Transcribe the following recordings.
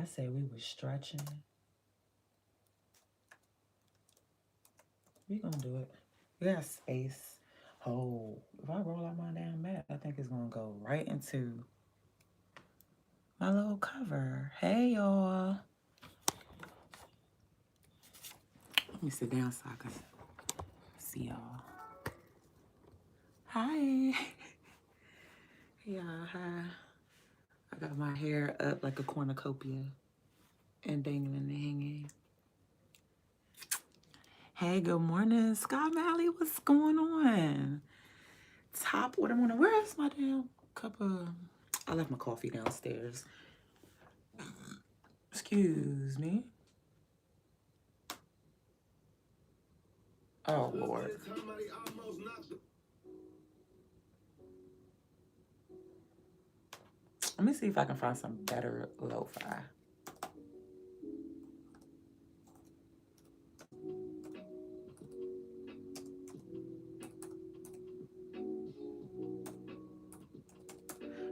I said we was stretching. We gonna do it. We got space. Oh, if I roll out my damn mat, I think it's gonna go right into my little cover. Hey, y'all. Let me sit down so I can see y'all. Hi. Yeah, hi. I got my hair up like a cornucopia and dangling and hanging. Hey, good morning, Scott Malley. What's going on? Top what I'm gonna. Where's my damn cup of? I left my coffee downstairs. Excuse me. Oh Lord. Let me see if I can find some better lo-fi.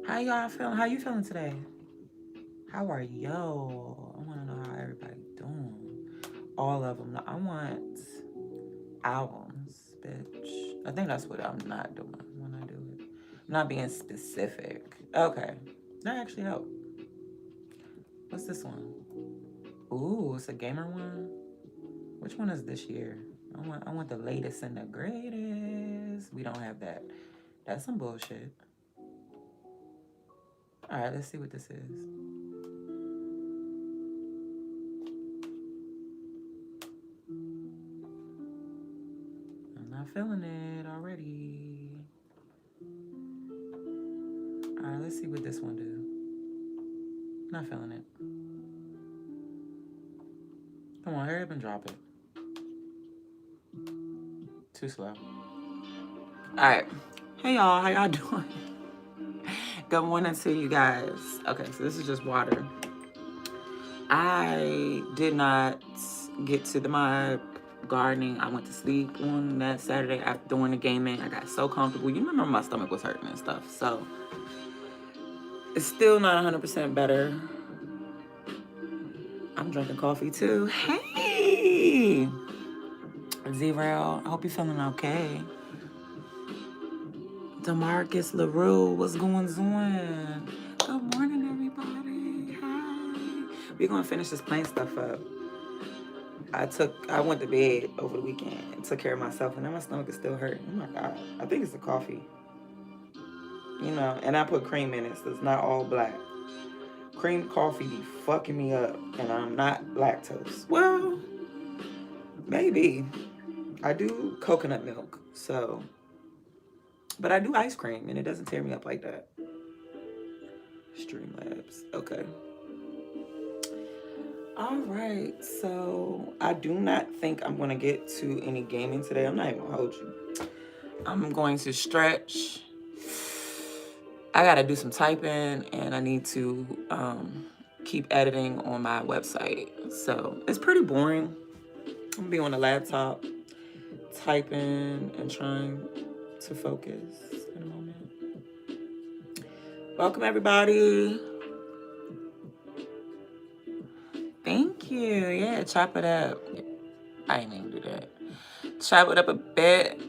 How y'all feeling? How you feeling today? How are yo? I want to know how everybody doing. All of them. I want albums, bitch. I think that's what I'm not doing when I do it. I'm not being specific. Okay, that actually helped. What's this one? Ooh, it's a gamer one. Which one is this year? I want the latest and the greatest. We don't have that. That's some bullshit. All right, let's see what this is. I'm not feeling it already. All right, let's see what this one do. Not feeling it. Come on, hurry up and drop it. Too slow. All right. Hey, y'all. How y'all doing? Good morning to you guys. Okay, so this is just water. I did not get to my gardening. I went to sleep on that Saturday after during the gaming. I got so comfortable. You remember my stomach was hurting and stuff. So it's still not 100% better. I'm drinking coffee too. Hey, Zero. I hope you're feeling okay. DeMarcus LaRue, what's going on? Good morning, everybody. Hi. We're gonna finish this plane stuff up. I went to bed over the weekend and took care of myself, and now my stomach is still hurting. Oh my God. I think it's the coffee. You know, and I put cream in it, so it's not all black. Cream coffee be fucking me up, and I'm not lactose. Well, maybe. I do coconut milk, so. But I do ice cream, and it doesn't tear me up like that. Streamlabs. Okay. All right, so I do not think I'm going to get to any gaming today. I'm not even going to hold you. I'm going to stretch. I got to do some typing, and I need to keep editing on my website. So it's pretty boring. I'm going to be on the laptop typing and trying to focus in a moment. Welcome, everybody. Thank you. Yeah, chop it up. I ain't even do that. Chop it up a bit.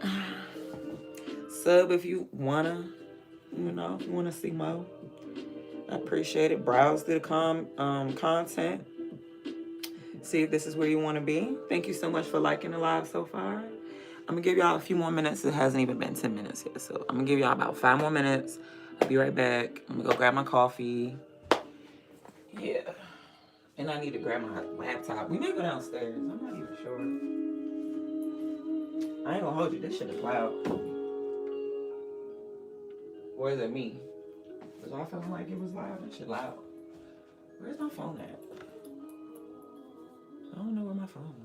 Sub if you wanna, if you wanna see more. I appreciate it. Browse through the content. See if this is where you want to be. Thank you so much for liking the live so far. I'm gonna give y'all a few more minutes. It hasn't even been 10 minutes yet, so I'm gonna give y'all about 5 more minutes. I'll be right back. I'm gonna go grab my coffee. Yeah. And I need to grab my laptop. We may go downstairs. I'm not even sure. I ain't gonna hold you. This shit is loud. Or is it me? Was I feeling like it was loud? That shit loud. Where's my phone at? I don't know where my phone went.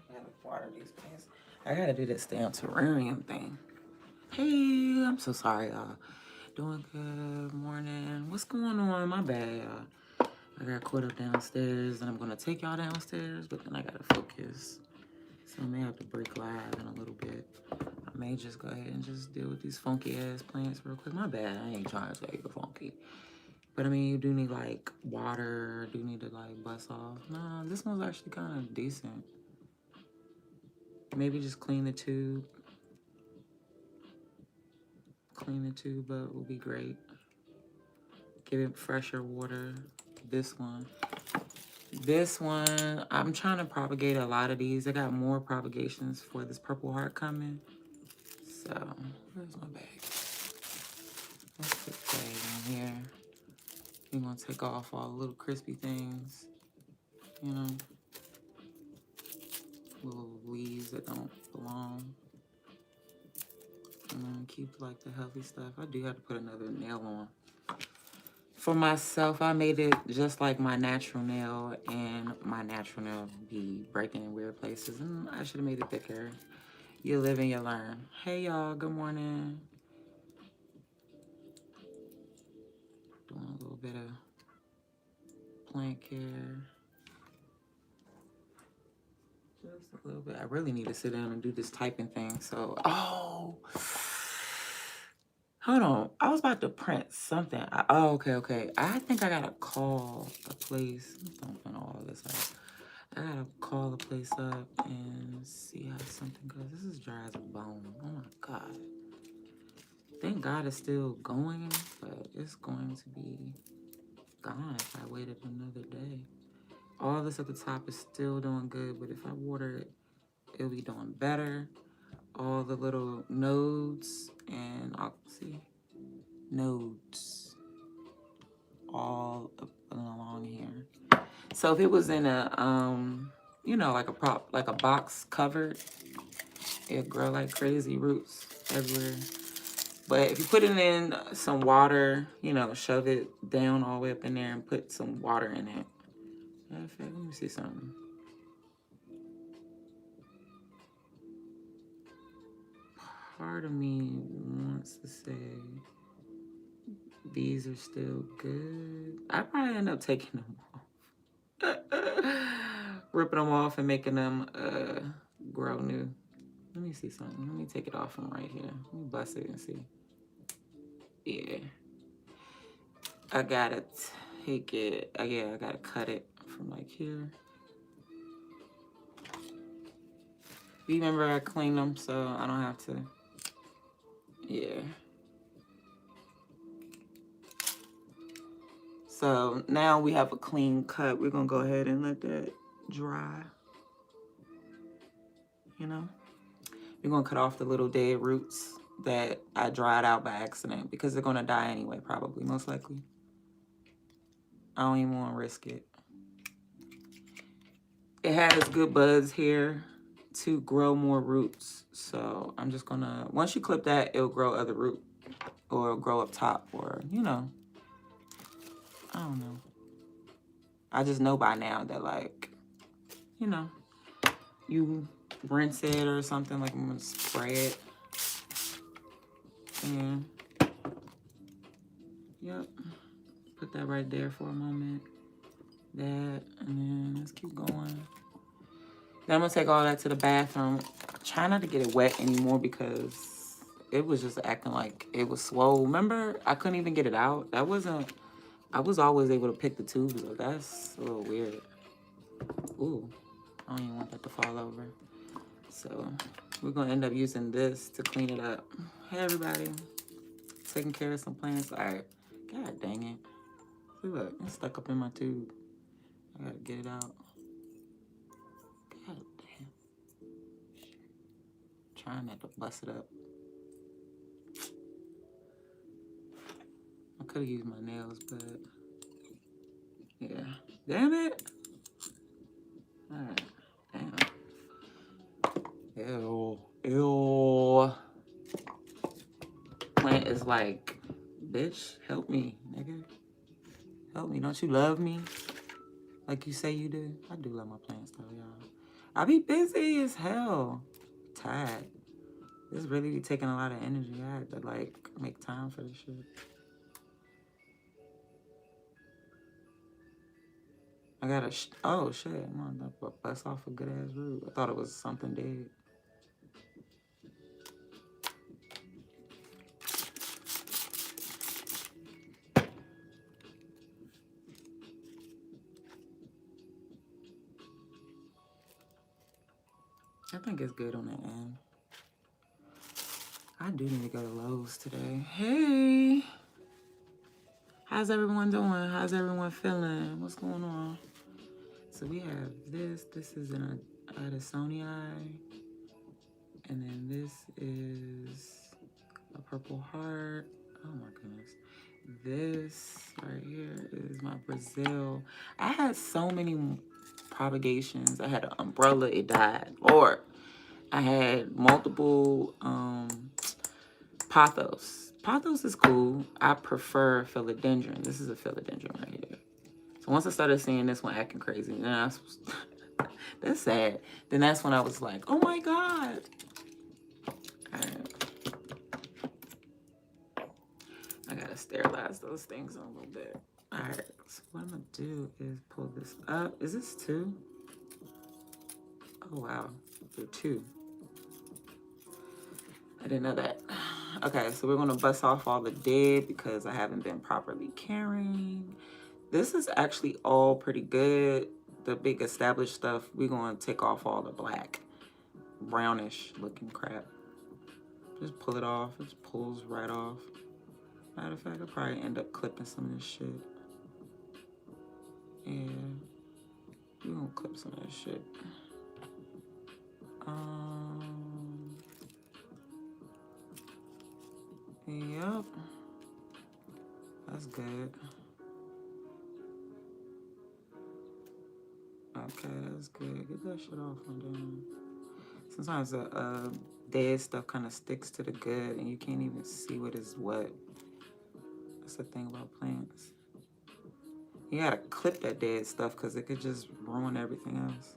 I gotta water these plants. I gotta do this damn terrarium thing. Hey, I'm so sorry, y'all. Doing good morning. What's going on? My bad, y'all. I got caught up downstairs, and I'm gonna take y'all downstairs, but then I gotta focus. So I may have to break live in a little bit. I may just go ahead and just deal with these funky ass plants real quick. My bad, I ain't trying to tell you funky. But I mean, you do need like water, do need to like bust off. Nah, this one's actually kind of decent. Maybe just clean the tube. Clean the tube up will be great. Give it fresher water. This one, I'm trying to propagate a lot of these. I got more propagations for this purple heart coming. So, where's my bag? Let's put the bag in here. We're gonna take off all the little crispy things, you know, little leaves that don't belong. And then keep like the healthy stuff. I do have to put another nail on. For myself, I made it just like my natural nail, and my natural nail be breaking in weird places, and I should have made it thicker. You live and you learn. Hey y'all, good morning. Doing a little bit of plant care. Just a little bit. I really need to sit down and do this typing thing. So, oh, hold on. I was about to print something. Oh, okay. I think I gotta call a place. Don't print all this out. I gotta call the place up and see how something goes. This is dry as a bone. Oh my God. Thank God it's still going, but it's going to be gone if I waited another day. All this at the top is still doing good, but if I water it, it'll be doing better. All the little nodes and I'll see nodes all up along here. So if it was in a you know, like a box covered, it'll grow like crazy, roots everywhere. But if you put it in some water, you know, shove it down all the way up in there and put some water in it. Matter of fact, let me see something. Part of me wants to say these are still good. I probably end up taking them off. Ripping them off and making them grow new. Let me see something. Let me take it off from right here. Let me bust it and see. Yeah. I gotta take it. Yeah, I gotta cut it from like here. Remember I cleaned them so I don't have to. Yeah. So now we have a clean cut. We're gonna go ahead and let that dry. You know? We're gonna cut off the little dead roots that I dried out by accident because they're gonna die anyway, probably, most likely. I don't even wanna risk it. It has good buds here to grow more roots. So I'm just gonna, once you clip that, it'll grow other root or grow up top or, you know, I don't know. I just know by now that like, you know, you rinse it or something, like I'm gonna spray it. And yep, put that right there for a moment. That, and then let's keep going. Then I'm gonna take all that to the bathroom. Try not to get it wet anymore because it was just acting like it was swole. Remember, I couldn't even get it out. That wasn't, I was always able to pick the tubes up. That's a little weird. Ooh, I don't even want that to fall over. So we're gonna end up using this to clean it up. Hey everybody, taking care of some plants. All right, God dang it. See, look, it's stuck up in my tube. I gotta get it out. God damn. Trying not to bust it up. I could have used my nails, but yeah. Damn it. All right, damn. Ew. Plant is like, bitch, help me, nigga. Help me. Don't you love me like you say you do? I do love my plants though, y'all. I be busy as hell. Tired. This really be taking a lot of energy. I had to like make time for this shit. I gotta, oh shit, I'm on the bust off a good ass route. I thought it was something dead. I think it's good on the end. I do need to go to Lowe's today. Hey, how's everyone doing? How's everyone feeling? What's going on? So we have this. This is an Addisonii. And then this is a purple heart. Oh my goodness. This right here is my Brazil. I had so many propagations. I had an umbrella, it died. Lord. I had multiple pothos. Pothos is cool. I prefer philodendron. This is a philodendron right here. So once I started seeing this one acting crazy, then I was, that's sad. Then that's when I was like, oh my God. All right. I gotta sterilize those things a little bit. All right, so what I'm gonna do is pull this up. Is this 2? Oh wow, they're 2. I didn't know that. Okay, so we're gonna bust off all the dead because I haven't been properly caring. This is actually all pretty good. The big established stuff, we're gonna take off all the black, brownish looking crap. Just pull it off, it just pulls right off. Matter of fact, I'll probably end up clipping some of this shit. Yeah, we're gonna clip some of this shit. Yep. That's good. Okay, that's good. Get that shit off from down. Sometimes the dead stuff kind of sticks to the good and you can't even see what is what. That's the thing about plants. You gotta clip that dead stuff because it could just ruin everything else.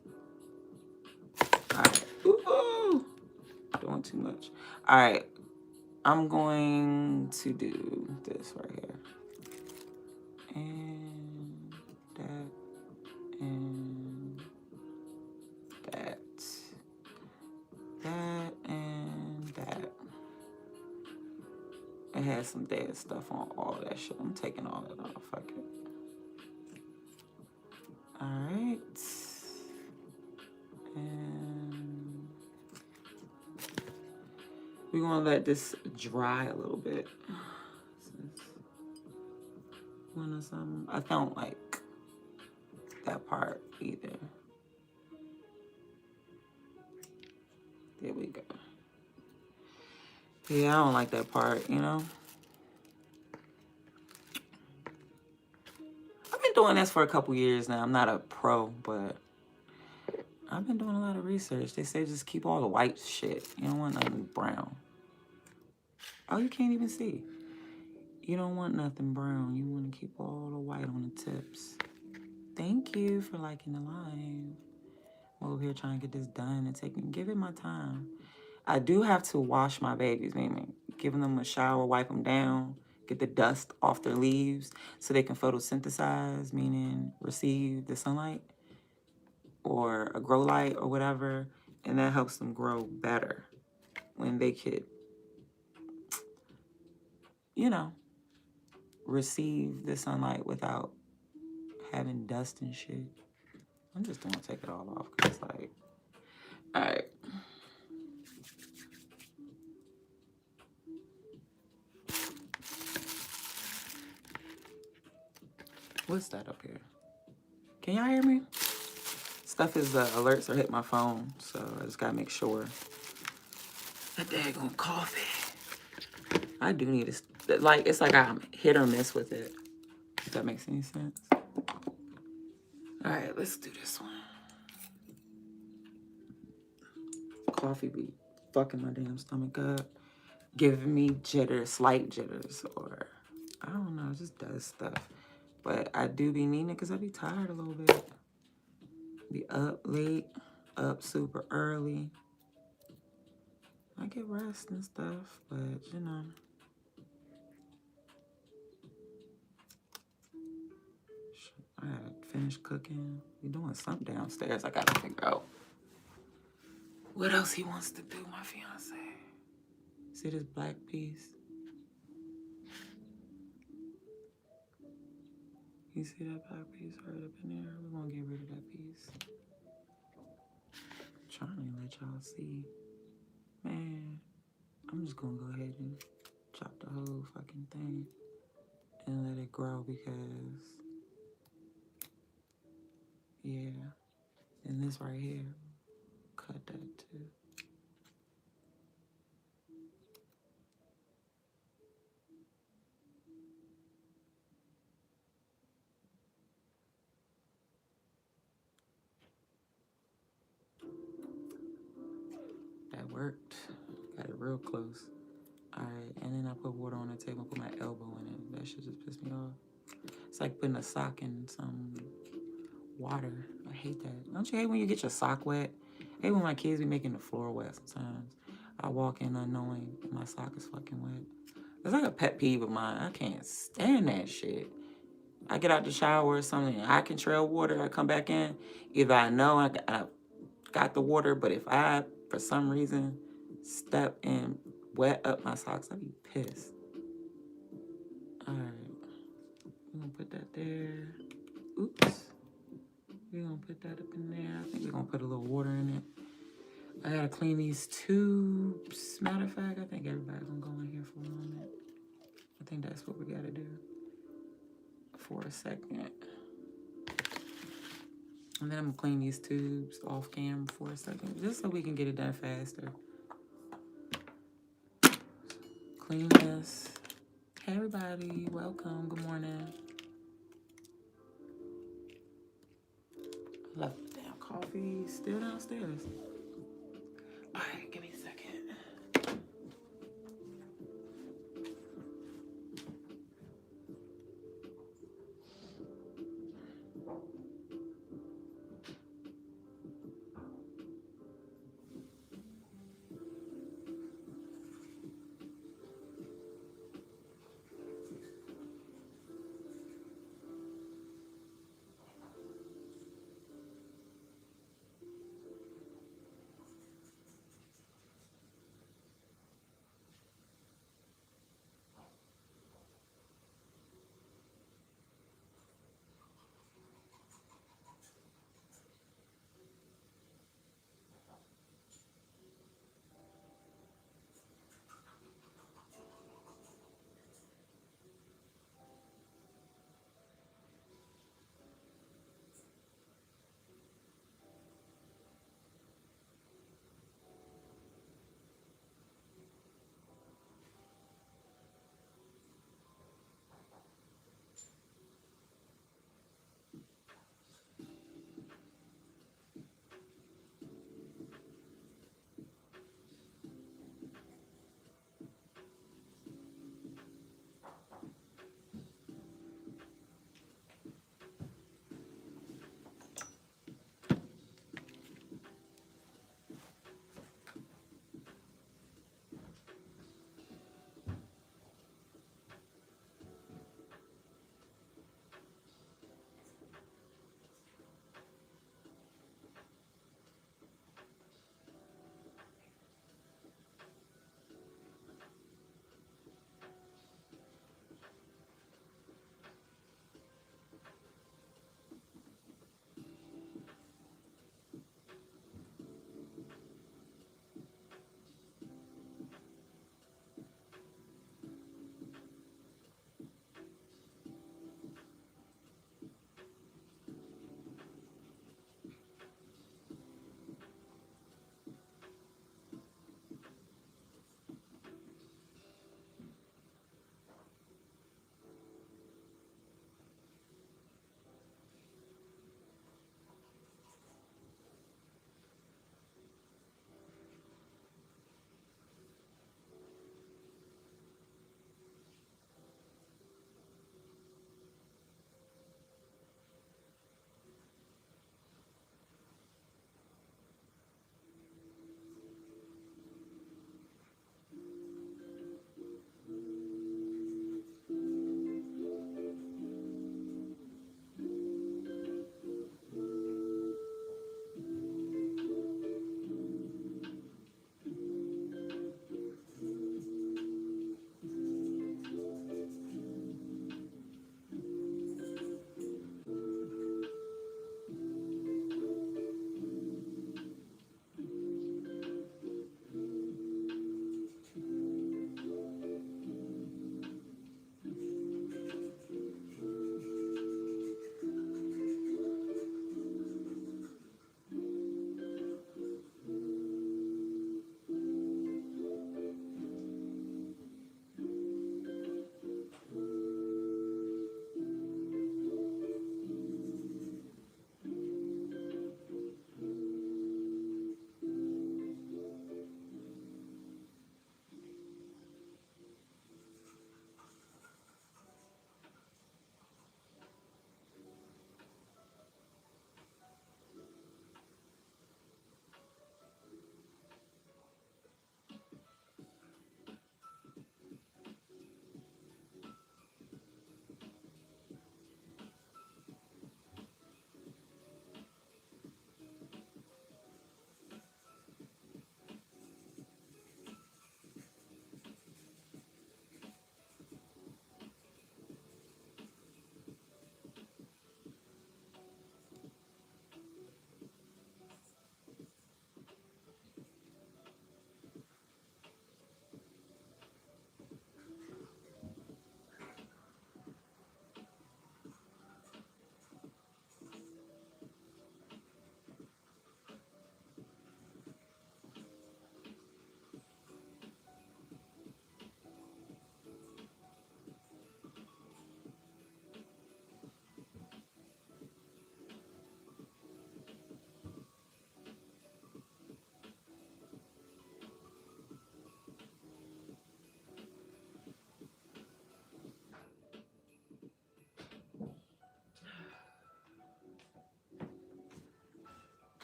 All right. Ooh, doing too much. All right. I'm going to do this right here. And that. And that. That and that. It has some dead stuff on all that shit. I'm taking all that off. Fuck it. Alright. And we're gonna let this dry a little bit. I don't like that part either. There we go. Yeah, I don't like that part, you know? I've been doing this for a couple years now. I'm not a pro, but I've been doing a lot of research. They say just keep all the white shit. You don't want nothing brown. Oh, you can't even see. You don't want nothing brown. You want to keep all the white on the tips. Thank you for liking the live. I'm over here trying to get this done and give it my time. I do have to wash my babies, meaning giving them a shower, wipe them down, get the dust off their leaves so they can photosynthesize, meaning receive the sunlight or a grow light or whatever. And that helps them grow better when they could, you know, receive the sunlight without having dust and shit. I'm just gonna take it all off because it's like, all right. What's that up here? Can y'all hear me? Stuff is alerts are hitting my phone, so I just gotta make sure. That daggone coffee. I do need to, like, it's like I'm hit or miss with it. If that makes any sense. All right, let's do this one. Coffee be fucking my damn stomach up, giving me jitters, slight jitters, or I don't know, it just does stuff. But I do be needing it because I be tired a little bit. Be up late. up super early. I get rest and stuff, but you know. I gotta finish cooking. We doing something downstairs. I gotta figure out what else he wants to do, my fiance. See this black piece? You see that black piece right up in there? We're gonna get rid of that piece. I'm trying to let y'all see. Man, I'm just gonna go ahead and chop the whole fucking thing and let it grow because, yeah. And this right here, cut that too. That worked. Got it real close. All right, and then I put water on the table, put my elbow in it. That shit just pissed me off. It's like putting a sock in some water. I hate that. Don't you hate when you get your sock wet? I hate when my kids be making the floor wet sometimes. I walk in unknowing my sock is fucking wet. It's like a pet peeve of mine. I can't stand that shit. I get out the shower or something, I can trail water, I come back in. Either I know I got the water, but if I, for some reason, step and wet up my socks, I'd be pissed. All right, we're gonna put that there. Oops. We're gonna put that up in there. I think we're gonna put a little water in it. I gotta clean these tubes. Matter of fact, I think everybody's gonna go in here for a moment. I think that's what we gotta do for a second. And then I'm gonna clean these tubes off camera for a second, just so we can get it done faster. Clean this. Hey everybody, welcome, good morning. I left the damn coffee still downstairs. All right, give me a second.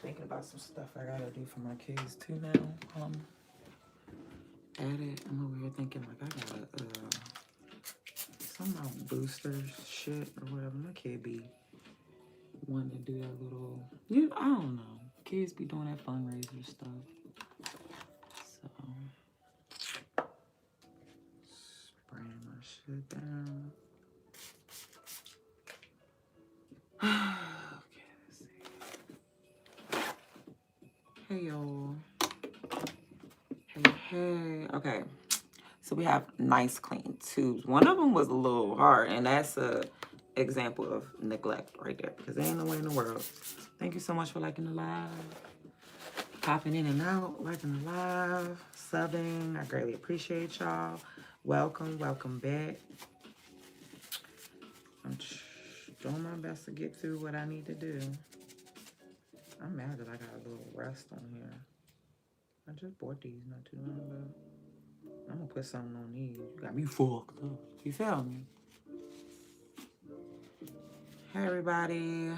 Thinking about some stuff I gotta do for my kids too now. At it, I'm over here thinking like I gotta some about boosters shit or whatever. My kid be wanting to do that little, I don't know. Kids be doing that fundraiser stuff. So spraying my shit down. Okay, let's see. Hey y'all. Hey. Okay. So we have nice clean tubes. One of them was a little hard, and that's a example of neglect right there, because there ain't no way in the world. Thank you so much for liking the live. Popping in and out, liking the live, subbing. I greatly appreciate y'all. Welcome back. I'm doing my best to get through what I need to do. I'm mad that I got a little rust on here. I just bought these not too long ago. I'm gonna put something on these. You got me fucked up. You feel me? Hey everybody.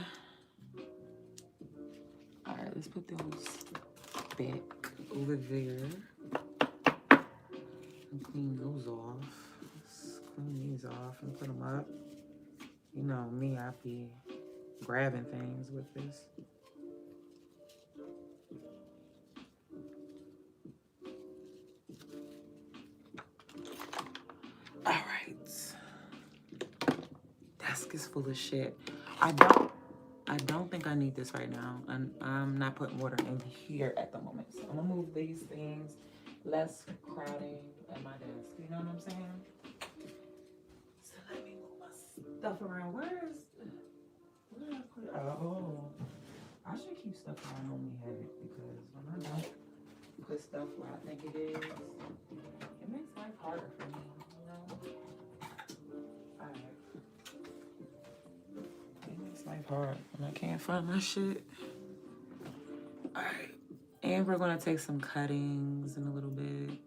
Alright, let's put those back over there. And clean those off. Let's clean these off and put them up. You know me, I be grabbing things with this. Alright. Desk is full of shit. I don't think I need this right now. I'm not putting water in here at the moment. So I'm gonna move these things. Less crowding at my desk. You know what I'm saying? So let me move my stuff around. Where did I put it? Oh. I should keep stuff where I normally have it, because when I don't put stuff where I think it is, it makes life harder for me, you know? Alright. It makes life hard when I can't find my shit. Alright. And we're gonna take some cuttings in a little bit.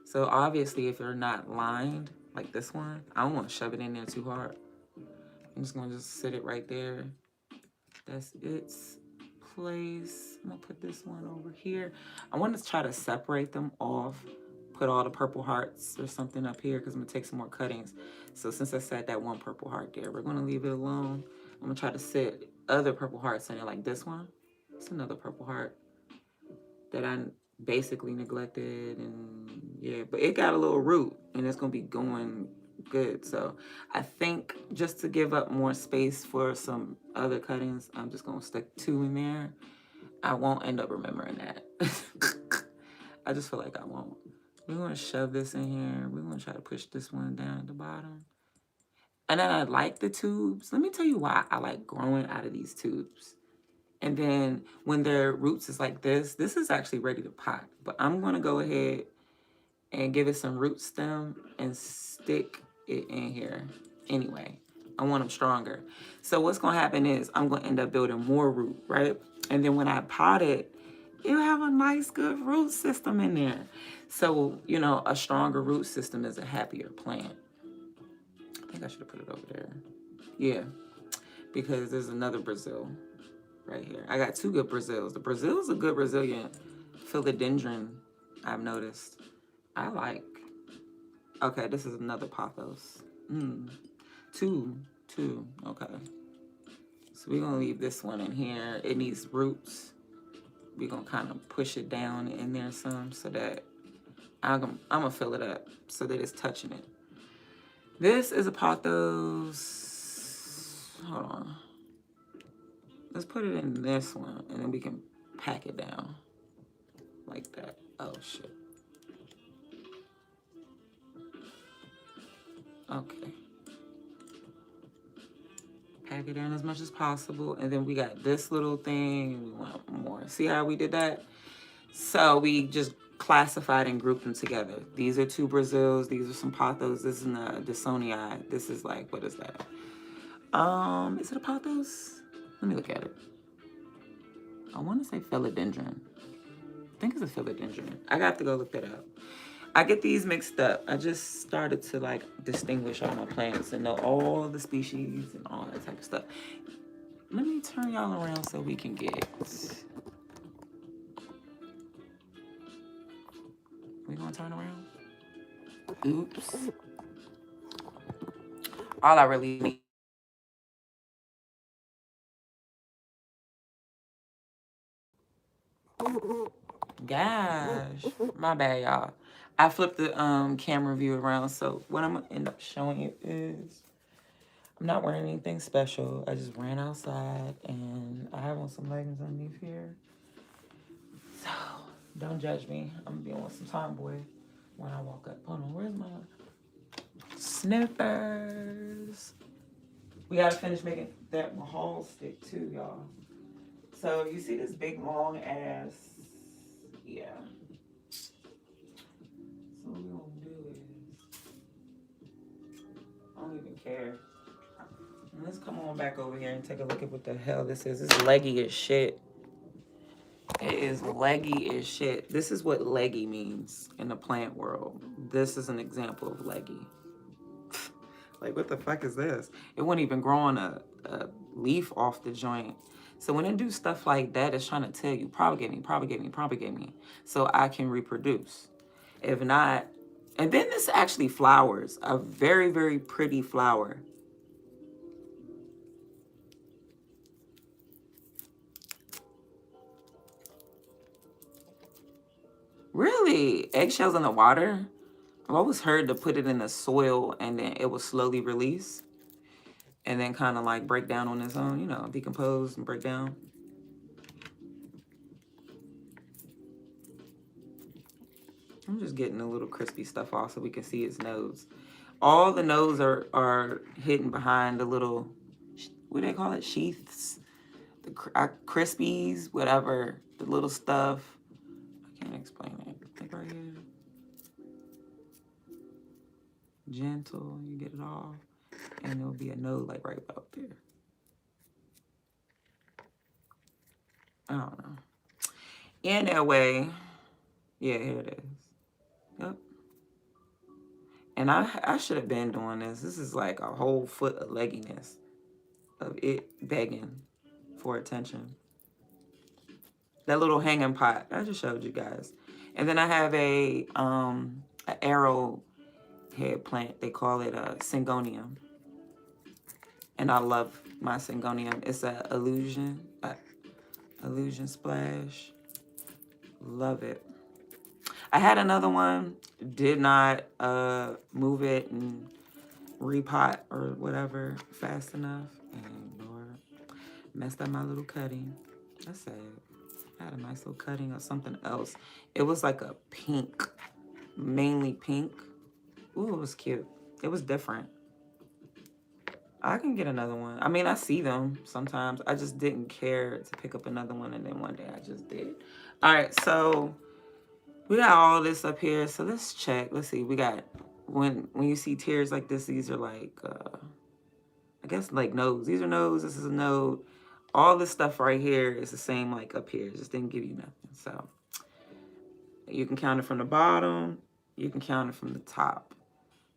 So obviously if you're not lined, like this one, I don't want to shove it in there too hard. I'm just gonna sit it right there. That's its place. I'm gonna put this one over here. I want to try to separate them off, put all the purple hearts or something up here, because I'm gonna take some more cuttings. So since I set that one purple heart there, we're gonna leave it alone. I'm gonna try to set other purple hearts in it, like this one. It's another purple heart that I basically neglected, and yeah, but it got a little root and it's gonna be going good. So I think just to give up more space for some other cuttings, I'm just gonna stick 2 in there. I won't end up remembering that. I just feel like I won't. We're gonna shove this in here. We're gonna try to push this one down at the bottom. And then I like the tubes. Let me tell you why I like growing out of these tubes. And then when their roots is like this is actually ready to pot. But I'm gonna go ahead and give it some root stem and stick it in here. Anyway, I want them stronger. So what's gonna happen is I'm gonna end up building more root, right? And then when I pot it, it'll have a nice, good root system in there. So, you know, a stronger root system is a happier plant. I think I should have put it over there. Yeah, because there's another Brazil right here. I got 2 good Brazils. The Brazil is a good resilient philodendron, I've noticed. I like. Okay, this is another pothos. 2. Okay. So we're gonna leave this one in here. It needs roots. We're gonna kind of push it down in there some, so that I'm gonna fill it up so that it's touching it. This is a pothos. Hold on. Let's put it in this one, and then we can pack it down like that. Oh, shit. Okay. Pack it down as much as possible, and then we got this little thing, and we want more. See how we did that? So we just classified and grouped them together. These are 2 Brazils. These are some pothos. This is a Dawsonii. This is like, what is that? Is it a pothos? Let me look at it. I want to say philodendron. I think it's a philodendron. I got to go look that up. I get these mixed up. I just started to like distinguish all my plants and know all the species and all that type of stuff. Let me turn y'all around so we can get turn around. Oops. All I really need. Gosh, my bad, y'all. I flipped the camera view around, so what I'm gonna end up showing you is I'm not wearing anything special. I just ran outside and I have on some leggings underneath here. So don't judge me. I'm gonna be on some tomboy when I walk up. Hold on, where's my snippers? We gotta finish making that mahal stick too, y'all. So you see this big long ass, yeah. So what we're gonna do is, I don't even care. Let's come on back over here and take a look at what the hell this is. This is leggy as shit. It is leggy as shit. This is what leggy means in the plant world. This is an example of leggy. Like, what the fuck is this? It wouldn't even grow on a leaf off the joint. So when it do stuff like that, it's trying to tell you, propagate me, propagate me, propagate me, so I can reproduce. If not, and then this actually flowers, a very, very pretty flower. Really? Eggshells in the water? I've always heard to put it in the soil and then it will slowly release and then kind of like break down on its own, you know, decompose and break down. I'm just getting a little crispy stuff off so we can see its nodes. All the nodes are hidden behind the little, what do they call it? Sheaths, the crispies, whatever, the little stuff. I can't explain it. Like right here. Gentle, you get it off. And there'll be a node like right about there. I don't know. Anyway, yeah, here it is. Yep. And I should have been doing this. This is like a whole foot of legginess of it begging for attention. That little hanging pot, I just showed you guys. And then I have a arrow head plant. They call it a syngonium. And I love my syngonium. It's an illusion splash. Love it. I had another one, did not move it and repot or whatever fast enough. And Lord, messed up my little cutting. That's sad. I had a nice little cutting of something else. It was like a pink, mainly pink. Ooh, it was cute. It was different. I can get another one. I mean, I see them sometimes. I just didn't care to pick up another one, and then one day I just did. All right, so we got all this up here. So let's check. Let's see. We got, when you see tiers like this, these are like, I guess like nodes. These are nodes. This is a node. All this stuff right here is the same like up here. It just didn't give you nothing. So you can count it from the bottom. You can count it from the top.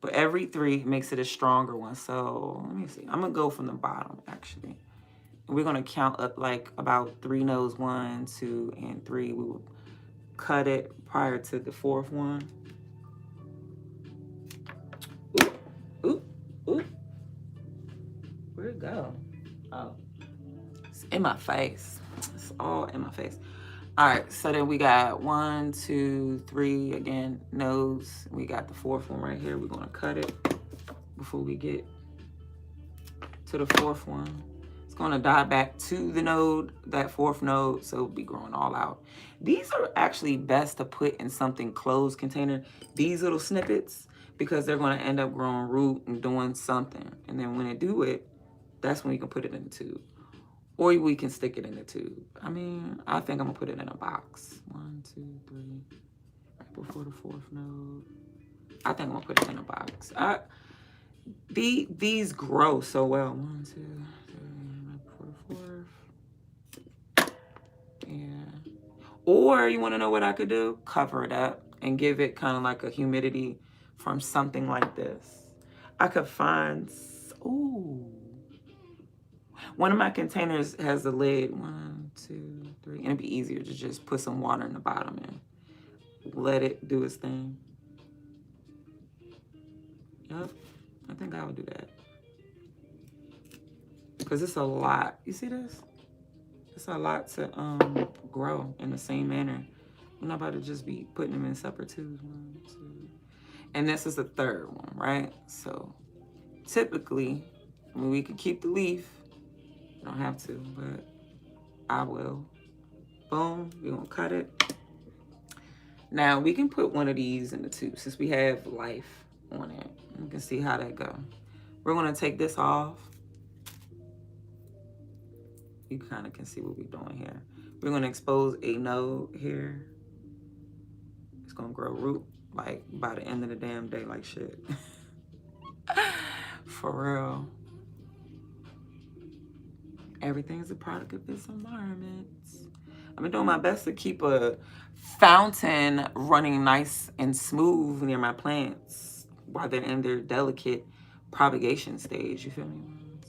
But every 3 makes it a stronger one. So let me see. I'm going to go from the bottom, actually. And we're going to count up like about 3 nodes. 1, 2, and 3. We will cut it prior to the 4th one. Oop, oop, oop. Where'd it go? Oh, it's in my face. It's all in my face. All right, so then we got 1, 2, 3, again, nodes. We got the 4th one right here. We're going to cut it before we get to the 4th one. It's going to die back to the node, that 4th node, so it'll be growing all out. These are actually best to put in something closed container, these little snippets, because they're going to end up growing root and doing something. And then when they do it, that's when you can put it in the tube. Or we can stick it in the tube. I mean, I think I'm gonna put it in a box. 1, 2, 3, right before the 4th node. I think I'm gonna put it in a box. These grow so well. 1, 2, 3, right before the 4th. Yeah. Or you wanna know what I could do? Cover it up and give it kind of like a humidity from something like this. I could find, ooh. One of my containers has a lid. 1, 2, 3. And it'd be easier to just put some water in the bottom and let it do its thing. Yep. I think I would do that. Because it's a lot. You see this? It's a lot to grow in the same manner. We're not about to just be putting them in separate tubes. 1, 2. And this is the third one, right? So typically, I mean, we could keep the leaf. You don't have to, but I will. Boom, we're gonna cut it. Now we can put one of these in the tube since we have life on it. You can see how that go. We're gonna take this off. You kind of can see what we're doing here. We're gonna expose a node here. It's gonna grow root like by the end of the damn day, like shit. For real. Everything's a product of its environment. I've been doing my best to keep a fountain running nice and smooth near my plants while they're in their delicate propagation stage. You feel me? 1,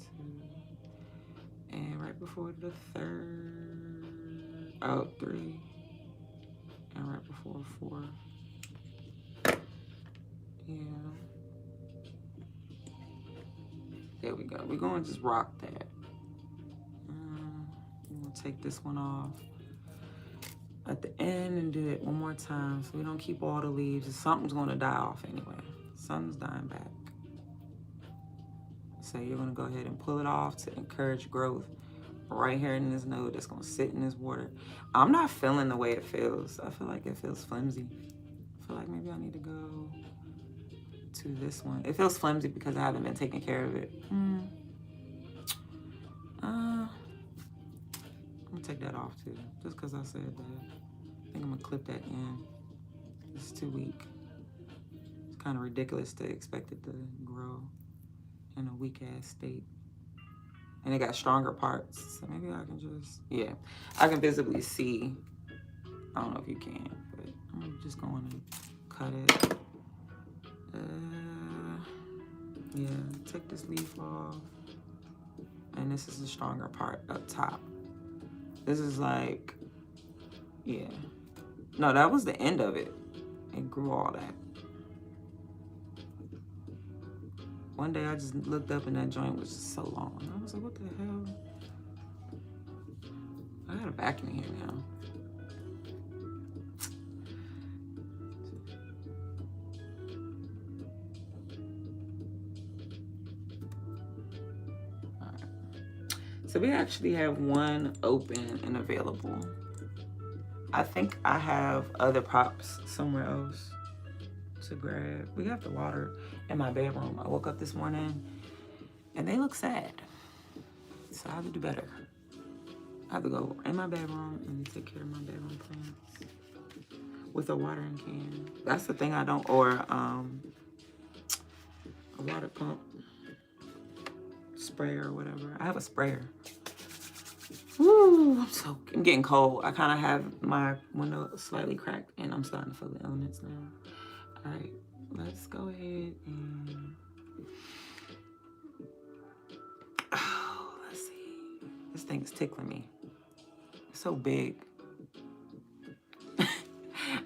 2. And right before the third. Oh, 3. And right before 4. Yeah. There we go. We're going to just rock that. We're going to take this one off at the end and do it one more time so we don't keep all the leaves. Something's going to die off anyway. Something's dying back. So you're going to go ahead and pull it off to encourage growth right here in this node that's going to sit in this water. I'm not feeling the way it feels. I feel like it feels flimsy. I feel like maybe I need to go to this one. It feels flimsy because I haven't been taking care of it. I'm gonna take that off too, just because I said that. I think I'm gonna clip that in. It's too weak. It's kind of ridiculous to expect it to grow in a weak ass state. And it got stronger parts, so maybe I can just, yeah. I can visibly see, I don't know if you can, but I'm just going to cut it. Yeah, take this leaf off. And this is the stronger part up top. This is like, yeah. No, that was the end of it. It grew all that. One day I just looked up and that joint was just so long. I was like, what the hell? I got a vacuum here now. All right. So we actually have one open and available. I think I have other props somewhere else to grab. We have the water in my bedroom. I woke up this morning and they look sad. So I have to do better. I have to go in my bedroom and take care of my bedroom plants with a watering can. That's the thing I don't, or a water pump, sprayer or whatever. I have a sprayer. Woo, I'm getting cold. I kind of have my window slightly cracked and I'm starting to feel the elements now. All right, let's go ahead and, oh, let's see. This thing is tickling me. It's so big.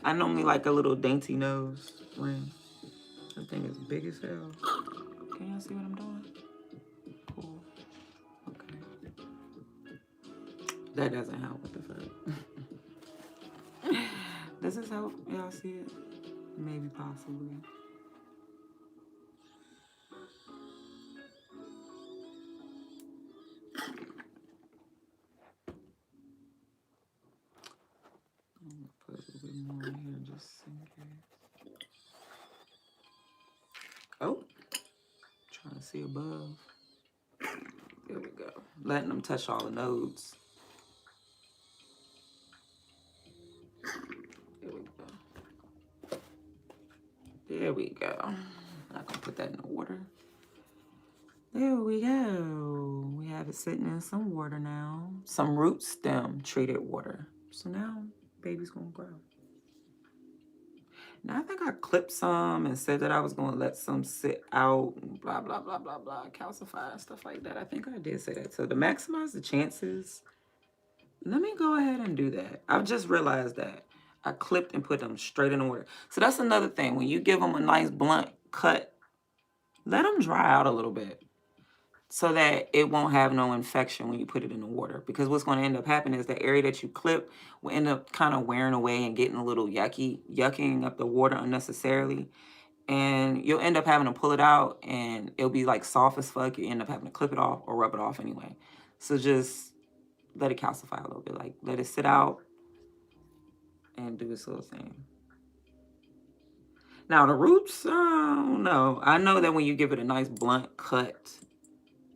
I normally like a little dainty nose ring. That thing is big as hell. Can y'all see what I'm doing? Cool. Okay. That doesn't help. What the fuck? Does this help? Y'all see it? Maybe, possibly. I'm gonna put a little bit more in here just in case. Oh, trying to see above. There we go. Letting them touch all the nodes. There we go. There we go. I'm not gonna put that in the water. There we go. We have it sitting in some water now. Some root stem treated water. So now baby's gonna grow. Now I think I clipped some and said that I was gonna let some sit out, blah, blah, blah, blah, blah, calcify and stuff like that. I think I did say that. So to maximize the chances, let me go ahead and do that. I've just realized that. I clipped and put them straight in the water. So that's another thing. When you give them a nice blunt cut, let them dry out a little bit so that it won't have no infection when you put it in the water. Because what's going to end up happening is the area that you clip will end up kind of wearing away and getting a little yucking up the water unnecessarily. And you'll end up having to pull it out and it'll be like soft as fuck. You end up having to clip it off or rub it off anyway. So just let it calcify a little bit. Like let it sit out and do its little thing. Now the roots, I don't know. I know that when you give it a nice blunt cut,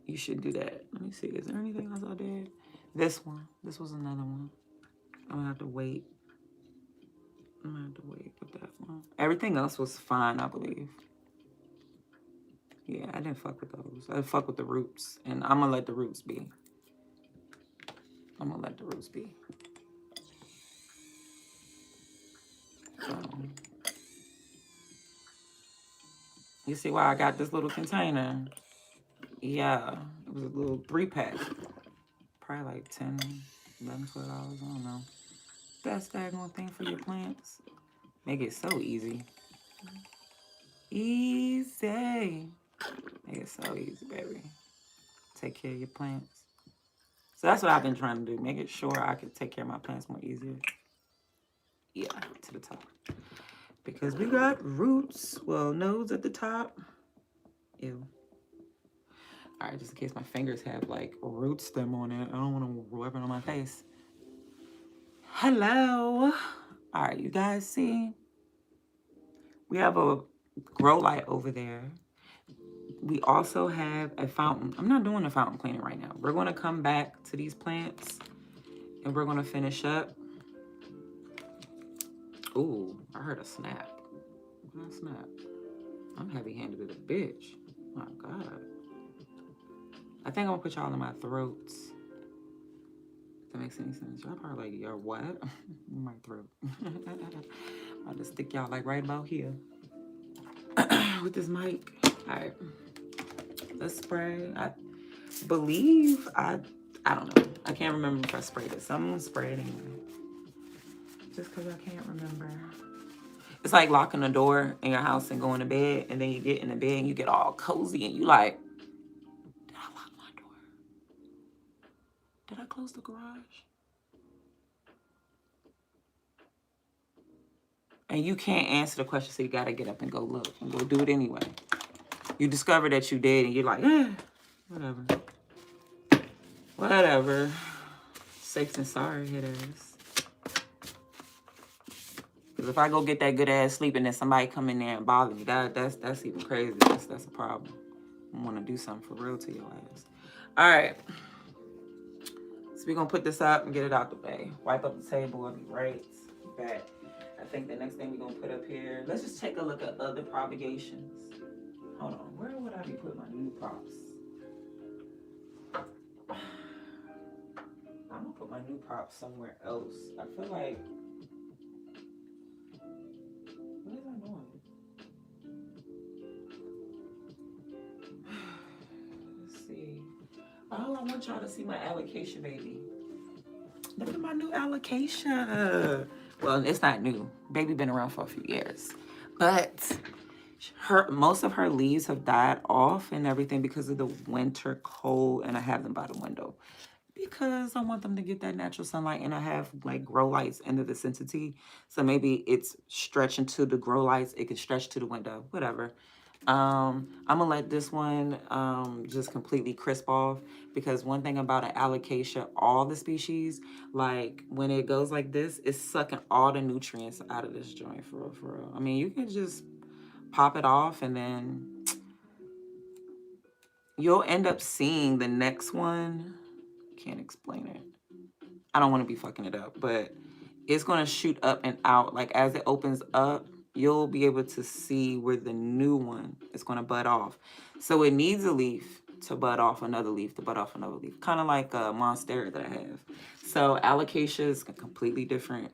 you should do that. Let me see. Is there anything else I did? This one. This was another one. I'm gonna have to wait. I'm gonna have to wait with that one. Everything else was fine, I believe. Yeah, I didn't fuck with those. I fuck with the roots. And I'm gonna let the roots be. I'm gonna let the roots be. So, you see why I got this little container? Yeah, it was a little 3-pack. Probably like $10, $11, $12, I don't know. Best daggone thing for your plants. Make it so easy. Easy. Make it so easy, baby. Take care of your plants. So that's what I've been trying to do. Make it sure I can take care of my plants more easier. Yeah, to the top. Because we got roots. Well, nodes at the top. Ew. All right, just in case my fingers have like root stem on it. I don't want to rub it on my face. Hello. All right, you guys see? We have a grow light over there. We also have a fountain. I'm not doing a fountain cleaning right now. We're going to come back to these plants and we're going to finish up. Ooh, I heard a snap. What did I snap? I'm heavy-handed as a bitch. My God. I think I'm going to put y'all in my throats. If that makes any sense. Y'all probably like, you're what? In my throat. I'll just stick y'all like right about here. With this mic. All right. Let's spray. I believe I don't know. I can't remember if I sprayed it. Someone sprayed it anyway. Just because I can't remember. It's like locking the door in your house and going to bed, and then you get in the bed and you get all cozy and you like, did I lock my door? Did I close the garage? And you can't answer the question, so you got to get up and go look and go do it anyway. You discover that you did, and you're like, whatever. Whatever. Safe and sorry, it is. Because if I go get that good ass sleep and then somebody come in there and bother me, that's even crazy. That's a problem. I want to do something for real to your ass. All right. So we're going to put this up and get it out the way. Wipe up the table. I'll be right back. I think the next thing we're going to put up here, let's just take a look at other propagations. Hold on. Where would I be putting my new props? I'm going to put my new props somewhere else. I feel like... What is I doing? Let's see. Oh, I want y'all to see my alocasia, baby. Look at my new alocasia. Well, it's not new. Baby been around for a few years. But most of her leaves have died off and everything because of the winter cold, and I have them by the window. Because I want them to get that natural sunlight, and I have like grow lights in the vicinity. So maybe it's stretching to the grow lights. It can stretch to the window, whatever. I'm gonna let this one just completely crisp off, because one thing about an alocasia, all the species, like when it goes like this, it's sucking all the nutrients out of this joint, for real, for real. I mean, you can just pop it off and then you'll end up seeing the next one. Can't explain it. I don't want to be fucking it up, but it's going to shoot up and out. Like as it opens up, you'll be able to see where the new one is going to bud off. So it needs a leaf to bud off another leaf, to bud off another leaf. Kind of like a monstera that I have. So alocasia is a completely different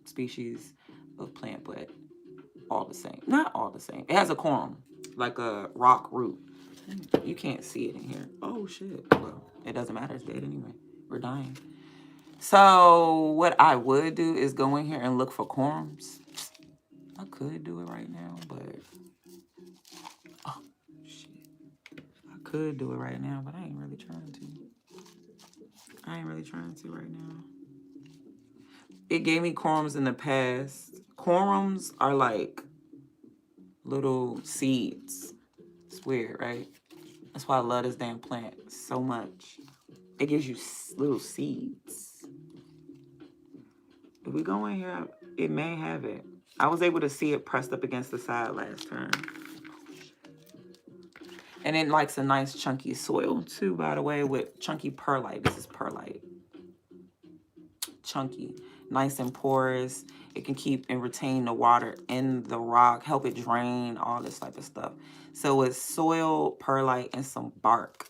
species of plant, but all the same. Not all the same. It has a corm, like a rock root. You can't see it in here. Oh, shit. Well, it doesn't matter. It's dead anyway. We're dying. So what I would do is go in here and look for corms. I could do it right now, but... Oh, could do it right now, but I ain't really trying to. I ain't really trying to right now. It gave me corms in the past. Corms are like little seeds. It's weird, right? That's why I love this damn plant so much. It gives you little seeds. If we go in here, it may have it. I was able to see it pressed up against the side last time. And it likes a nice chunky soil too, by the way, with chunky perlite. This is perlite. Chunky, nice and porous. It can keep and retain the water in the rock, help it drain, all this type of stuff. So it's soil, perlite, and some bark.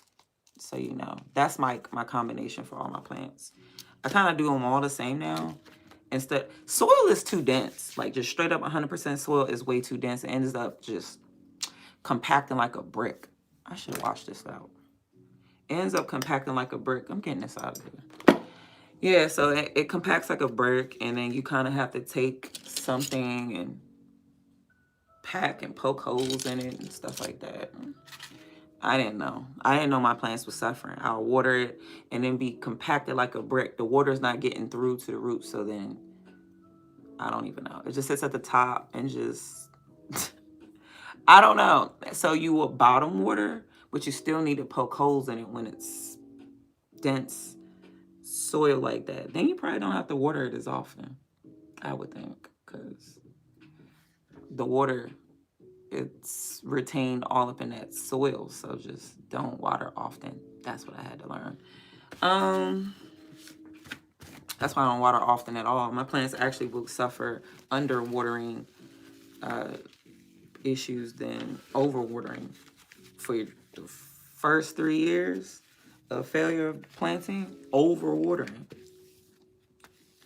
So you know, that's my combination for all my plants. I kind of do them all the same now. Instead, soil is too dense. Like just straight up 100% soil is way too dense. It ends up just compacting like a brick. I should wash this out. It ends up compacting like a brick. I'm getting this out of here. Yeah, so it compacts like a brick, and then you kind of have to take something and pack and poke holes in it and stuff like that. I didn't know. I didn't know my plants were suffering. I'll water it and then be compacted like a brick. The water's not getting through to the roots, so then I don't even know. It just sits at the top and just, I don't know. So you will bottom water, but you still need to poke holes in it when it's dense soil like that. Then you probably don't have to water it as often, I would think, because the water, it's retained all up in that soil. So just don't water often. That's what I had to learn. That's why I don't water often at all. My plants actually will suffer under watering issues than overwatering. For the first 3 years of failure of planting, overwatering.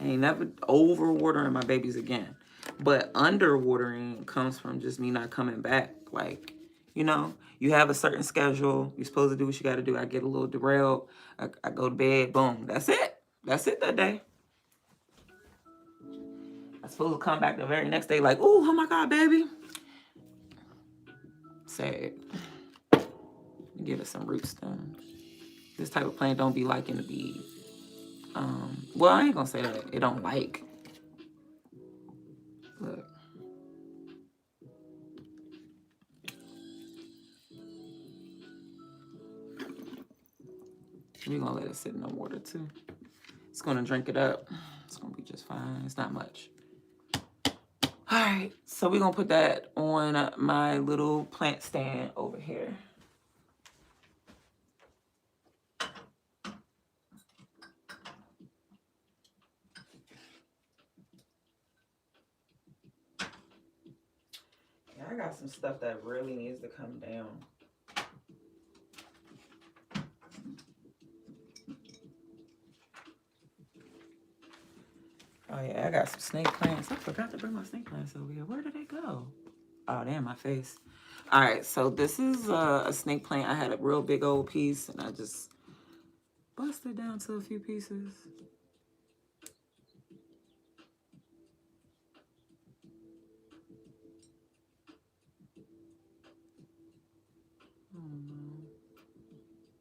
I ain't never overwatering my babies again. But underwatering comes from just me not coming back. Like, you know, you have a certain schedule. You're supposed to do what you got to do. I get a little derailed. I go to bed. Boom. That's it. That's it that day. I'm supposed to come back the very next day like, ooh, oh my God, baby. Sad. Give it some root stems. This type of plant don't be liking to be, well, I ain't gonna say that. It don't like. Look. We're gonna let it sit in the water too. It's gonna drink it up. It's gonna be just fine. It's not much. All right, so we're gonna put that on my little plant stand over here. Yeah, I got some stuff that really needs to come down. Oh yeah, I got some snake plants. I forgot to bring my snake plants over here. Where did they go? Oh, they're in my face. All right, so this is a snake plant. I had a real big old piece, and I just busted down to a few pieces.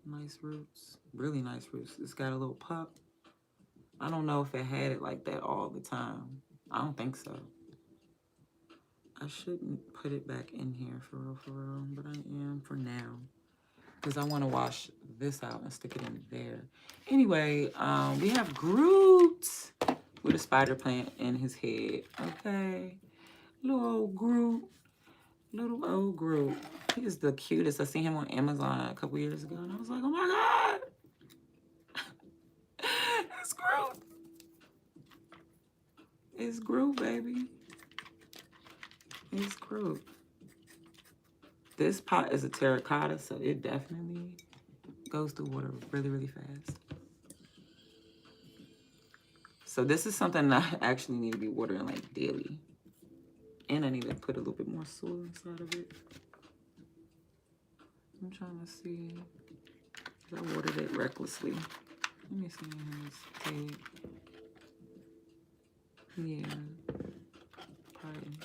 Nice roots. Really nice roots. It's got a little pop. I don't know if it had it like that all the time. I don't think so. I shouldn't put it back in here for real, but I am for now. Because I want to wash this out and stick it in there. Anyway, we have Groot with a spider plant in his head. Okay. Little old Groot. Little old Groot. He is the cutest. I seen him on Amazon a couple years ago, and I was like, oh my God. It's Groot. It's Groot, baby. It's Groot. This pot is a terracotta, so it definitely goes through water really, really fast. So this is something that I actually need to be watering like daily. And I need to put a little bit more soil inside of it. I'm trying to see. I watered it recklessly. Let me see how this take. Yeah. Probably.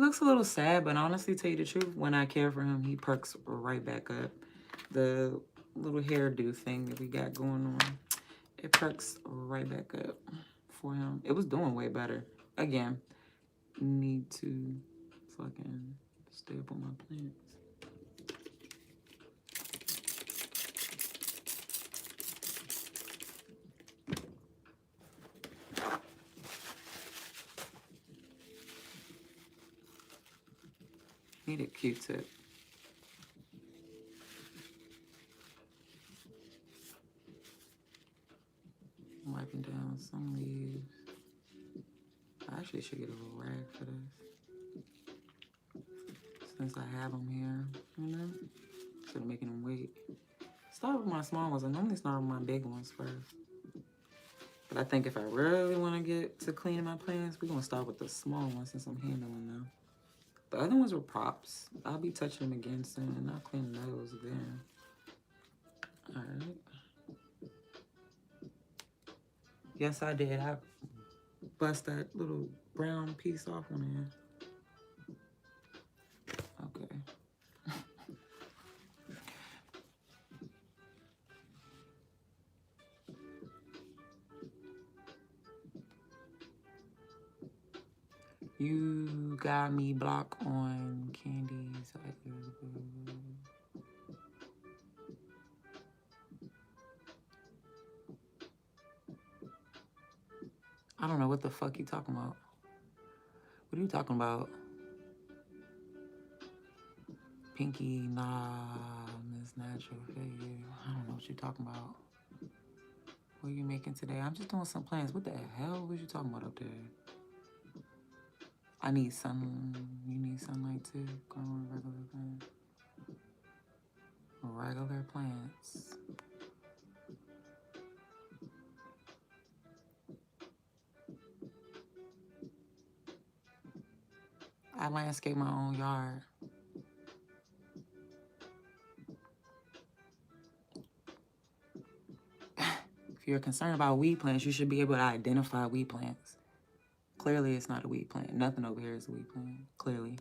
looks a little sad, but honestly, tell you the truth, when I care for him, he perks right back up. The little hairdo thing that we got going on, it perks right back up for him. It was doing way better. Again, need to fucking stay up on my plants. Need a Q-tip. Wiping down some leaves. I actually should get a little rag for this, since I have them here, you know? Instead of making them wait. Start with my small ones. I normally start with my big ones first. But I think if I really want to get to cleaning my plants, we're going to start with the small ones since I'm handling them. The other ones were props. I'll be touching them again soon, and I'll clean those then. All right. Yes, I did. I bust that little brown piece off on there. Okay. You got me block on candies. I don't know what the fuck you talking about. What are you talking about? Pinky, nah, Miss Natural Figure. I don't know what you're talking about. What are you making today? I'm just doing some plans. What the hell was you talking about up there? I need sun. You need sunlight too. Growing regular plants. Regular plants. I landscape my own yard. If you're concerned about weed plants, you should be able to identify weed plants. Clearly, it's not a weed plant. Nothing over here is a weed plant. Clearly.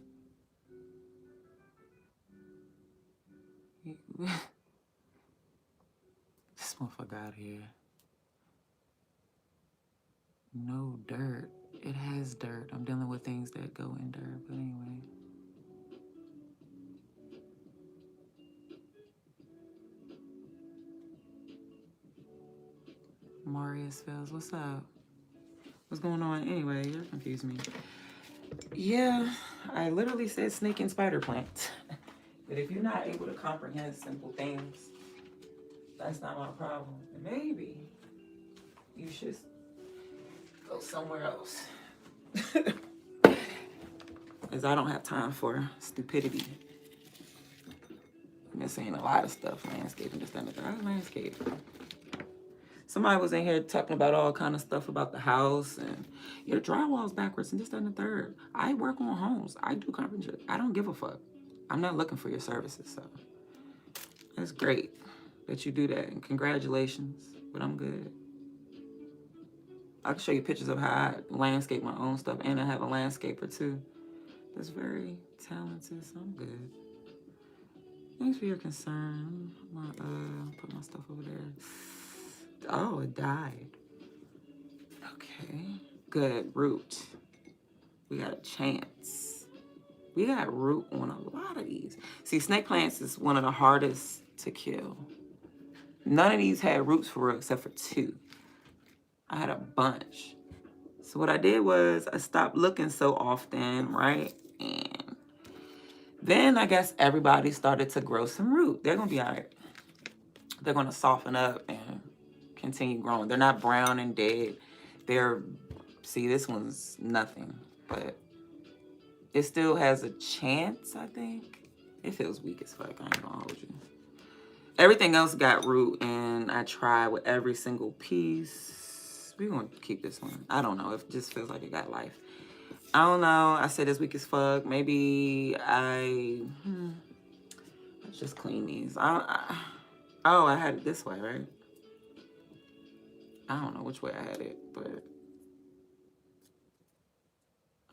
This motherfucker out here. No dirt. It has dirt. I'm dealing with things that go in dirt, but anyway. Marius Fells, what's up? What's going on? Anyway, you're confusing me. Yeah, I literally said snake and spider plant. But if you're not able to comprehend simple things, that's not my problem. Maybe you should go somewhere else. Because I don't have time for stupidity. I'm missing a lot of stuff, landscaping, this, that, and the third. Landscape. Somebody was in here talking about all kind of stuff about the house and your drywall's backwards and this, that, and the third. I work on homes. I do carpentry. I don't give a fuck. I'm not looking for your services, so that's great that you do that, and congratulations, but I'm good. I can show you pictures of how I landscape my own stuff, and I have a landscaper too that's very talented, so I'm good. Thanks for your concern. I'm gonna put my stuff over there. Oh, it died. Okay, good. Root. We got a chance. We got root on a lot of these. See, snake plants is one of the hardest to kill. None of these had roots for real except for 2. I had a bunch. So what I did was I stopped looking so often, right? And then I guess everybody started to grow some root. They're gonna be all right. They're gonna soften up and continue growing. They're not brown and dead. They're, see, this one's nothing, but it still has a chance, I think. It feels weak as fuck, I ain't gonna hold you. Everything else got root, and I tried with every single piece. We're gonna keep this one. I don't know, it just feels like it got life. I don't know, I said it's weak as fuck. Maybe let's just clean these. Oh, I had it this way, right? I don't know which way I had it, but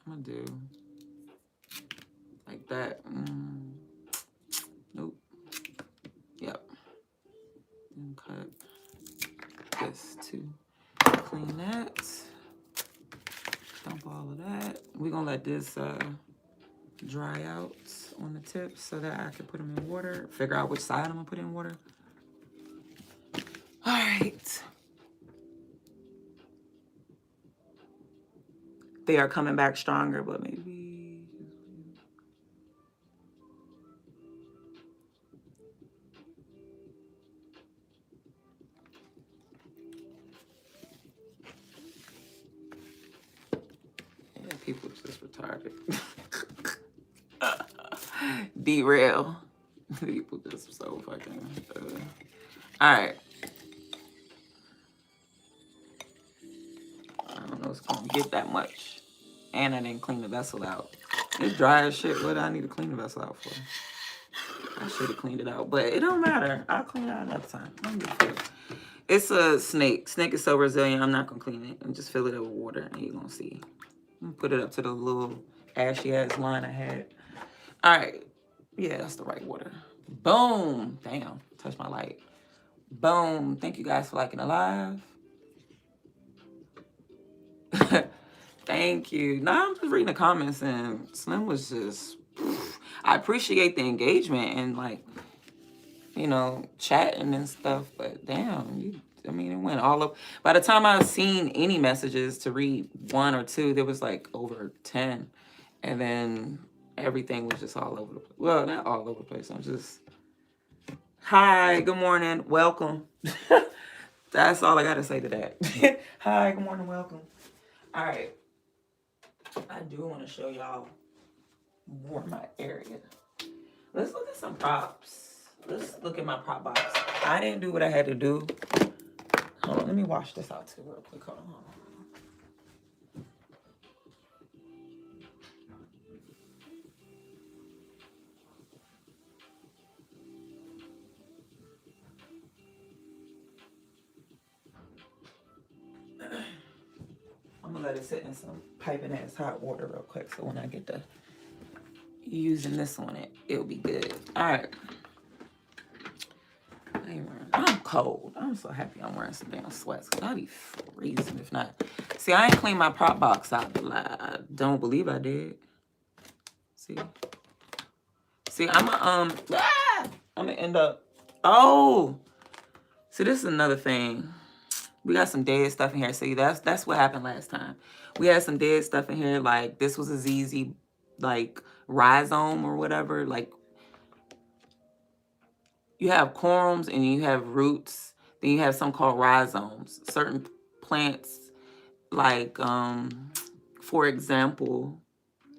I'm gonna do that. Nope. Yep. And cut this too. Clean that. Dump all of that. We're gonna let this dry out on the tips so that I can put them in water. Figure out which side I'm gonna put in water. All right. They are coming back stronger, but maybe. Yeah, people just retarded. Be real. People just so fucking. All right. I don't know if it's gonna get that much. And I didn't clean the vessel out. It's dry as shit. What do I need to clean the vessel out for? I should have cleaned it out, but it don't matter. I'll clean it out another time. It's a snake. Snake is so resilient. I'm not gonna clean it and just fill it up with water, and you're gonna see. I'm gonna put it up to the little ashy ass line I had. All right. Yeah, that's the right water. Boom. Damn. Touch my light. Boom. Thank you guys for liking the live. Thank you. Now I'm just reading the comments, and Slim was just. I appreciate the engagement and like, you know, chatting and stuff, but damn, I mean, it went all up. By the time I've seen any messages to read 1 or 2, there was like over 10, and then everything was just all over the place. Well, not all over the place. I'm just, hi, good morning, welcome. That's all I got to say to that. Hi, good morning, welcome. All right. I do want to show y'all more of my area. Let's look at some props. Let's look at my prop box. I didn't do what I had to do. Hold on, let me wash this out too real quick. Hold on. I'm gonna let it sit in some piping ass hot water real quick, so when I get to using this on it, it'll be good. All right. I'm cold. I'm so happy I'm wearing some damn sweats, because I'd be freezing if not. See, I ain't cleaned my prop box out. I don't believe I did. See, I'm gonna end up. Oh, see, this is another thing. We got some dead stuff in here. See, that's what happened last time. We had some dead stuff in here. Like this was a ZZ, like rhizome or whatever. Like you have corms and you have roots. Then you have some called rhizomes. Certain plants, like for example,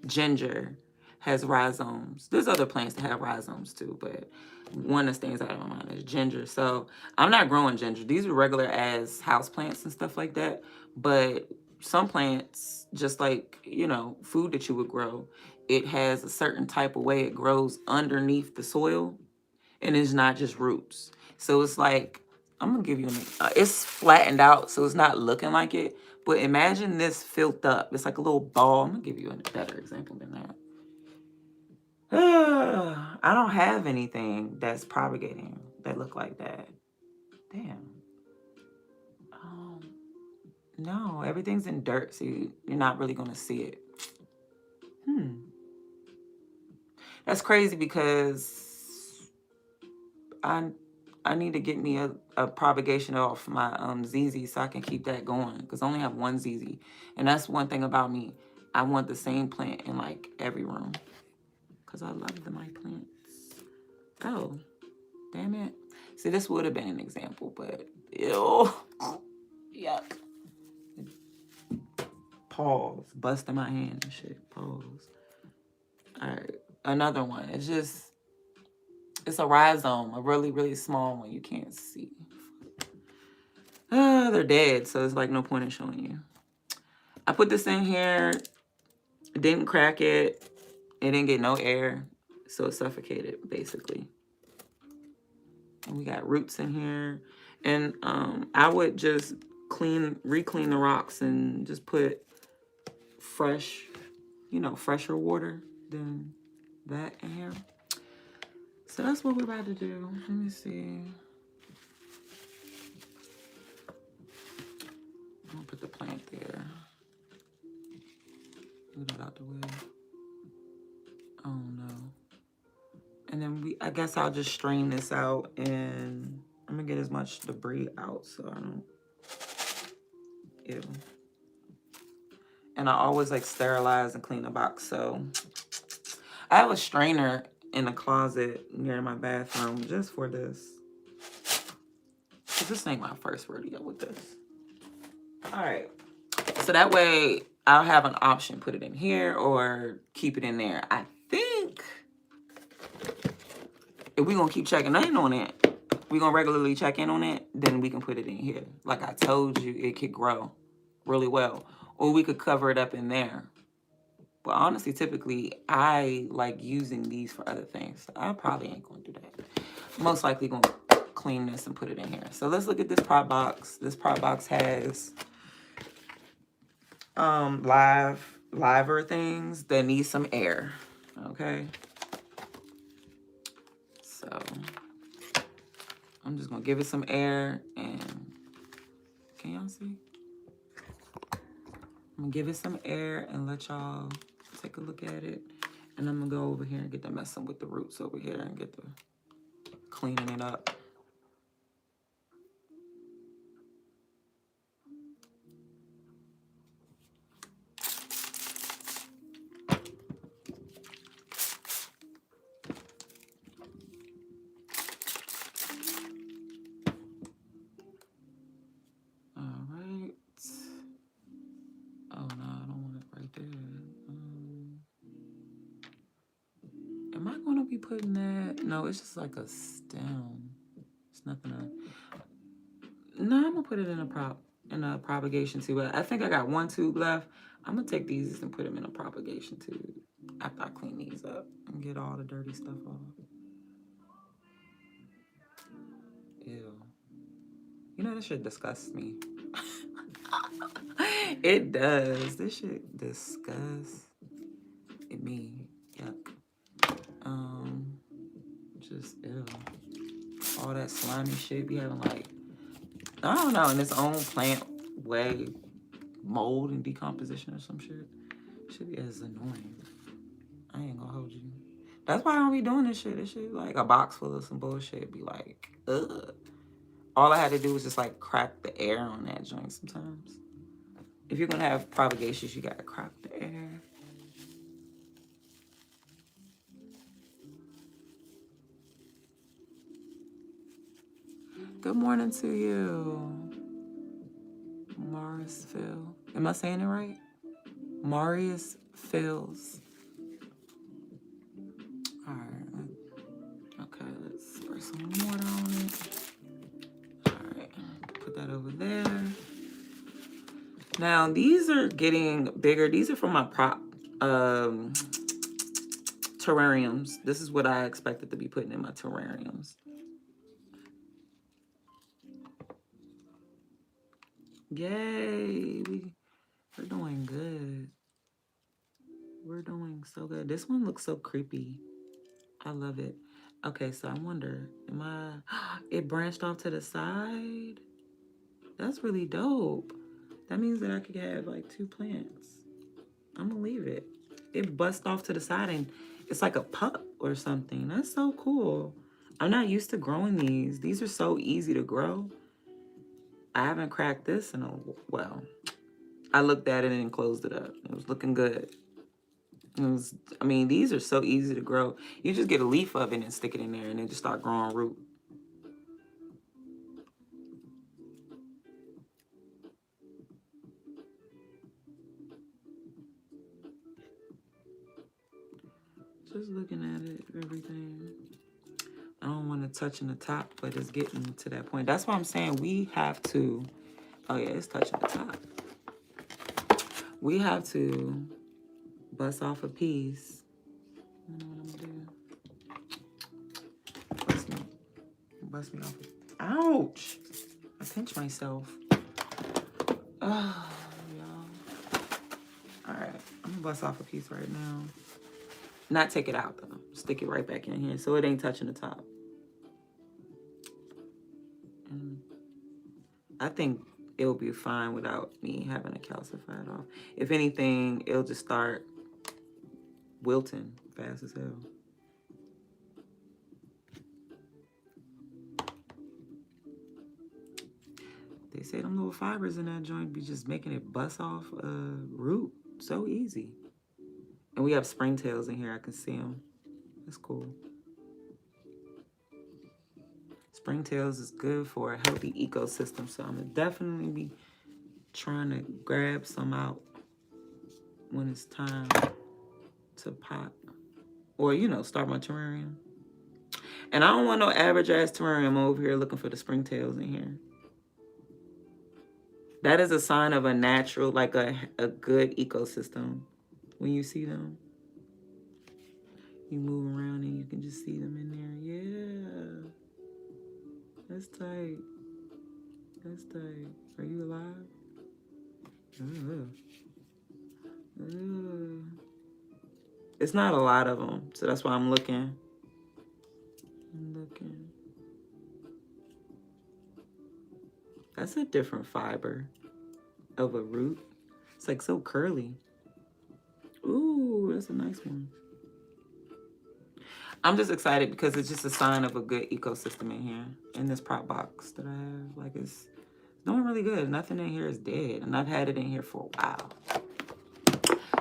ginger has rhizomes. There's other plants that have rhizomes too, but one that stands out of my mind is ginger. So I'm not growing ginger. These are regular as house plants and stuff like that. But some plants, just like, you know, food that you would grow, it has a certain type of way it grows underneath the soil, and it's not just roots. So it's like, I'm gonna give you it's flattened out, so it's not looking like it. But imagine this filled up. It's like a little ball. I'm gonna give you a better example than that. I don't have anything that's propagating that look like that. Damn. No, everything's in dirt, so you're not really gonna see it. That's crazy because I need to get me a propagation off my ZZ so I can keep that going, because I only have one ZZ, and that's one thing about me. I want the same plant in like every room because I love my plants. Oh, damn it! See, this would have been an example, but ew, yuck. Pause. Busting my hand and shit. Pause. All right, another one. It's a rhizome, a really, really small one. You can't see. They're dead, so it's like no point in showing you. I put this in here, didn't crack it. It didn't get no air, so it suffocated, basically. And we got roots in here. And I would just re-clean the rocks and just put fresh, fresher water than that in here. So that's what we're about to do. Let me see. I'm gonna put the plant there. Move it out the way. Oh no. And then I guess I'll just strain this out, and I'm gonna get as much debris out so I don't, ew. And I always like sterilize and clean the box. So I have a strainer in the closet near my bathroom just for this. This ain't my first rodeo with this. All right. So that way I'll have an option, put it in here or keep it in there. I think if we're going to keep checking in on it, we're going to regularly check in on it, then we can put it in here. Like I told you, it could grow really well. Or we could cover it up in there. But honestly, typically, I like using these for other things. So I probably ain't going to do that. Most likely going to clean this and put it in here. So let's look at this prop box. This prop box has liver things that need some air. Okay. So I'm just going to give it some air, and can y'all see? I'm going to give it some air and let y'all take a look at it. And I'm going to go over here and get the messing with the roots over here and get the cleaning it up. All right. Oh, no, I don't want it right there. Am I going to be putting that? No, it's just like a stem. It's nothing to... No, I'm going to put it in a propagation tube. I think I got one tube left. I'm going to take these and put them in a propagation tube after I clean these up and get all the dirty stuff off. Ew. You know, this shit disgusts me. It does. This shit disgusts me. Yuck. Just ew. All that slimy shit be having, like, I don't know, in its own plant way, mold and decomposition or some shit. Shit be as annoying. I ain't gonna hold you. That's why I don't be doing this shit. This shit like a box full of some bullshit. Be like, ugh. All I had to do was just like crack the air on that joint sometimes. If you're gonna have propagations, you gotta crack the air. Good morning to you, Marius Phil. Am I saying it right? Marius Phils. All right. Okay, let's spray some water on it. All right, put that over there. Now these are getting bigger. These are from my terrariums. This is what I expected to be putting in my terrariums. Yay, we're doing good. We're doing so good. This one looks so creepy. I love it. Okay, so I wonder, it branched off to the side? That's really dope. That means that I could have like 2 plants. I'm gonna leave it. It busts off to the side and it's like a pup or something. That's so cool. I'm not used to growing these. These are so easy to grow. I haven't cracked this in a, well, I looked at it and closed it up. It was looking good. I mean, these are so easy to grow. You just get a leaf of it and stick it in there and then just start growing root. Just looking at it, everything. I don't want to touch in the top, but it's getting to that point. That's why I'm saying we have to, oh yeah, it's touching the top. We have to bust off a piece. You know what I'm gonna do? Bust me off. Ouch! I pinched myself. Oh, y'all. All right, I'm gonna bust off a piece right now. Not take it out though. stick it right back in here so it ain't touching the top. And I think it'll be fine without me having to calcify it off. If anything, it'll just start wilting fast as hell. They say them little fibers in that joint be just making it bust off a root so easy. And we have springtails in here. I can see them. That's cool. Springtails is good for a healthy ecosystem, so I'm gonna definitely be trying to grab some out when it's time to pot, or you know, start my terrarium. And I don't want no average ass terrarium over here looking for the springtails in here. That is a sign of a natural, like a good ecosystem. When you see them, you move around and you can just see them in there. Yeah. That's tight. That's tight. Are you alive? It's not a lot of them, so that's why I'm looking. That's a different fiber of a root. It's like so curly. Ooh, that's a nice one. I'm just excited because it's just a sign of a good ecosystem in here, in this prop box that I have. Like, it's doing really good. Nothing in here is dead, and I've had it in here for a while.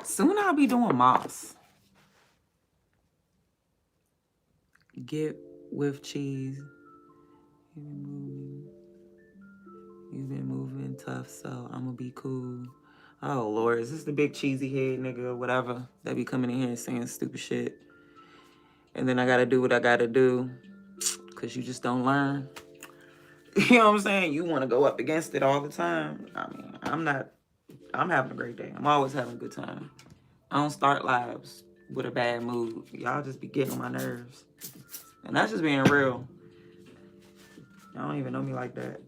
Soon I'll be doing moss. Get with cheese. You've been moving tough, so I'm gonna be cool. Oh, Lord, is this the big cheesy head nigga or whatever that be coming in here and saying stupid shit? And then I gotta do what I gotta do because you just don't learn. You know what I'm saying? You want to go up against it all the time. I mean, I'm having a great day. I'm always having a good time. I don't start lives with a bad mood. Y'all just be getting on my nerves. And that's just being real. Y'all don't even know me like that.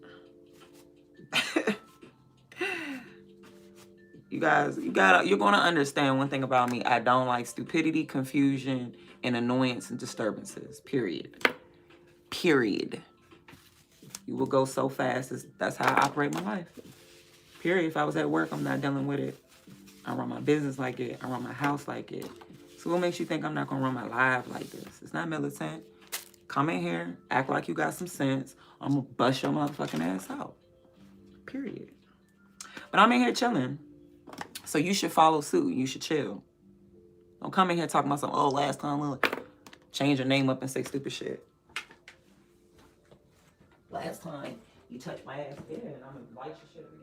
You guys, you're going to understand one thing about me. I don't like stupidity, confusion, and annoyance and disturbances. Period. Period. You will go so fast. That's how I operate my life. Period. If I was at work, I'm not dealing with it. I run my business like it. I run my house like it. So what makes you think I'm not going to run my life like this? It's not militant. Come in here, act like you got some sense. I'm going to bust your motherfucking ass out. Period. But I'm in here chilling. So you should follow suit. You should chill. Don't come in here talking about some, oh, last time, look, change your name up and say stupid shit. Last time you touched my ass again, and I'm going to light your shit up again.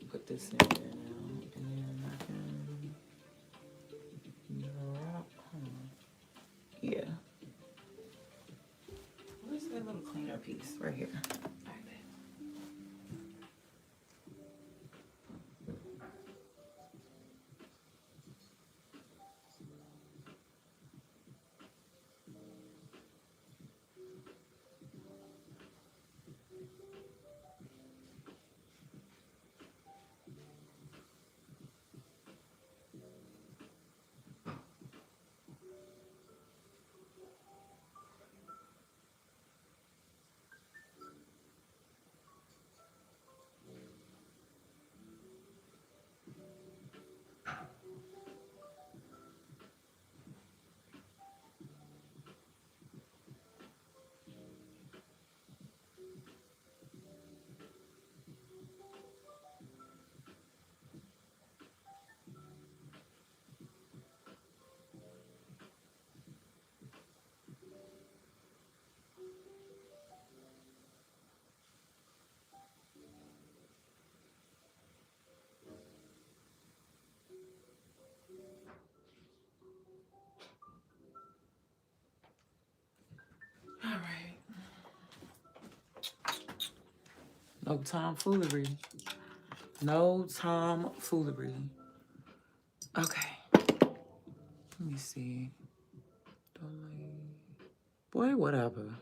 Put this in there now, and then I can, yeah. Where's that little cleaner piece? Right here. No tomfoolery. No tomfoolery. Okay. Let me see. Boy, whatever.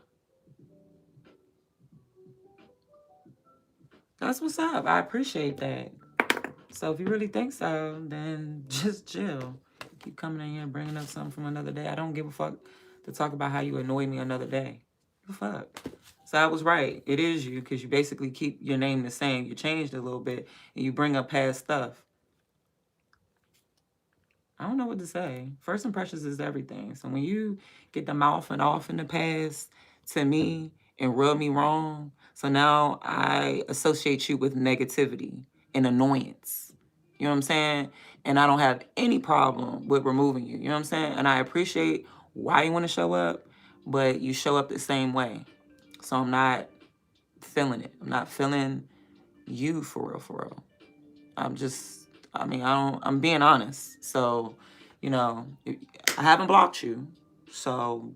That's what's up. I appreciate that. So if you really think so, then just chill. Keep coming in here and bringing up something from another day. I don't give a fuck to talk about how you annoy me another day. Give a fuck. So I was right. It is you, because you basically keep your name the same. You changed a little bit, and you bring up past stuff. I don't know what to say. First impressions is everything. So when you get the mouth and off in the past to me and rub me wrong, so now I associate you with negativity and annoyance. You know what I'm saying? And I don't have any problem with removing you. You know what I'm saying? And I appreciate why you want to show up, but you show up the same way. So I'm not feeling it. I'm not feeling you for real, for real. I'm being honest. So, you know, I haven't blocked you. So,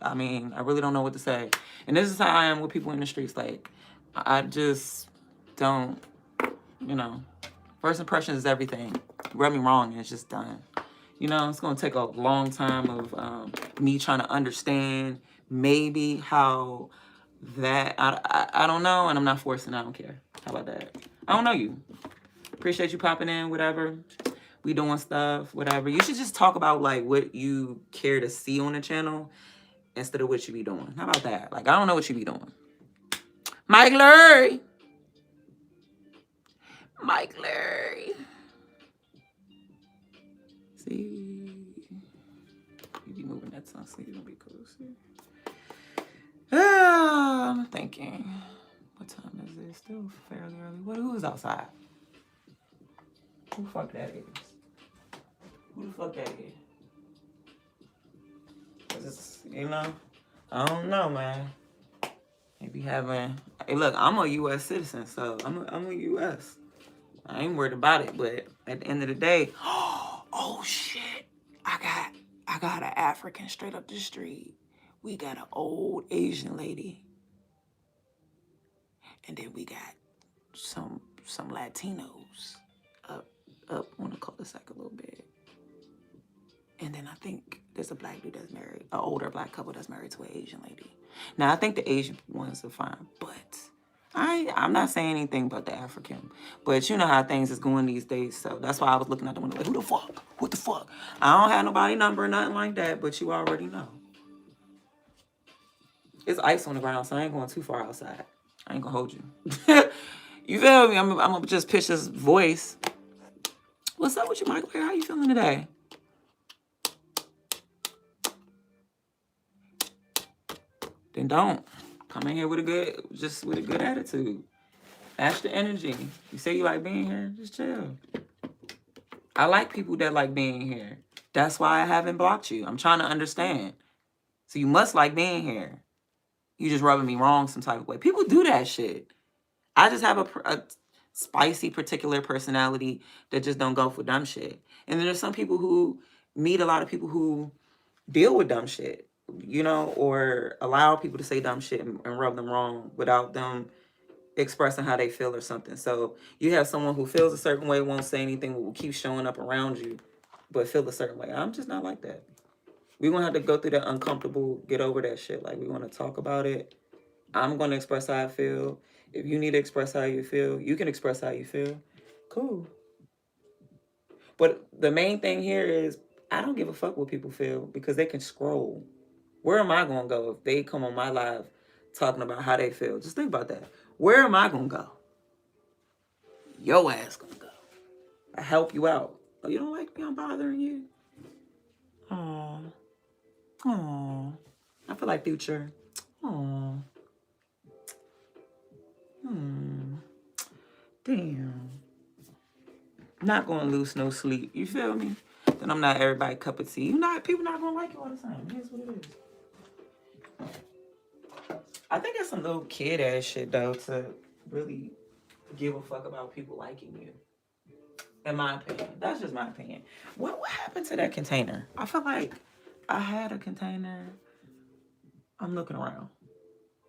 I mean, I really don't know what to say. And this is how I am with people in the streets. Like, I just don't, you know, first impression is everything. Rub me wrong and it's just done. You know, it's going to take a long time of me trying to understand maybe how that, I don't know, and I'm not forcing, I don't care. How about that? I don't know you. Appreciate you popping in, whatever. We doing stuff, whatever. You should just talk about like what you care to see on the channel instead of what you be doing. How about that? Like, I don't know what you be doing. Mike Lurie. Mike Lurie. See? You be moving that tongue, so you're gonna be cool. See? I'm thinking. What time is it? Still fairly early. Who's outside? Who the fuck that is? Who the fuck that is? It's, you know, I don't know, man. Maybe having. Hey, look, I'm a U.S. citizen, so I'm a U.S. I ain't worried about it, but at the end of the day, oh shit, I got an African straight up the street. We got an old Asian lady, and then we got some Latinos up on the cul-de-sac a little bit. And then I think there's a black dude that's married, an older black couple that's married to an Asian lady. Now, I think the Asian ones are fine, but I'm not saying anything but the African. But you know how things is going these days, so that's why I was looking at the window like, who the fuck? What the fuck? I don't have nobody number or nothing like that, but you already know. It's ice on the ground, so I ain't going too far outside. I ain't gonna hold you. You feel me? I'm gonna just pitch this voice. What's up with you, Michael? How you feeling today? Then don't come in here with a good attitude. Match the energy. You say you like being here, just chill. I like people that like being here. That's why I haven't blocked you. I'm trying to understand. So you must like being here. You just rubbing me wrong some type of way. People do that shit. I just have a spicy particular personality that just don't go for dumb shit. And then there's some people who meet a lot of people who deal with dumb shit, you know, or allow people to say dumb shit and rub them wrong without them expressing how they feel or something. So you have someone who feels a certain way, won't say anything, will keep showing up around you, but feel a certain way. I'm just not like that. We won't have to go through that uncomfortable, get over that shit. Like, we want to talk about it. I'm going to express how I feel. If you need to express how you feel, you can express how you feel. Cool. But the main thing here is I don't give a fuck what people feel because they can scroll. Where am I going to go if they come on my live talking about how they feel? Just think about that. Where am I going to go? Your ass going to go. I help you out. Oh, you don't like me? I'm bothering you? Aw. Aw. I feel like Future. Aw. Damn. Not going to lose no sleep. You feel me? Then I'm not everybody cup of tea. People not going to like you all the time. Here's what it is. I think it's some little kid ass shit though to really give a fuck about people liking you. In my opinion. That's just my opinion. What happened to that container? I feel like I had a container. I'm looking around.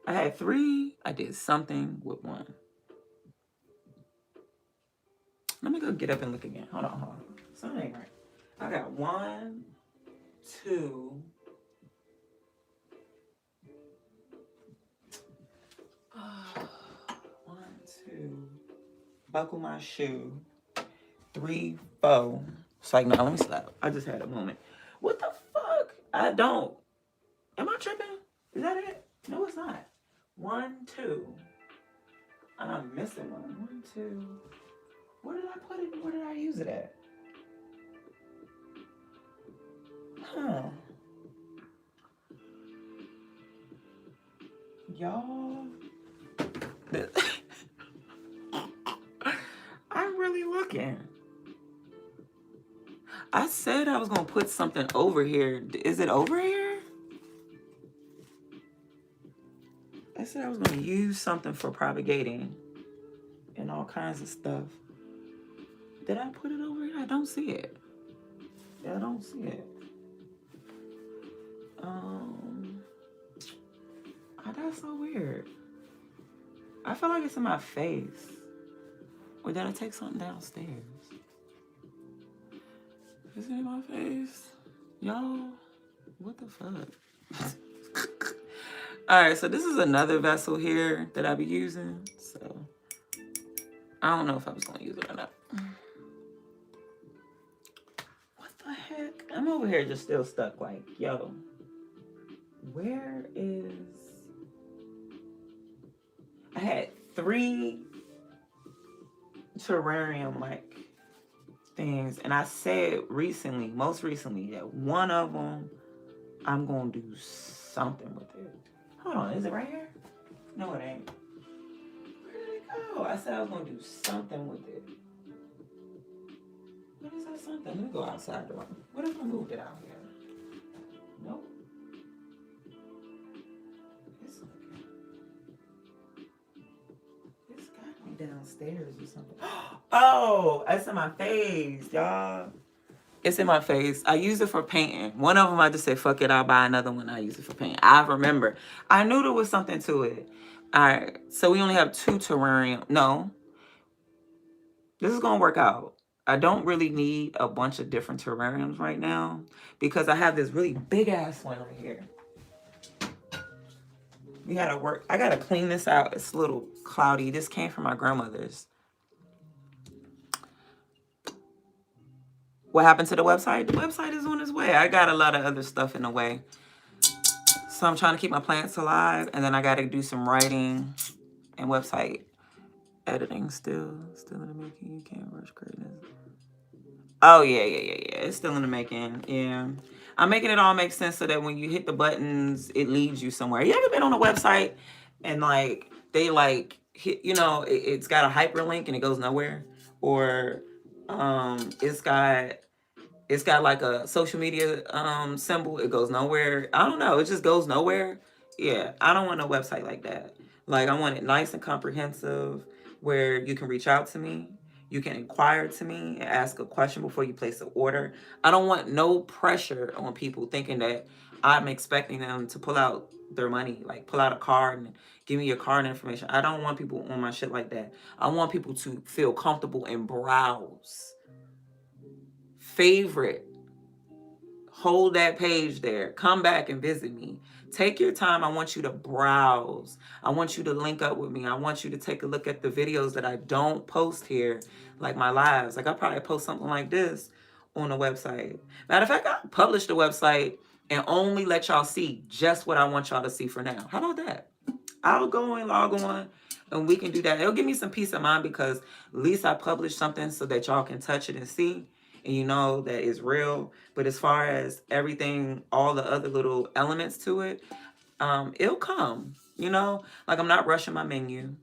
I had 3. I did something with 1. Let me go get up and look again. Hold on. Something ain't right. I got 1, 2. 1, 2. Buckle my shoe. 3, 4. It's like, no, let me stop. I just had a moment. What the fuck? I don't. Am I tripping? Is that it? No, it's not. 1, 2. I'm missing one. 1, 2. Where did I put it? Where did I use it at? Huh. Y'all. I'm really looking. I said I was going to put something over here. Is it over here? I said I was going to use something for propagating and all kinds of stuff. Did I put it over here? I don't see it. I don't see it. That's so weird. I feel like it's in my face. Or did I take something downstairs? Is it in my face? Y'all, what the fuck? Alright, so this is another vessel here that I be using. So, I don't know if I was going to use it or not. What the heck? I'm over here just still stuck like, yo, where is... I had 3 terrarium like things, and I said recently, most recently, that one of them I'm gonna do something with it. Hold on, is it right here? No, it ain't. Where did it go? I said I was gonna do something with it. What is that something? Let me go outside the room. What if I moved it out here? Nope. Downstairs or something. Oh, it's in my face, y'all. It's in my face. I use it for painting. One of them I just said, fuck it, I'll buy another one. I use it for painting. I remember. I knew there was something to it. All right, so we only have 2 terrarium. No, this is gonna work out. I don't really need a bunch of different terrariums right now because I have this really big ass one right here. We gotta work. I gotta clean this out. It's a little cloudy. This came from my grandmother's. What happened to the website? The website is on its way. I got a lot of other stuff in the way. So I'm trying to keep my plants alive. And then I got to do some writing and website editing still. Still in the making. You can't rush greatness. Oh, yeah. It's still in the making. Yeah. I'm making it all make sense so that when you hit the buttons, it leads you somewhere. You ever been on a website and like they like hit, you know, it's got a hyperlink and it goes nowhere? Or it's got like a social media symbol, it goes nowhere. I don't know, it just goes nowhere. Yeah, I don't want a website like that. Like, I want it nice and comprehensive where you can reach out to me. You can inquire to me and ask a question before you place an order. I don't want no pressure on people thinking that I'm expecting them to pull out their money, like pull out a card and give me your card information. I don't want people on my shit like that. I want people to feel comfortable and browse. Favorite. Hold that page there. Come back and visit me. Take your time. I want you to browse. I want you to link up with me. I want you to take a look at the videos that I don't post here, like my lives. Like, I'll probably post something like this on the website. Matter of fact, I'll publish the website and only let y'all see just what I want y'all to see for now. How about that? I'll go and log on and we can do that. It'll give me some peace of mind because at least I published something so that y'all can touch it and see. And you know that it's real. But as far as everything, all the other little elements to it, it'll come, you know? Like, I'm not rushing my menu.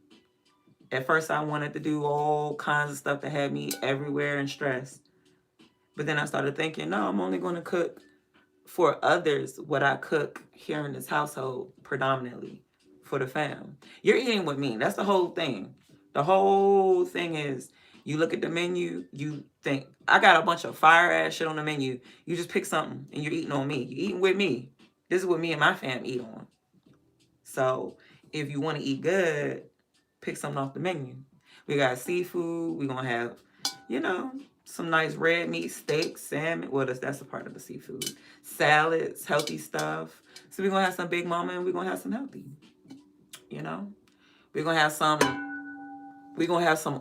At first, I wanted to do all kinds of stuff that had me everywhere and stressed. But then I started thinking, no, I'm only going to cook for others what I cook here in this household predominantly for the fam. You're eating with me. That's the whole thing. The whole thing is, you look at the menu, you think, I got a bunch of fire ass shit on the menu. You just pick something and you're eating on me. You're eating with me. This is what me and my fam eat on. So if you want to eat good, pick something off the menu. We got seafood. We're going to have you know, some nice red meat, steak, salmon. Well, that's a part of the seafood. Salads, healthy stuff. So we're gonna have some big mama and we're gonna have some healthy, you know? We're gonna have some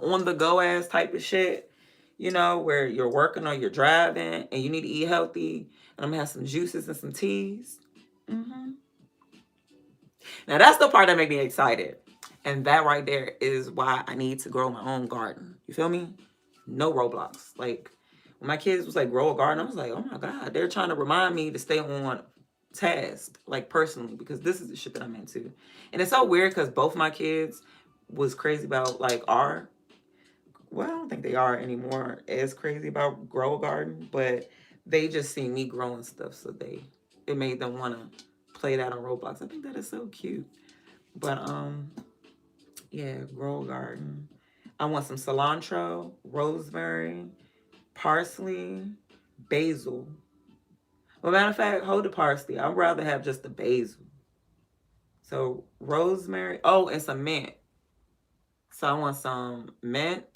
on the go ass type of shit, you know, where you're working or you're driving and you need to eat healthy. And I'm gonna have some juices and some teas. Mm-hmm. Now that's the part that makes me excited. And that right there is why I need to grow my own garden. You feel me? No Roblox. Like when my kids was like grow a garden, I was like, oh my God, they're trying to remind me to stay on task, like personally, because this is the shit that I'm into. And it's so weird because both my kids was crazy about like well, I don't think they are anymore as crazy about grow a garden, but they just see me growing stuff, so it made them want to play that on Roblox. I think that is so cute. But yeah, grow a garden. I want some cilantro, rosemary, parsley, basil. Well, matter of fact, hold the parsley. I'd rather have just the basil. So rosemary. Oh, and some mint. So I want some mint,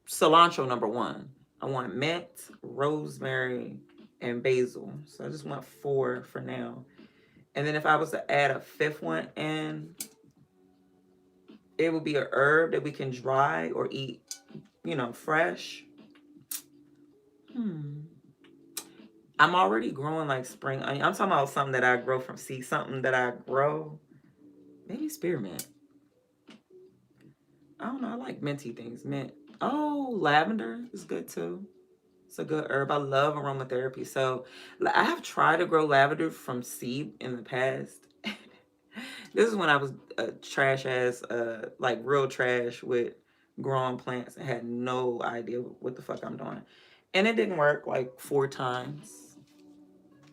cilantro number one. I want mint, rosemary, and basil. So I just want 4 for now. And then if I was to add a 5th one in, it would be a herb that we can dry or eat, you know, fresh. I'm already growing like spring onion. I'm talking about something that I grow from seed, something that I grow. Maybe spearmint. I don't know. I like minty things. Mint. Oh, lavender is good too. It's a good herb. I love aromatherapy. So I have tried to grow lavender from seed in the past. This is when I was trash ass, like real trash with growing plants and had no idea what the fuck I'm doing. And it didn't work like 4 times.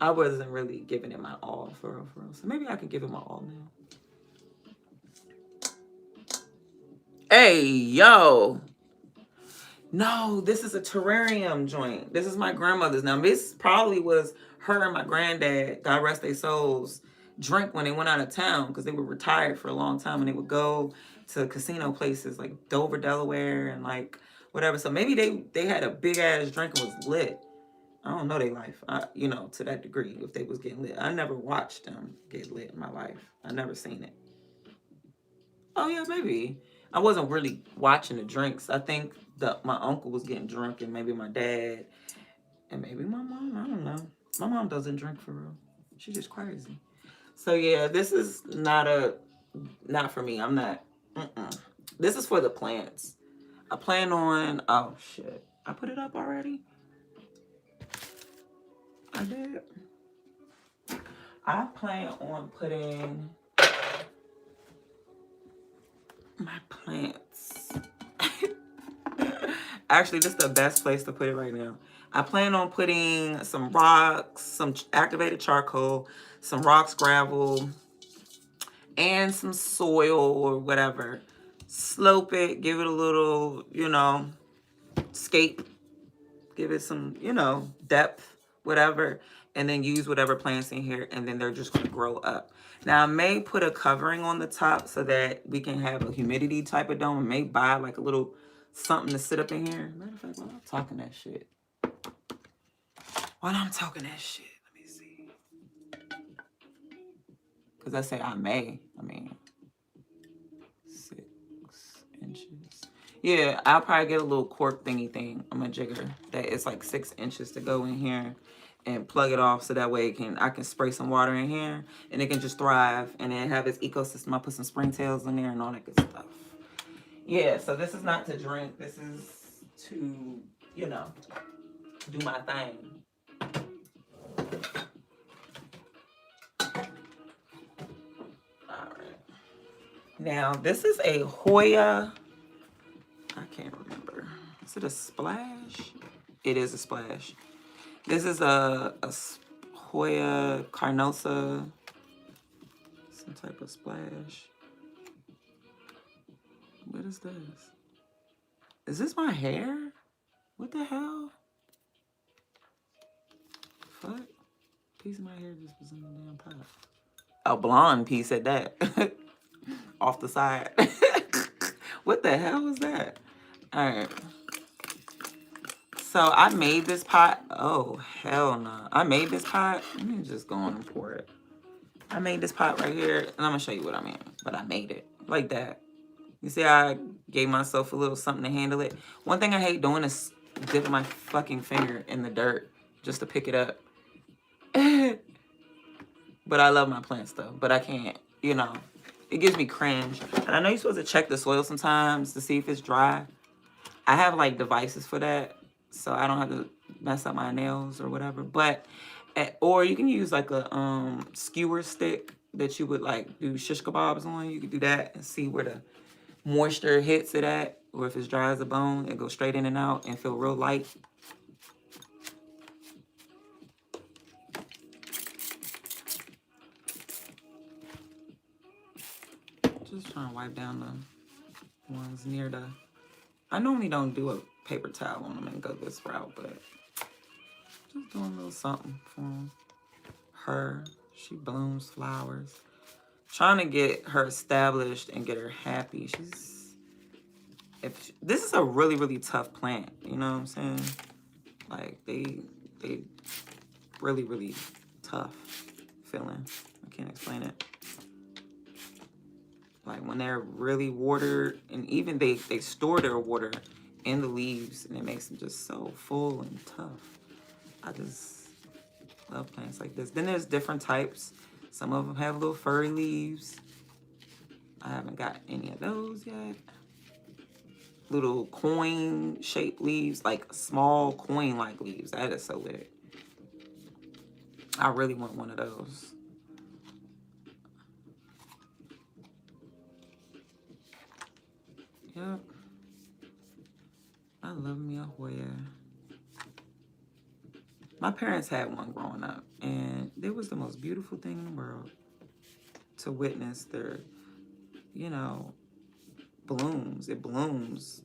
I wasn't really giving it my all for real, for real. So maybe I could give it my all now. Hey, yo. No, this is a terrarium joint. This is my grandmother's. Now, this probably was her and my granddad, God rest their souls, drink when they went out of town because they were retired for a long time and they would go to casino places like Dover, Delaware, and like whatever. So maybe they had a big ass drink and was lit. I don't know their life, you know, to that degree, if they was getting lit. I never watched them get lit in my life. I never seen it. Oh, yeah, maybe. I wasn't really watching the drinks. I think my uncle was getting drunk and maybe my dad and maybe my mom. I don't know. My mom doesn't drink for real. She's just crazy. So, yeah, this is not for me. I'm not. This is for the plants. I plan on, oh, shit. I put it up already? I did. I plan on putting my plants. Actually, this is the best place to put it right now. I plan on putting some rocks, some activated charcoal, some rocks, gravel, and some soil or whatever. Slope it, give it a little, you know, scape. Give it some, you know, depth, whatever. And then use whatever plants in here. And then they're just going to grow up. Now, I may put a covering on the top so that we can have a humidity type of dome. I may buy like a little something to sit up in here. Matter of fact, while I'm talking that shit. Let me see. Because I say I may. I mean, 6 inches. Yeah, I'll probably get a little cork thingy thing. I'm a jigger. That it's like 6 inches to go in here and plug it off so that way I can spray some water in here and it can just thrive and then have its ecosystem. I put some springtails in there and all that good stuff. Yeah, so this is not to drink. This is to, you know, do my thing. All right. Now, this is a Hoya. I can't remember. Is it a splash? It is a splash. This is a Hoya carnosa. Some type of splash. What is this? Is this my hair? What the hell? Fuck. Piece of my hair just was in the damn pot. A blonde piece at that. Off the side. What the hell was that? All right. So I made this pot. Oh, hell no. I made this pot. Let me just go on and pour it. I made this pot right here, and I'm going to show you what I mean. But I made it like that. You see, I gave myself a little something to handle it. One thing I hate doing is dipping my fucking finger in the dirt just to pick it up. But I love my plants, though. But I can't, you know. It gives me cringe. And I know you're supposed to check the soil sometimes to see if it's dry. I have, like, devices for that, so I don't have to mess up my nails or whatever. But, or you can use, like, a skewer stick that you would, like, do shish kebabs on. You could do that and see where the moisture hits it at, or if it's dry as a bone, it goes straight in and out and feel real light. Just trying to wipe down the ones near the... I normally don't do a paper towel on them and go this route, but just doing a little something for her. She blooms flowers. Trying to get her established and get her happy. This is a really, really tough plant, you know what I'm saying? Like, they really, really tough feeling. I can't explain it. Like, when they're really watered, and even they store their water in the leaves, and it makes them just so full and tough. I just love plants like this. Then there's different types. Some of them have little furry leaves. I haven't got any of those yet. Little coin-shaped leaves, like small coin-like leaves. That is so lit. I really want one of those. Yep. I love me a Hoya. My parents had one growing up, and it was the most beautiful thing in the world to witness their, you know, blooms. It blooms.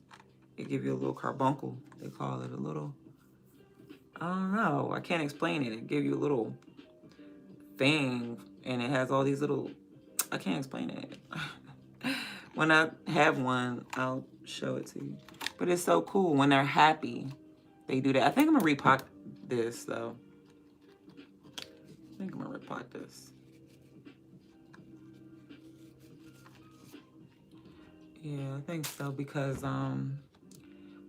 It gives you a little carbuncle. They call it a little, I don't know. I can't explain it. It gives you a little thing, and it has all these little, I can't explain it. When I have one, I'll show it to you. But it's so cool. When they're happy, they do that. I think I'm going to repot this, though. I think I'm going to repot this. Yeah, I think so, because,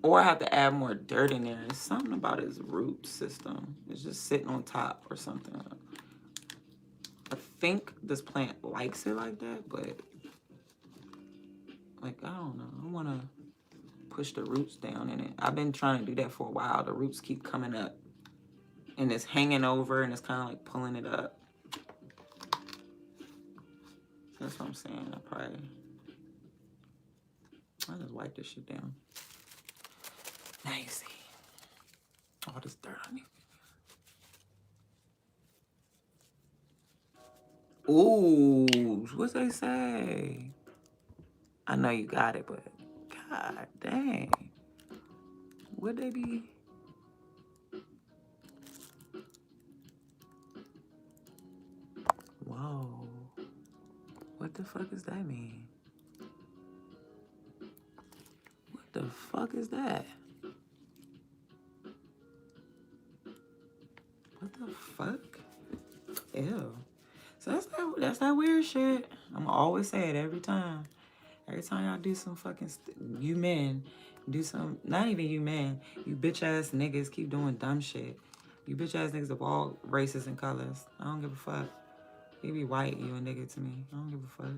or I have to add more dirt in there. It's something about his root system. It's just sitting on top or something. I think this plant likes it like that, but, like, I don't know. I want to push the roots down in it. I've been trying to do that for a while. The roots keep coming up, and it's hanging over, and it's kind of like pulling it up. That's what I'm saying. I'll just wipe this shit down. Now you see all this dirt on me. Ooh, what they say? I know you got it, but god dang. Would they be? Whoa. What the fuck does that mean? What the fuck is that? What the fuck? Ew. So that's that weird shit. I'm always say it every time. Every time y'all do some fucking, you men, do some, not even you men, you bitch ass niggas keep doing dumb shit. You bitch ass niggas of all races and colors. I don't give a fuck. You be white, you a nigga to me. I don't give a fuck.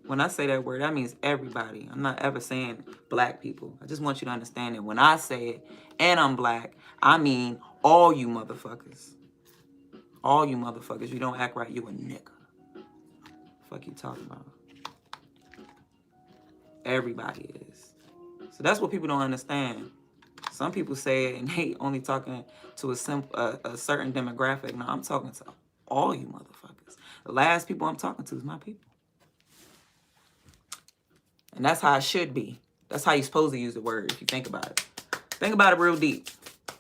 When I say that word, that means everybody. I'm not ever saying black people. I just want you to understand that when I say it, and I'm black, I mean all you motherfuckers. All you motherfuckers. You don't act right, you a nigga. Fuck you talking about? Everybody is. So that's what people don't understand. Some people say it and they only talking to a certain demographic. No, I'm talking to all you motherfuckers. The last people I'm talking to is my people. And that's how it should be. That's how you're supposed to use the word if you think about it. Think about it real deep.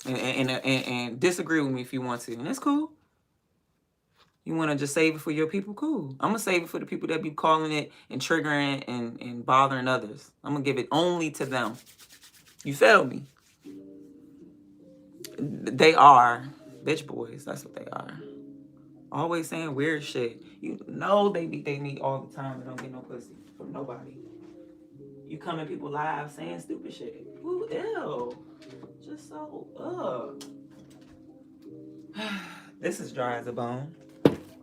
And disagree with me if you want to. And it's cool. You want to just save it for your people? Cool. I'm going to save it for the people that be calling it and triggering and bothering others. I'm going to give it only to them. You feel me? They are bitch boys. That's what they are. Always saying weird shit. You know they beat they meat all the time and don't get no pussy from nobody. You come in people lives saying stupid shit. Ooh, ew. Just so, This is dry as a bone.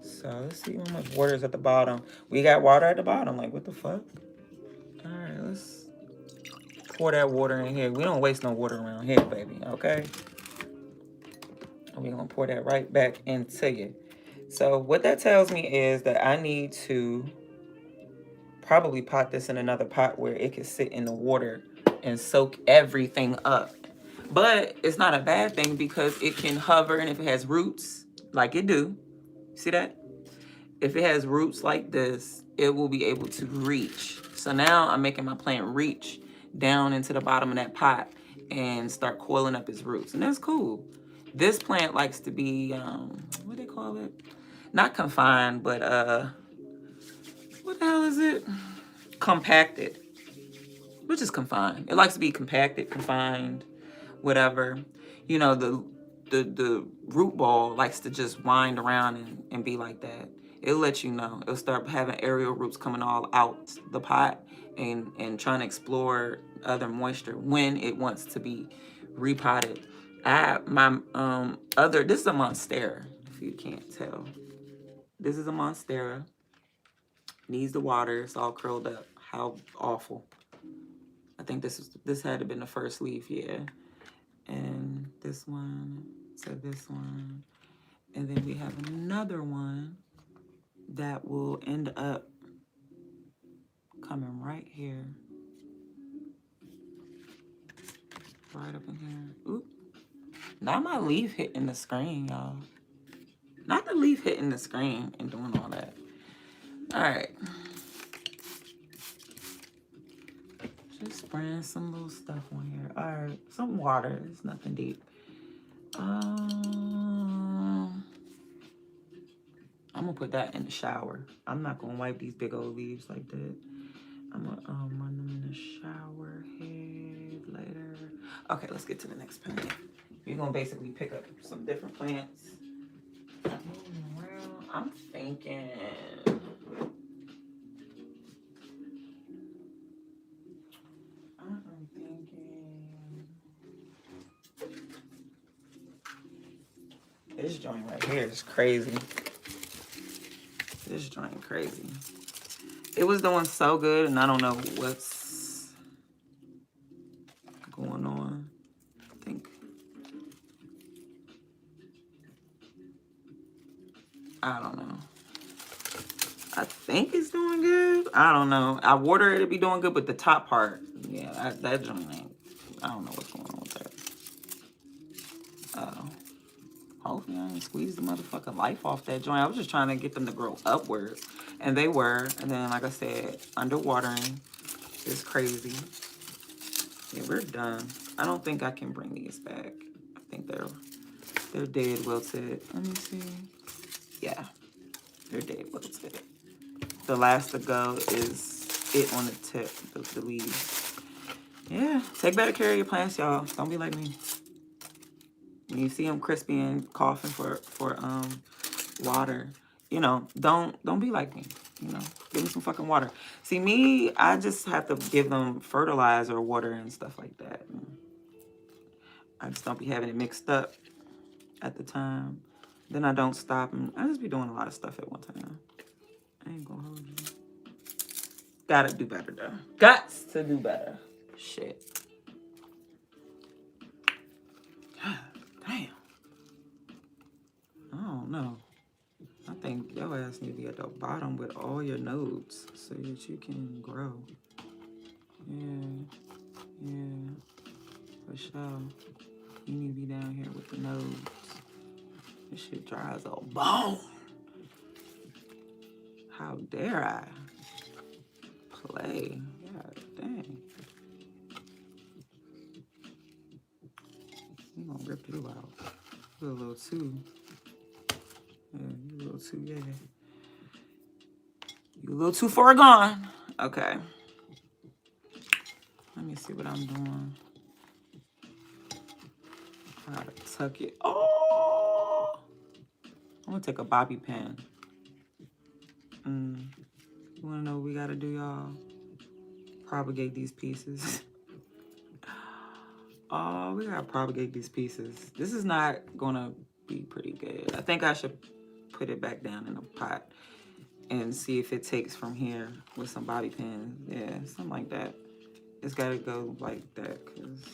So let's see how much water is at the bottom. We got water at the bottom. Like, what the fuck? All right, let's pour that water in here. We don't waste no water around here, baby. Okay? We're gonna pour that right back into you. So what that tells me is that I need to probably pot this in another pot where it can sit in the water and soak everything up. But it's not a bad thing because it can hover, and if it has roots like it do, see that? If it has roots like this, it will be able to reach. So now I'm making my plant reach down into the bottom of that pot and start coiling up its roots. And that's cool. This plant likes to be, what do they call it? Not confined, but what the hell is it? Compacted, which is confined. It likes to be compacted, confined, whatever. You know, the root ball likes to just wind around and be like that. It'll let you know. It'll start having aerial roots coming all out the pot and trying to explore other moisture when it wants to be repotted. This is a monstera, if you can't tell. This is a monstera. Needs the water. It's all curled up. How awful. I think this had to have been the first leaf, yeah. And this one, so this one. And then we have another one that will end up coming right here. Right up in here. Oop. Not my leaf hitting the screen, y'all. Not the leaf hitting the screen and doing all that. All right. Just spraying some little stuff on here. All right. Some water. It's nothing deep. I'm gonna put that in the shower. I'm not gonna wipe these big old leaves like that. I'm gonna run them in the shower head later. Okay, let's get to the next plant. We're gonna basically pick up some different plants. Moving around. I'm thinking. This joint right here is crazy. This joint crazy. It was doing so good, and I don't know what's going on. I don't know. I think it's doing good. I don't know. I water it to be doing good, but the top part, yeah, that joint ain't. I don't know what's going on with that. Hopefully I didn't squeeze the motherfucking life off that joint. I was just trying to get them to grow upwards, and they were. And then, like I said, underwatering is crazy. Yeah, we're done. I don't think I can bring these back. I think they're dead wilted. Let me see. Yeah, they're dead wilted. The last to go is it on the tip, the leaves. Yeah, take better care of your plants, y'all. Don't be like me. When you see them crispy and coughing for water, you know, don't be like me. You know, give them some fucking water. See, me, I just have to give them fertilizer, water, and stuff like that. I just don't be having it mixed up at the time. Then I don't stop, and I just be doing a lot of stuff at one time. I ain't gonna hold you. Gotta do better, though. Gots to do better. Shit. Damn. I don't know. I think your ass need to be at the bottom with all your nodes so that you can grow. Yeah, for sure. You need to be down here with the nodes. This shit dry as a bone. How dare I play? God dang. We gonna rip you out. You're a little too. Yeah, you a little too, yeah. You a little too far gone. Okay. Let me see what I'm doing. Gotta tuck it. Oh, I'm gonna take a bobby pin. You wanna know what we gotta do, y'all? Propagate these pieces. Oh, we gotta propagate these pieces. This is not gonna be pretty good. I think I should put it back down in a pot and see if it takes from here with some bobby pins. Yeah, something like that. It's gotta go like that, because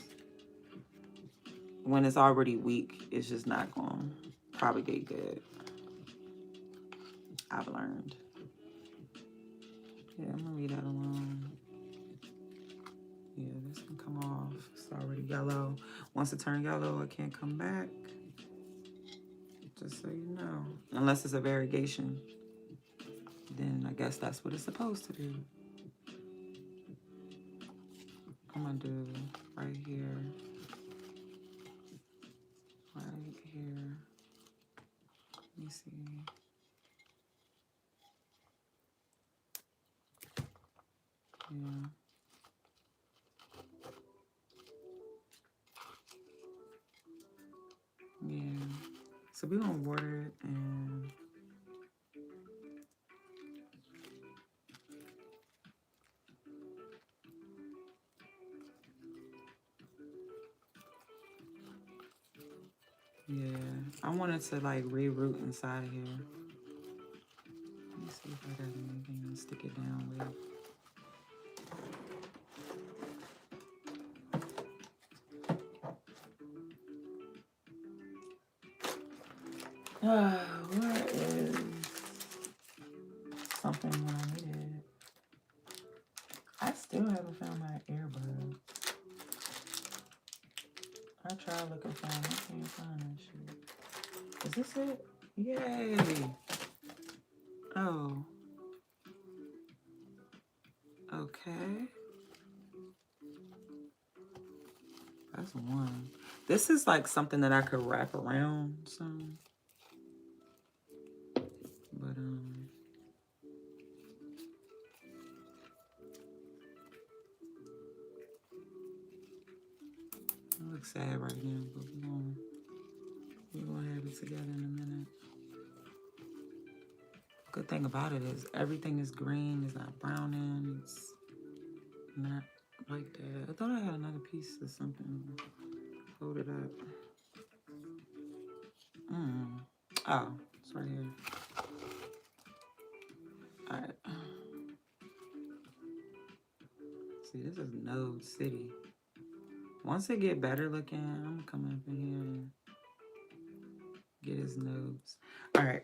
when it's already weak, it's just not gonna propagate good. I've learned. Yeah, I'm gonna leave that alone. Yeah, this can come off. It's already yellow. Once it turns yellow, it can't come back. Just so you know. Unless it's a variegation, then I guess that's what it's supposed to do. I'm gonna do right here. Right here. Let me see. Yeah. Yeah. So we're gonna water it and yeah. I wanted to like reroot inside of here. Let me see if I got anything to stick it down with. Where is something when I need it? I still haven't found my earbud. I tried looking for them. I can't find that shit. Is this it? Yay! Oh. Okay. That's one. This is like something that I could wrap around some. But it looks sad right now, but we're gonna have it together in a minute. Good thing about it is everything is green, it's not browning, it's not like that. I thought I had another piece or something. Hold it up. Oh, it's right here. Alright. See, this is Node City. Once it get better looking, I'm gonna come up in here and get his nodes. Alright.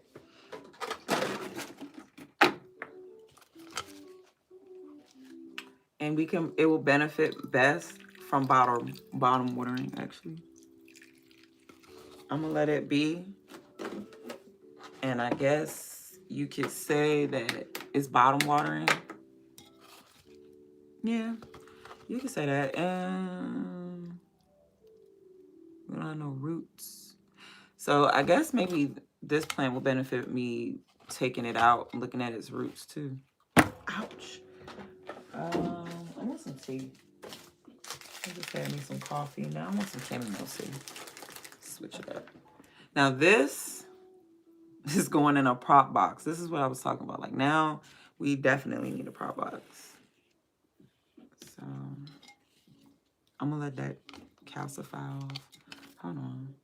And it will benefit best from bottom watering, actually. I'm gonna let it be. And I guess you could say that it's bottom watering. Yeah, you could say that. And we don't have no roots. So I guess maybe this plant will benefit me taking it out and looking at its roots too. Ouch. I want some tea. I just had me some coffee. Now I want some chamomile tea. Switch it up. Now this is going in a prop box. This is what I was talking about. Like now we definitely need a prop box. So I'm gonna let that calcify off. Hold on.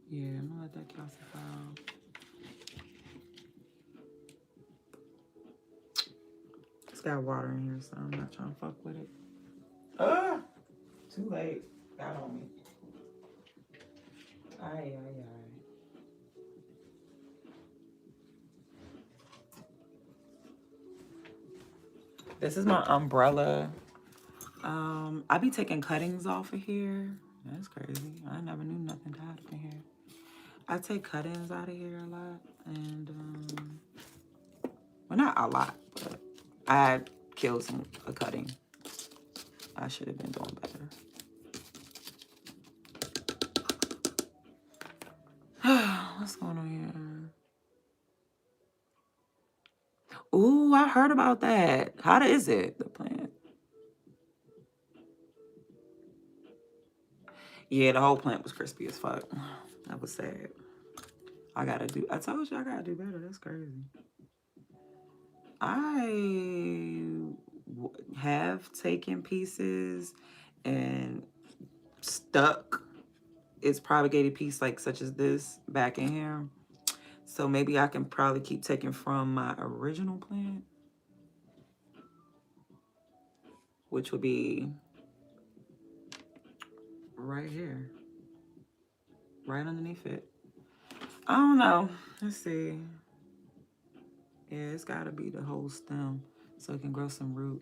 Yeah, I'm gonna let that calcify off. It's got water in here, so I'm not trying to fuck with it. Too late. Got on me. Aye. This is my umbrella. I be taking cuttings off of here. That's crazy. I never knew nothing died up in here. I take cuttings out of here a lot, and well, not a lot, but I killed a cutting. I should have been doing better. What's going on here? Ooh, I heard about that. How is it, the plant? Yeah, the whole plant was crispy as fuck. That was sad. I told you I gotta do better. That's crazy. Have taken pieces and stuck its propagated piece, like such as this, back in here. So maybe I can probably keep taking from my original plant, which would be right here, right underneath it. I don't know. Let's see. Yeah, it's got to be the whole stem so it can grow some root.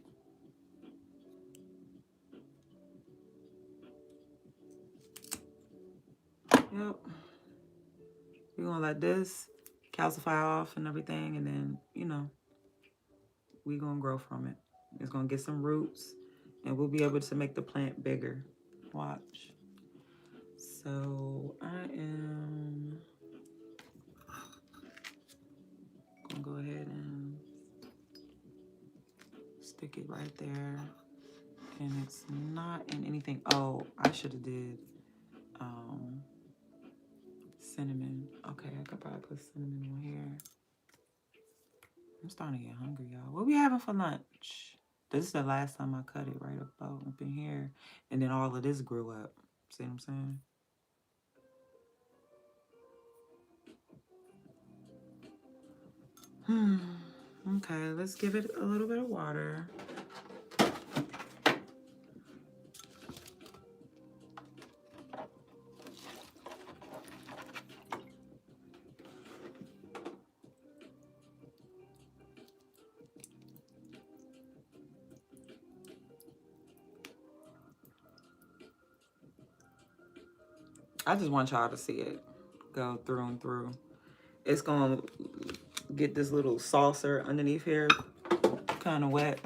Yep. We're going to let this calcify off and everything, and then, you know, we're going to grow from it. It's going to get some roots, and we'll be able to make the plant bigger. Watch. So I am going to go ahead and stick it right there. And it's not in anything. Oh, I should have did cinnamon. Okay, I could probably put cinnamon on here. I'm starting to get hungry, y'all. What we having for lunch? This is the last time I cut it right up in here. And then all of this grew up. See what I'm saying? Okay, let's give it a little bit of water. I just want y'all to see it go through and through. It's going to get this little saucer underneath here kind of wet.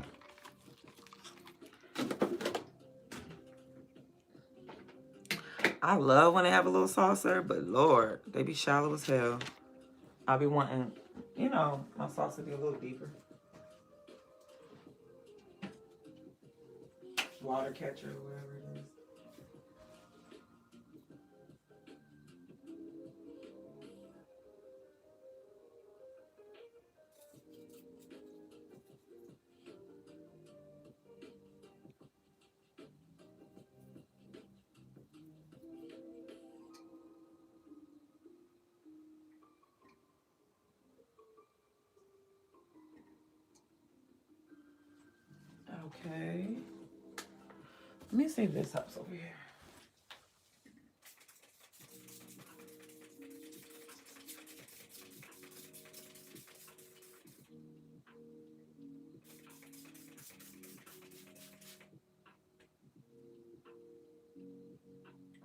I love when they have a little saucer, but Lord, they be shallow as hell. I be wanting, you know, my saucer to be a little deeper. Water catcher or whatever it is. Okay. Let me see if this helps over here.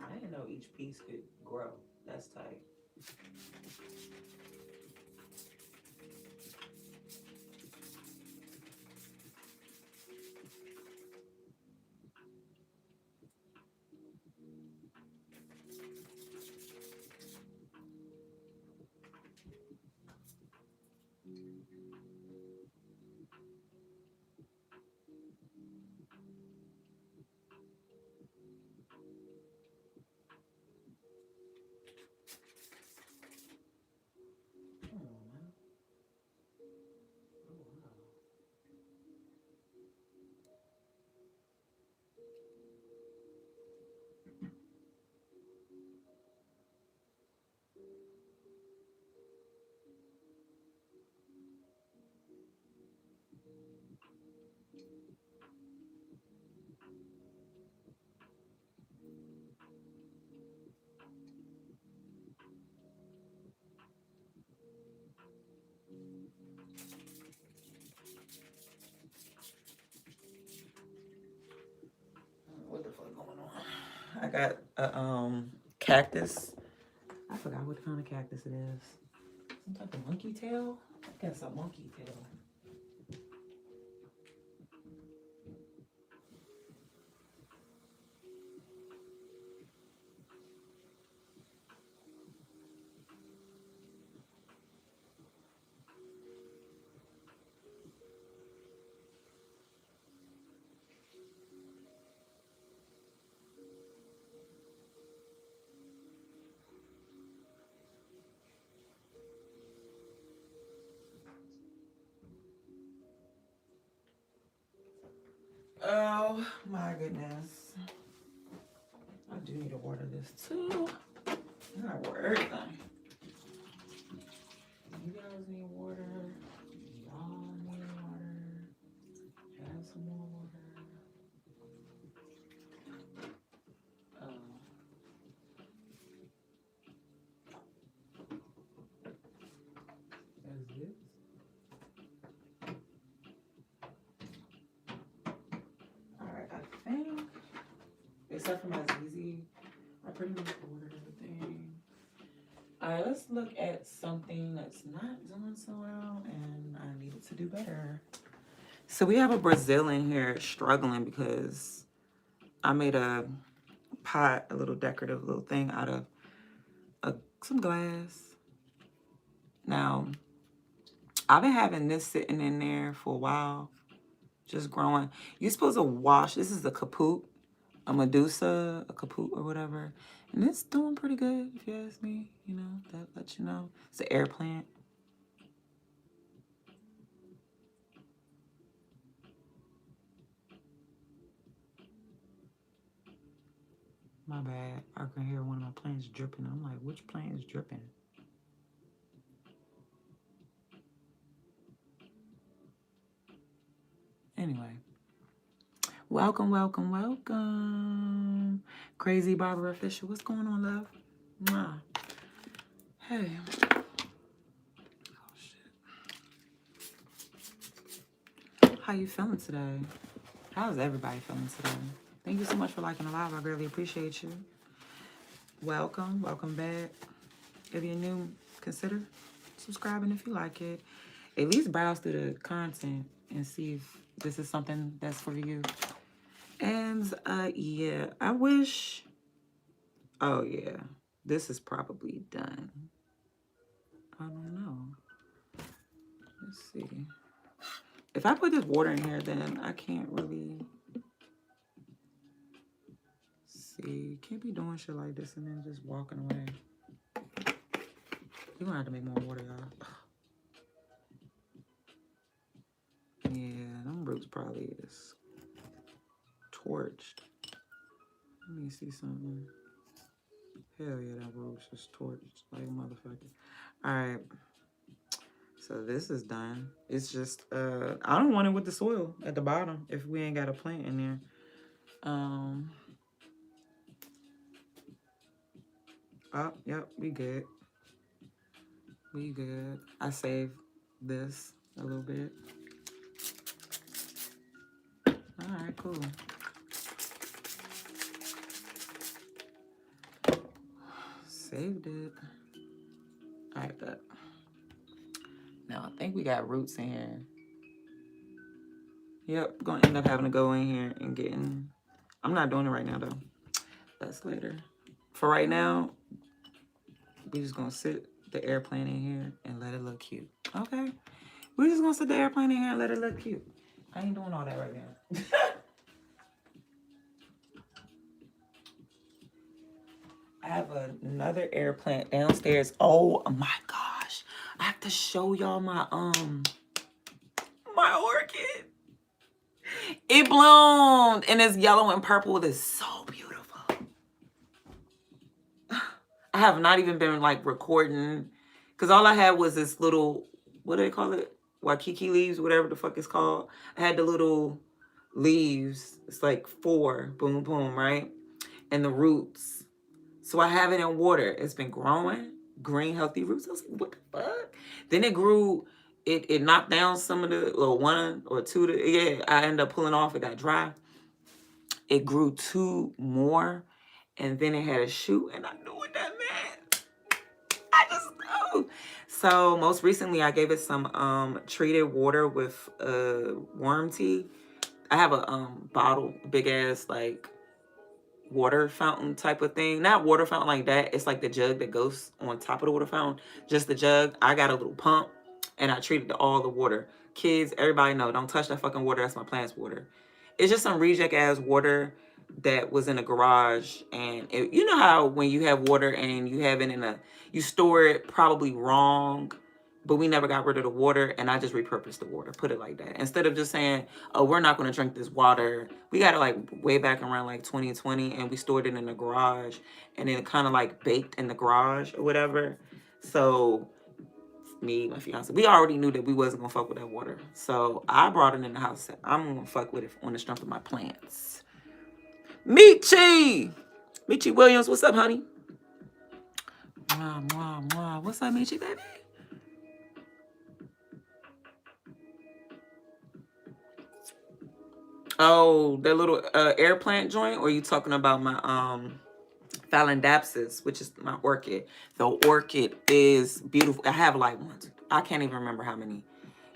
I didn't know each piece could grow. That's tight. What the fuck going on? I got a cactus. I forgot what kind of cactus it is. Some type of monkey tail? I guess a monkey tail. Oh my goodness. I do need to water this too. I gotta water everything. You guys need water. Y'all need water. Have some more water. As this. Alright, I think, except for my ZZ, I pretty much ordered everything. Alright, let's look at something that's not doing so well and I need it to do better. So we have a Brazilian here struggling because I made a pot, a little decorative little thing out of some glass. Now, I've been having this sitting in there for a while, just growing. You're supposed to wash. This is a kaput, a Medusa, a kaput or whatever. And it's doing pretty good, if you ask me. You know, that lets you know. It's an air plant. My bad. I can hear one of my plants dripping. I'm like, which plant is dripping? Anyway. Welcome, welcome, welcome. Crazy Barber Official. What's going on, love? Mwah. Hey. Oh, shit. How you feeling today? How's everybody feeling today? Thank you so much for liking the live. I greatly appreciate you. Welcome. Welcome back. If you're new, consider subscribing if you like it. At least browse through the content and see if this is something that's for you. And yeah, I wish. Oh yeah, this is probably done. I don't know. Let's see. If I put this water in here, then I can't really see. Can't be doing shit like this and then just walking away. You're gonna have to make more water, y'all. Yeah, them roots probably is torched. Let me see something. Hell yeah, that root's just torched like a motherfucker. Alright. So this is done. It's just I don't want it with the soil at the bottom if we ain't got a plant in there. Oh, yep, we good. We good. I saved this a little bit. Alright, cool. Saved it. Alright, that. Now I think we got roots in here. Yep, gonna end up having to go in here and getting. I'm not doing it right now though. That's later. For right now, we just gonna sit the airplane in here and let it look cute. Okay? We're just gonna sit the airplane in here and let it look cute. I ain't doing all that right now. I have another air plant downstairs. Oh my gosh. I have to show y'all my orchid. It bloomed and it's yellow and purple. It is so beautiful. I have not even been like recording because all I had was this little, what do they call it? Waikiki leaves, whatever the fuck it's called. I had the little leaves. It's like 4, boom, boom, right? And the roots. So I have it in water. It's been growing, green, healthy roots. I was like, what the fuck? Then it grew, it knocked down some of the, or 1 or 2, yeah, I ended up pulling off. It got dry. It grew 2 more, and then it had a shoot, and I knew what that meant. I just knew. So most recently, I gave it some treated water with worm tea. I have a bottle, big ass like water fountain type of thing. Not water fountain like that. It's like the jug that goes on top of the water fountain. Just the jug. I got a little pump and I treated all the water. Kids, everybody know, don't touch that fucking water. That's my plant's water. It's just some reject ass water that was in a garage. And you know how when you have water and you have it in you store it probably wrong. but we never got rid of the water, and I just repurposed the water, put it like that. Instead of just saying, oh, we're not going to drink this water. We got it like way back around like 2020, and we stored it in the garage, and then it kind of like baked in the garage or whatever. So me, my fiance, we already knew that we wasn't going to fuck with that water. So I brought it in the house. I'm going to fuck with it on the strength of my plants. Michi! Michi Williams, what's up, honey? Mwah, mwah, mwah. What's up, Michi, baby? Oh, that little air plant joint? Or are you talking about my Phalaenopsis, which is my orchid? The orchid is beautiful. I have like ones. I can't even remember how many.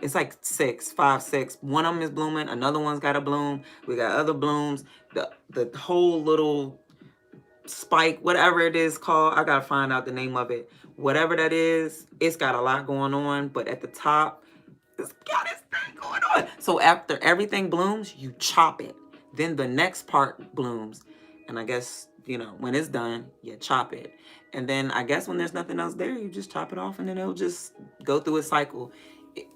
It's like 5, 6. One of them is blooming. Another one's got a bloom. We got other blooms. The whole little spike, whatever it is called, I gotta find out the name of it. Whatever that is, it's got a lot going on. But at the top, it's got this thing going on. So after everything blooms, you chop it. Then the next part blooms. And I guess, you know, when it's done, you chop it. And then I guess when there's nothing else there, you just chop it off and then it'll just go through a cycle.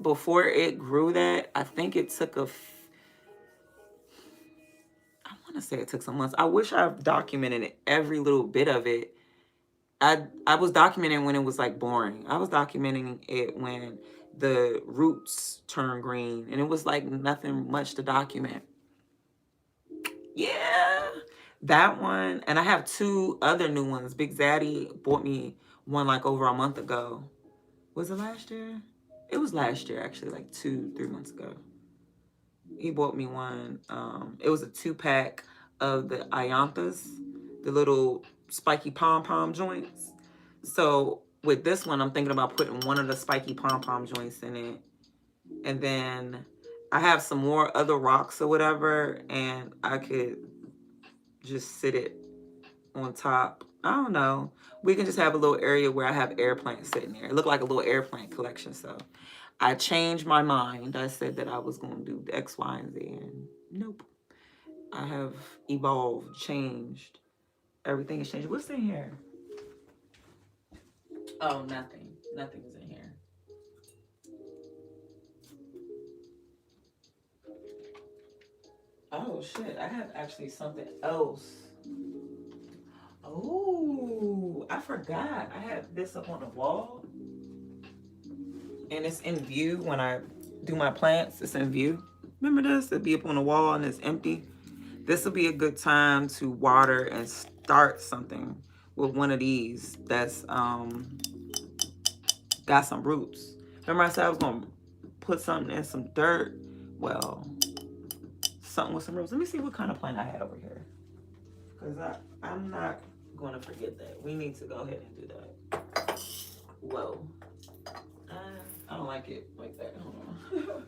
Before it grew that, I think it took I want to say it took some months. I wish I documented every little bit of it. I was documenting when it was like boring. I was documenting it when the roots turned green, and it was like nothing much to document. Yeah, that one. And I have 2 other new ones. Big Zaddy bought me one like over a month ago. Was it last year? It was last year, actually, like 2-3 months ago. He bought me one. It was a 2-pack of the Ianthus, the little spiky pom-pom joints. So with this one, I'm thinking about putting one of the spiky pom-pom joints in it. And then I have some more other rocks or whatever, and I could just sit it on top. I don't know. We can just have a little area where I have air plants sitting there. It looked like a little air plant collection. So I changed my mind. I said that I was going to do X, Y, and Z, and nope. I have evolved, changed. Everything is changed. What's in here? Oh, nothing. Nothing is in here. Oh, shit. I have actually something else. Oh, I forgot. I have this up on the wall. And it's in view when I do my plants. It's in view. Remember this? It'll be up on the wall and it's empty. This will be a good time to water and start something with one of these that's got some roots. Remember I said I was going to put something in some dirt? Well, something with some roots. Let me see what kind of plant I had over here. Because I'm not going to forget that. We need to go ahead and do that. Whoa. I don't like it like that. Hold on.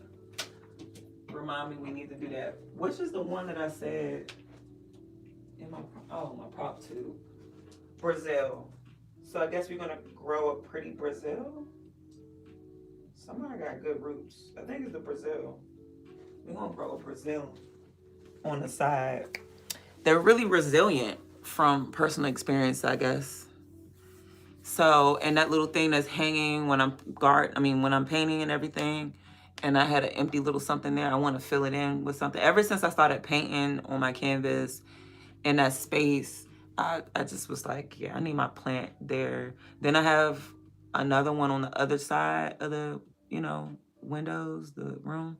Remind me we need to do that. Which is the one that I said in my prop tube? Brazil. So I guess we're gonna grow a pretty Brazil. Somebody got good roots. I think it's the Brazil. We're gonna grow a Brazil on the side. They're really resilient from personal experience, I guess. So, and that little thing that's hanging when I'm when I'm painting and everything, and I had an empty little something there, I want to fill it in with something. Ever since I started painting on my canvas in that space, I just was like, yeah, I need my plant there. Then I have another one on the other side of the, windows, the room.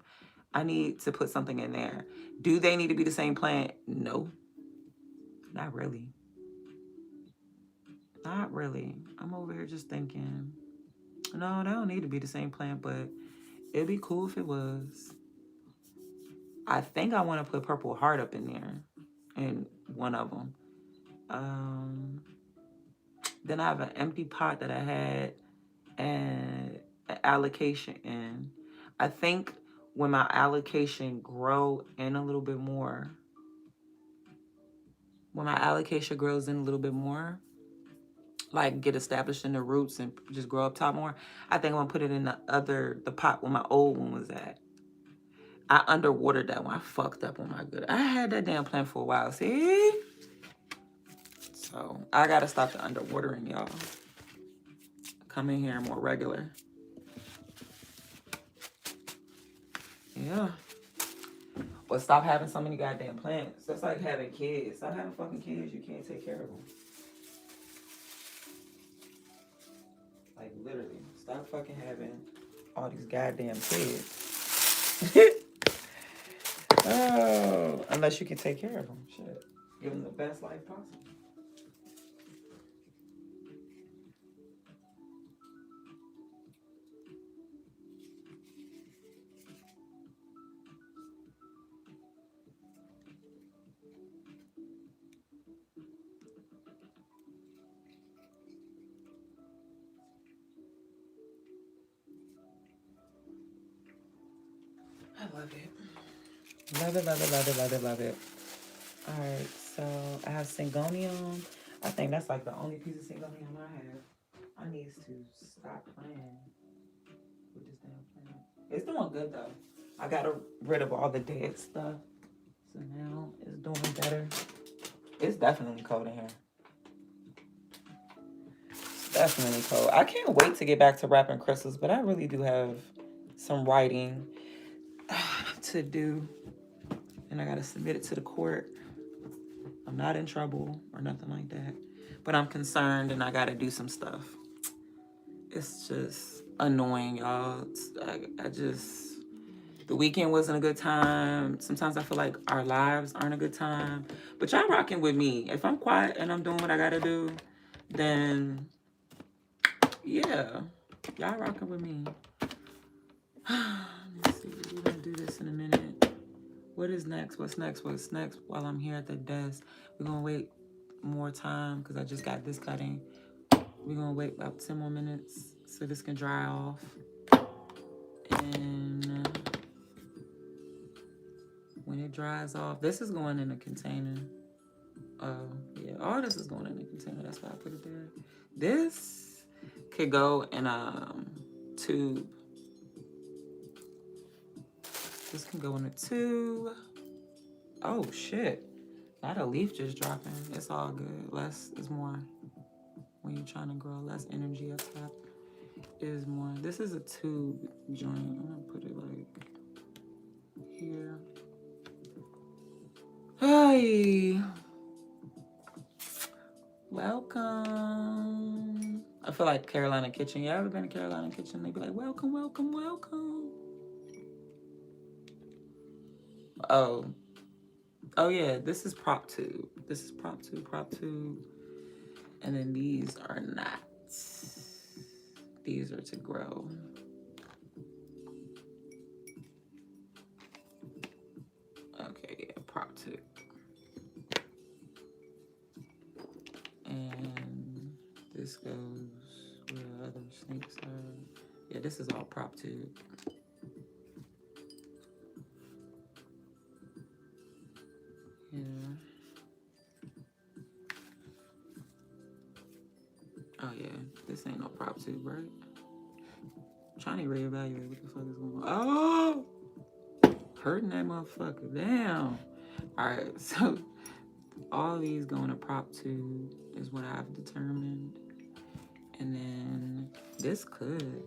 I need to put something in there. Do they need to be the same plant? No, not really. Not really. I'm over here just thinking, no, they don't need to be the same plant, but it'd be cool if it was. I think I want to put purple heart up in there, in one of them. Then I have an empty pot that I had and an allocation in. I think when my allocation grow in a little bit more, like get established in the roots and just grow up top more, I think I'm gonna put it in the pot where my old one was at. I underwatered that one. I fucked up on my good. I had that damn plant for a while, see? So I gotta stop the underwatering, y'all. Come in here more regular. Yeah. But stop having so many goddamn plants. That's like having kids. Stop having fucking kids. You can't take care of them. Like, literally. Stop fucking having all these goddamn kids. Oh, unless you can take care of them. Shit. Give them the best life possible. I love it. Love it, love it, love it, love it, love it. All right, so I have Syngonium. I think that's like the only piece of Syngonium I have. I need to stop playing with this damn plant. It's doing good though. I got rid of all the dead stuff. So now it's doing better. It's definitely cold in here. It's definitely cold. I can't wait to get back to wrapping crystals, but I really do have some writing to do. And I got to submit it to the court. I'm not in trouble or nothing like that. But I'm concerned and I got to do some stuff. It's just annoying, y'all. I just... The weekend wasn't a good time. Sometimes I feel like our lives aren't a good time. But y'all rocking with me. If I'm quiet and I'm doing what I got to do, then... Yeah. Y'all rocking with me. Let's see. We're going to do this in a minute. What is next? What's next? What's next? While I'm here at the desk, we're going to wait more time because I just got this cutting. We're going to wait about 10 more minutes so this can dry off. And when it dries off, this is going in a container. Yeah, all this is going in a container. That's why I put it there. This could go in a tube. This can go in a tube. Oh, shit. Not a leaf just dropping. It's all good. Less is more. When you're trying to grow, less energy up top is more. This is a tube joint. I'm going to put it like here. Hi. Welcome. I feel like Carolina Kitchen. You ever been to Carolina Kitchen? They be like, welcome, welcome, welcome. Oh. Oh, yeah. This is prop tube. This is prop tube, prop tube. And then these are not. These are to grow. Okay, yeah, prop tube. And this goes where the other snakes are. Yeah, this is all prop tube. Yeah. Oh yeah, this ain't no prop tube, right? I'm trying to reevaluate what the fuck is going on. Oh! Hurting that motherfucker. Damn. Alright, so all these going to prop tube is what I've determined. And then this could.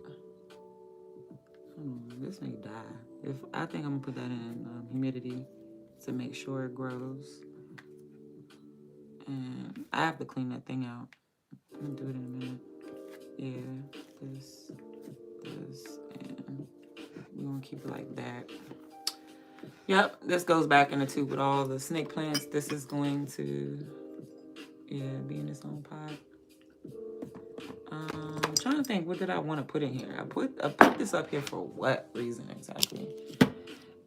This may die. I think I'm gonna put that in humidity to make sure it grows. And I have to clean that thing out. I'm gonna do it in a minute. Yeah, this, and we're gonna keep it like that. Yep, this goes back in the tube with all the snake plants. This is going to, yeah, be in its own pot. I'm trying to think, what did I want to put in here? I put this up here for what reason exactly?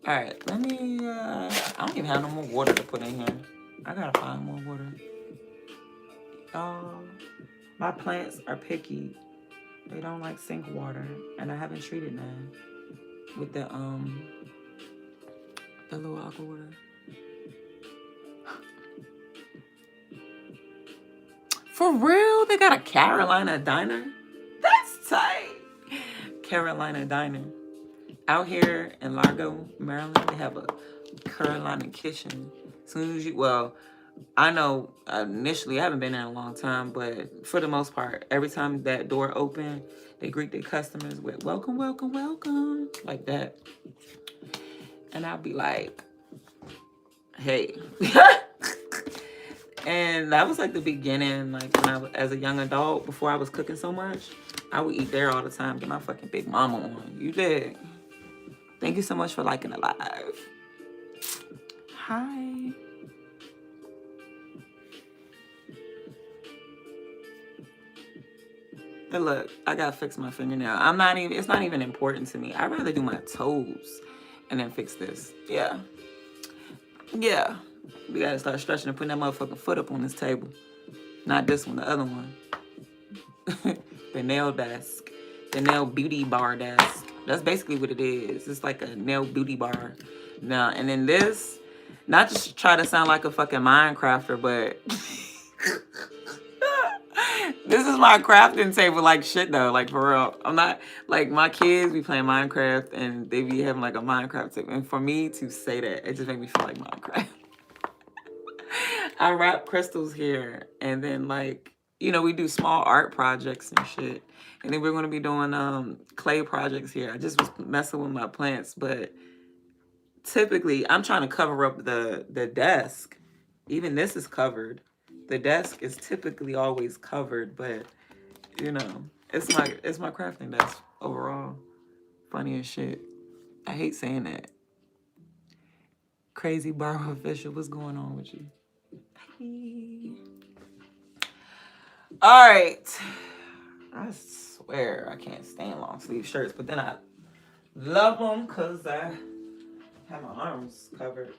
All right, let me, I don't even have no more water to put in here. I gotta find more water. My plants are picky. They don't like sink water, and I haven't treated none with the little aqua water. For real? They got a Carolina diner? That's tight. Carolina diner. Out here in Largo, Maryland, they have a Carolina kitchen. As soon as you, well, I know initially I haven't been there in a long time, but for the most part, every time that door open, they greet their customers with welcome, welcome, welcome, like that. And I'll be like, hey. And that was like the beginning, like when I was, as a young adult, before I was cooking so much, I would eat there all the time, get my fucking big mama on. You did. Thank you so much for liking the live. Hi. But look, I gotta fix my fingernail. It's not even important to me. I'd rather do my toes and then fix this. Yeah. Yeah. We gotta start stretching and putting that motherfucking foot up on this table. Not this one, the other one. The nail desk. The nail beauty bar desk. That's basically what it is. It's like a nail beauty bar. Now, and then this, not to try to sound like a fucking Minecrafter, but this is my crafting table, like shit though, like for real. I'm not, like my kids be playing Minecraft and they be having like a Minecraft table. And for me to say that, it just make me feel like Minecraft. I wrap crystals here and then like, you know, we do small art projects and shit. And then we're going to be doing clay projects here. I just was messing with my plants, but typically I'm trying to cover up the desk. Even this is covered. The desk is typically always covered, but you know, it's my crafting desk overall. Funny as shit. I hate saying that. Crazy Barber Official, what's going on with you? All right. I swear I can't stand long sleeve shirts, but then I love them because I have my arms covered.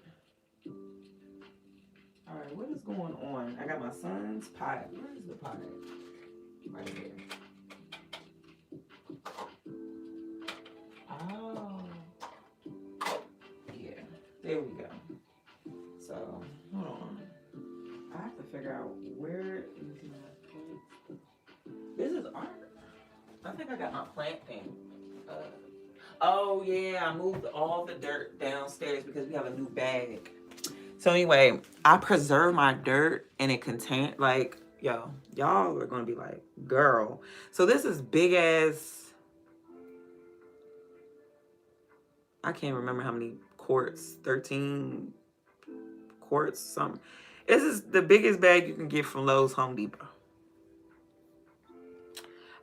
All right, what is going on? I got my son's pot. Where is the pot? Right here. Oh. Yeah, there we go. So, hold on. I have to figure out where is my plant. This is art. I think I got my plant thing. Oh yeah, I moved all the dirt downstairs because we have a new bag. So anyway, I preserve my dirt in a container. Like, yo, y'all are gonna be like, girl. So this is big ass. I can't remember how many quarts. 13 quarts, something. This is the biggest bag you can get from Lowe's, Home Depot.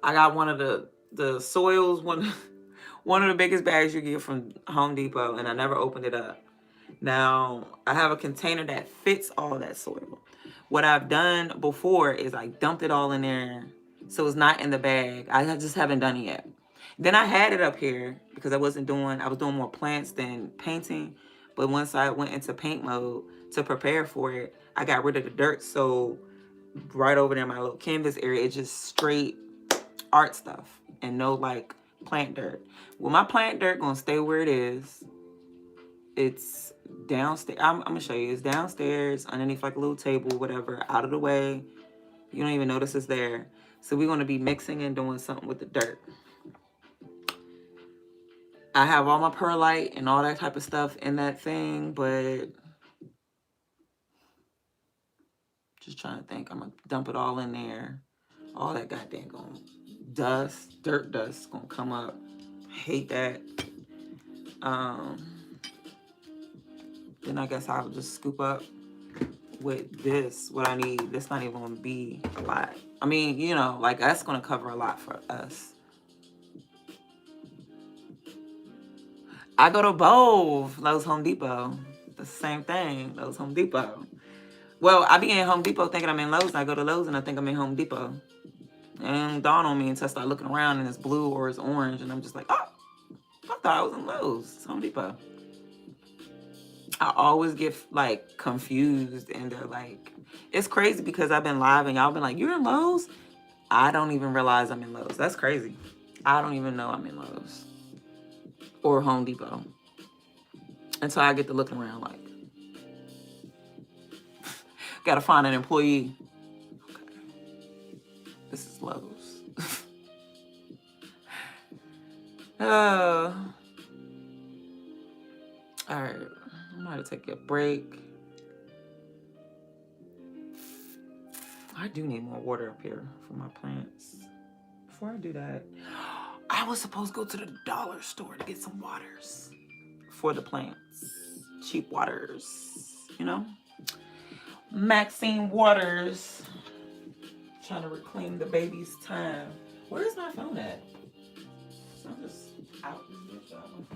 I got one of the soils, one of the biggest bags you get from Home Depot, and I never opened it up. Now, I have a container that fits all that soil. What I've done before is I dumped it all in there, so it's not in the bag. I just haven't done it yet. Then I had it up here because I was doing more plants than painting. But once I went into paint mode to prepare for it, I got rid of the dirt. So right over there in my little canvas area, it's just straight art stuff and no like plant dirt. Well, my plant dirt gonna stay where it is. It's downstairs. I'm gonna show you. It's downstairs underneath like a little table, whatever, out of the way. You don't even notice it's there. So we're gonna be mixing and doing something with the dirt. I have all my perlite and all that type of stuff in that thing, but just trying to think. I'm gonna dump it all in there. All that goddamn dust, dirt dust gonna come up. Hate that. Then I guess I'll just scoop up with this what I need. This not even gonna be a lot. I mean, you know, like that's gonna cover a lot for us. I go to both Lowe's, Home Depot. The same thing, Lowe's, Home Depot. Well, I be in Home Depot thinking I'm in Lowe's, and I go to Lowe's and I think I'm in Home Depot. And it dawn on me until I start looking around and it's blue or it's orange, and I'm just like, oh, I thought I was in Lowe's. It's Home Depot. I always get like confused, and they're like, it's crazy because I've been live and y'all been like, you're in Lowe's? I don't even realize I'm in Lowe's. That's crazy. I don't even know I'm in Lowe's or Home Depot until I get to looking around like, gotta find an employee. Okay. This is Lowe's. All right. I'm about to take a break. I do need more water up here for my plants. Before I do that, I was supposed to go to the dollar store to get some waters for the plants. Cheap Waters, you know? Maxine Waters. Trying to reclaim the baby's time. Where is my phone at? I'm just out this bitch.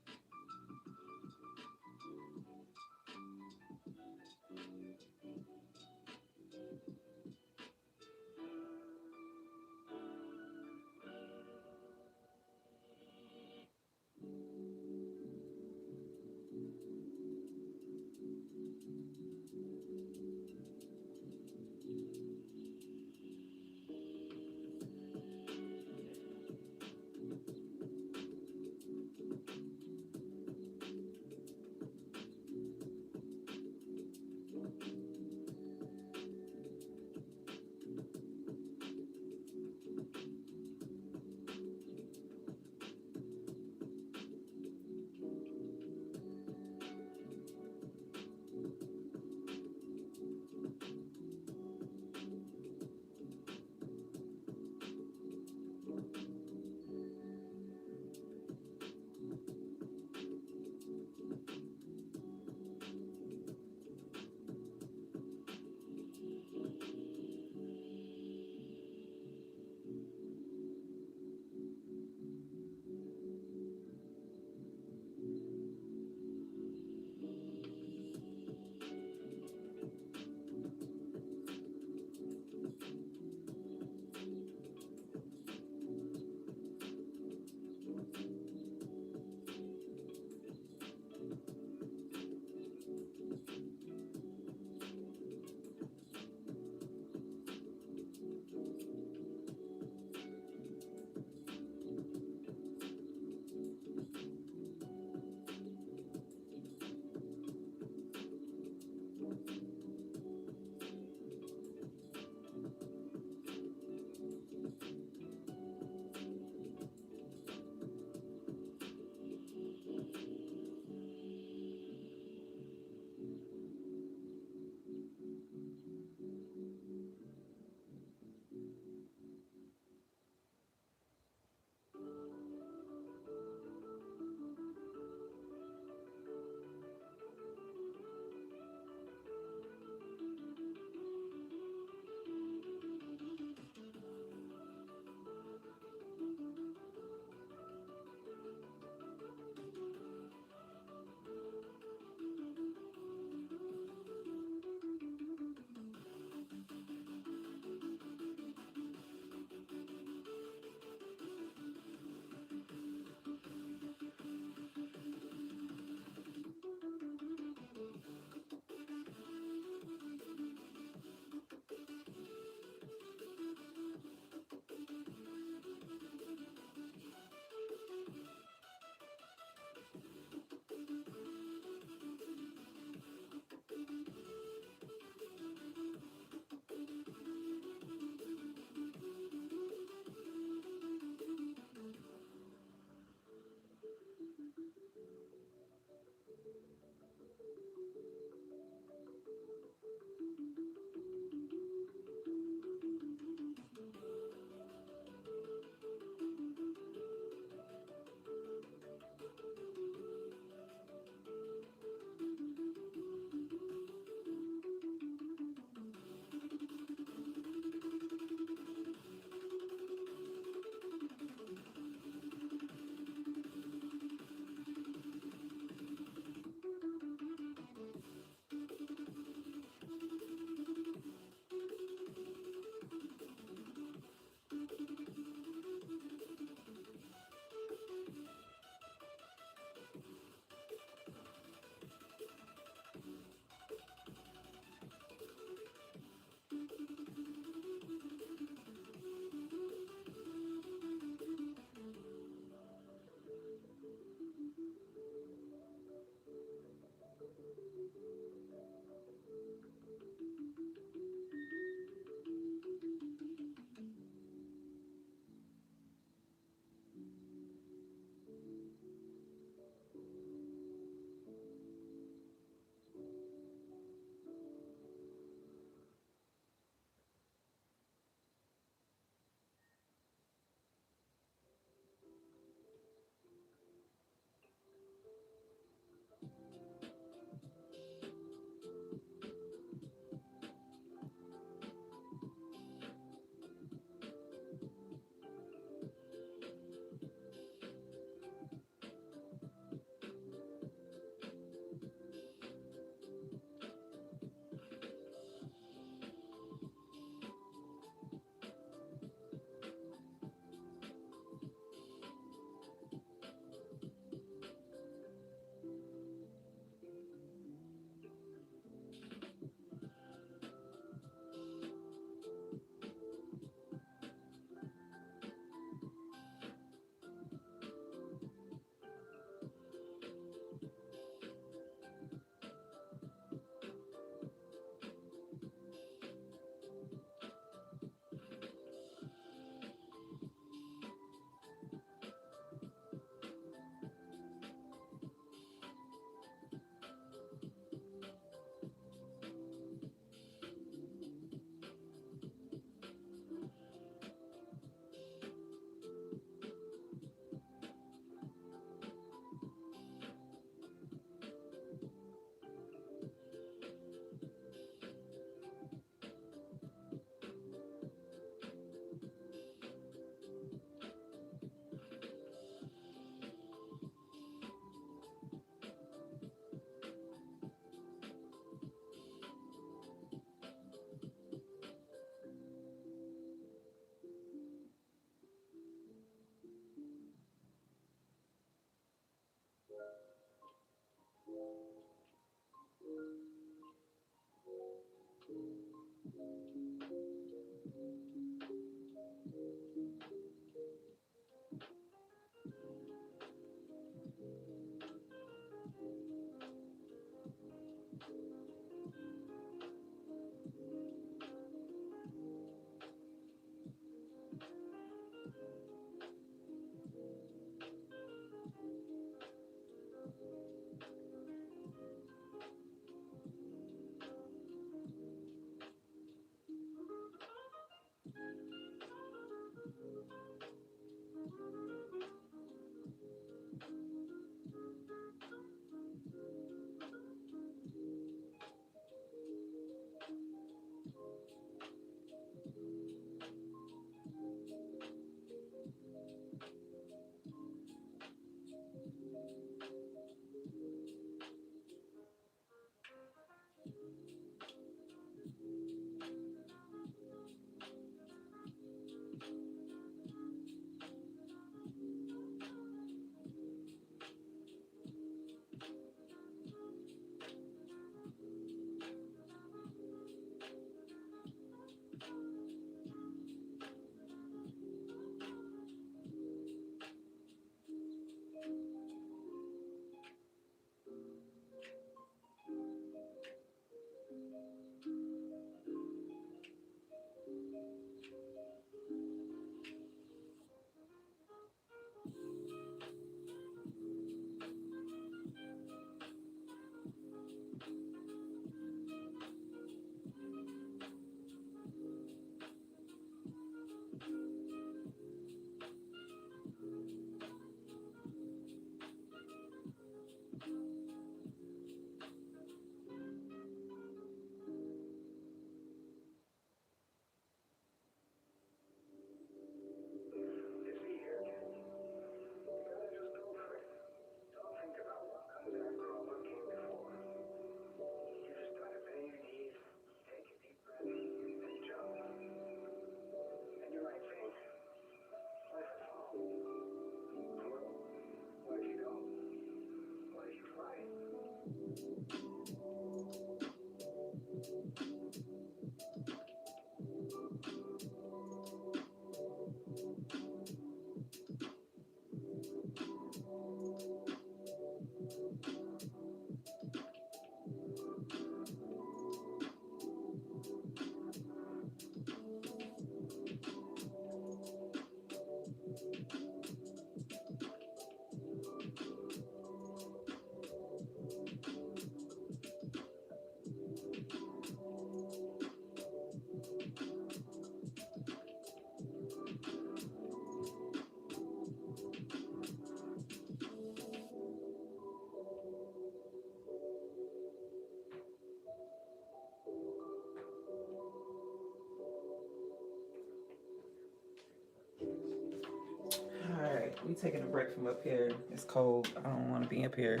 Alright, we taking a break from up here. It's cold. I don't want to be up here.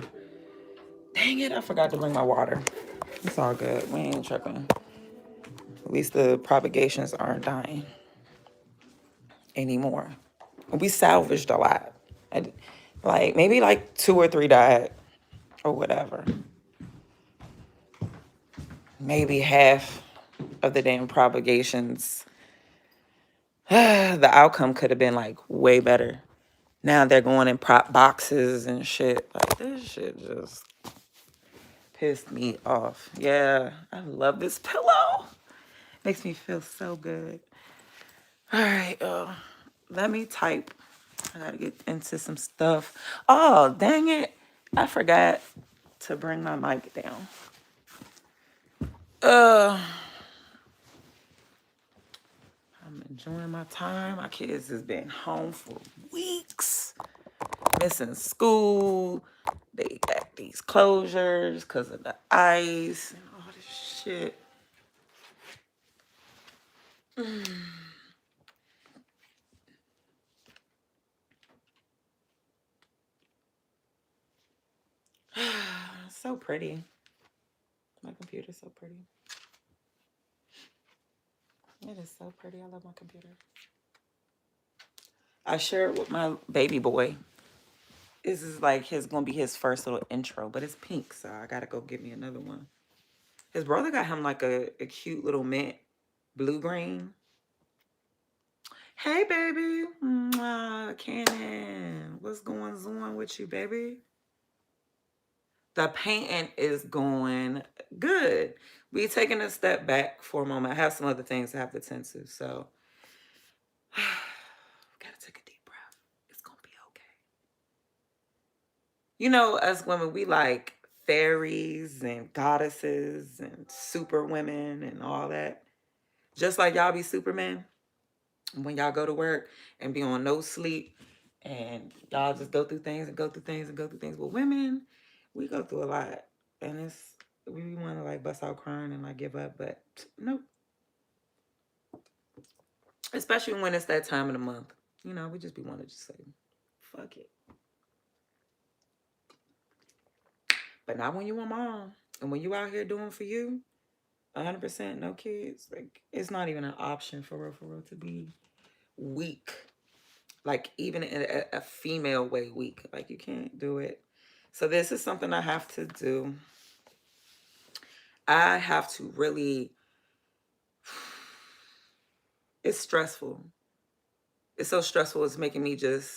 Dang it, I forgot to bring my water. It's all good. We ain't tripping. At least the propagations aren't dying anymore. We salvaged a lot. Like, maybe like 2 or 3 died or whatever. Maybe half of the damn propagations. The outcome could have been like way better. Now they're going in prop boxes and shit. Like, this shit just pissed me off. Yeah, I love this pillow. Makes me feel so good. All right, let me type. I gotta get into some stuff. Oh, dang it. I forgot to bring my mic down. I'm enjoying my time. My kids has been home for weeks, missing school. They got these closures because of the ice and all this shit. So pretty. My computer's so pretty. It is so pretty. I love my computer. I share it with my baby boy. This is like gonna be his first little intro, but it's pink, so I gotta go get me another one. His brother got him like a cute little mint blue green. Hey baby. Mwah, Cannon. What's going on with you, baby? The painting is going good. We taking a step back for a moment. I have some other things I have to tend to, so gotta take a deep breath. It's gonna be okay. You know, us women, we like fairies and goddesses and super women and all that. Just like y'all be supermen when y'all go to work and be on no sleep and y'all just go through things and go through things and go through things. But women, we go through a lot. And we want to like bust out crying and like give up, but nope. Especially when it's that time of the month. You know, we just be wanting to just say, fuck it. But not when you a mom. And when you out here doing for you, 100% no kids. Like, it's not even an option for real to be weak. Like, even in a female way weak. Like, you can't do it. So this is something I have to do. I have to really... It's stressful. It's so stressful. It's making me just...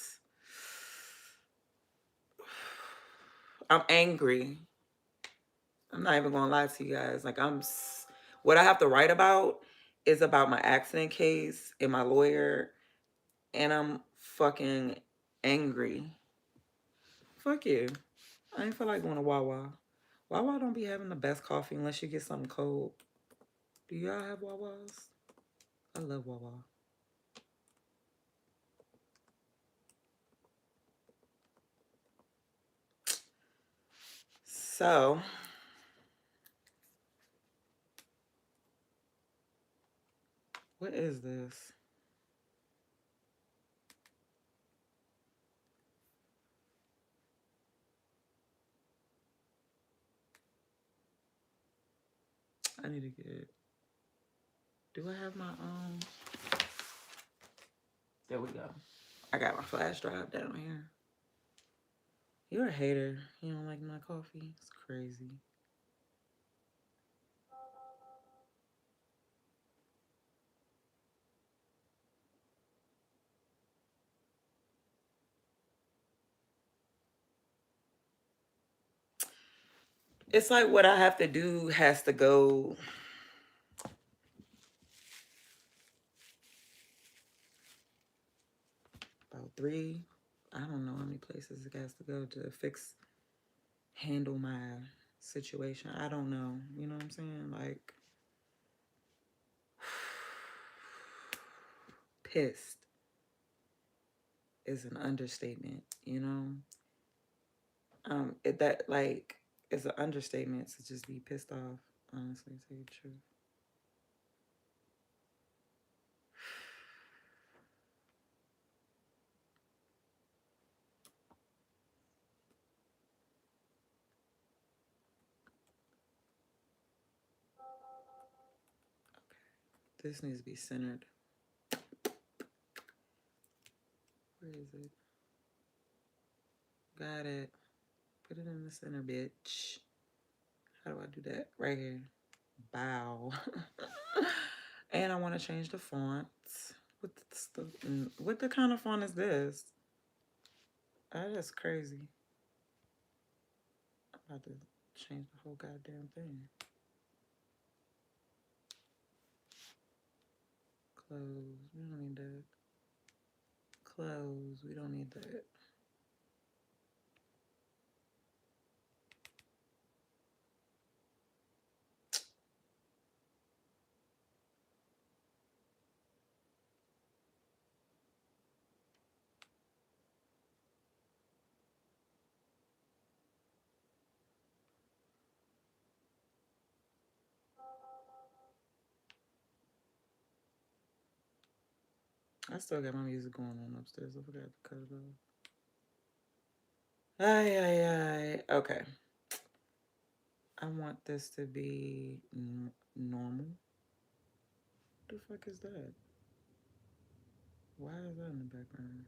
I'm angry. I'm not even gonna lie to you guys. Like, what I have to write about is about my accident case and my lawyer, and I'm fucking angry. Fuck you. I ain't feel like going to Wawa. Wawa don't be having the best coffee unless you get something cold. Do y'all have Wawas? I love Wawa. So, what is this? I need to get... Do I have my own? There we go. I got my flash drive down here. You're a hater. You don't like my coffee? It's crazy. It's like what I have to do has to go about three. I don't know how many places it has to go to handle my situation. I don't know. You know what I'm saying? Like, pissed is an understatement, you know? That, like, is an understatement to just be pissed off, honestly, to tell you the truth. This needs to be centered. Where is it? Got it. Put it in the center, bitch. How do I do that? Right here. Bow. And I want to change the font. What the kind of font is this? That is crazy. I'm about to change the whole goddamn thing. Close. We don't need that. Close. We don't need that. I still got my music going on upstairs. I forgot to cut it off. Ay, ay, ay. Okay. I want this to be normal. What the fuck is that? Why is that in the background?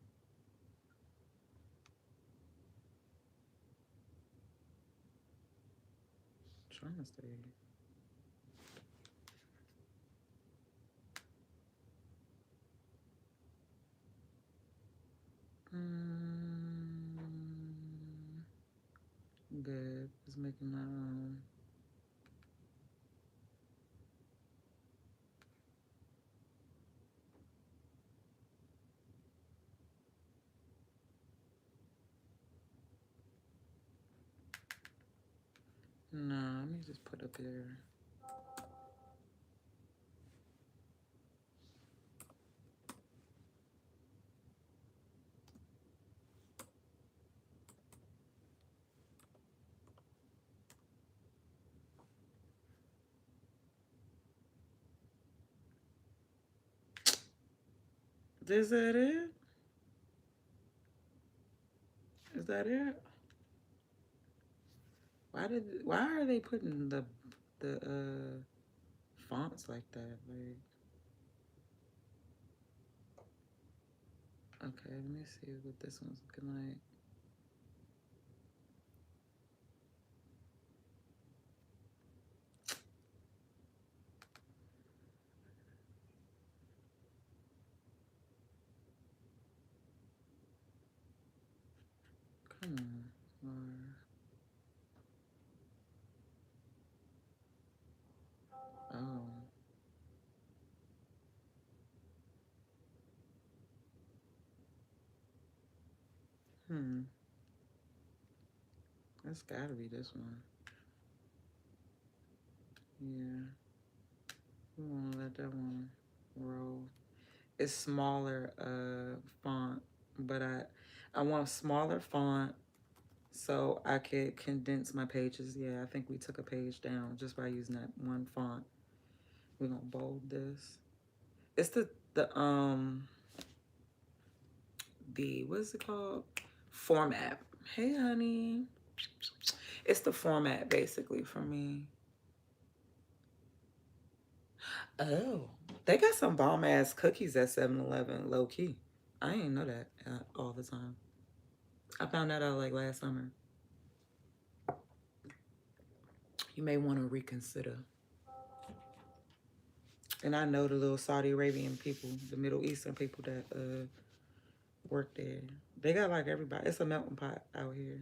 I'm trying to stay. Good. It's making my own. No, let me just put up here. Is that it? Is that it? Why are they putting the fonts like that? Like, okay, let me see what this one's looking like. Come on. Oh. Hmm. That's gotta be this one. Yeah. We wanna let that one roll. It's smaller font, but I want smaller font so I could condense my pages. Yeah, I think we took a page down just by using that one font. We're gonna bold this. It's the what's it called? Format. Hey honey. It's the format basically for me. Oh. They got some bomb ass cookies at 7-Eleven, low key. I ain't know that all the time. I found that out like last summer. you may want to reconsider. And I know the little Saudi Arabian people, the Middle Eastern people that work there. They got like everybody. It's a melting pot out here.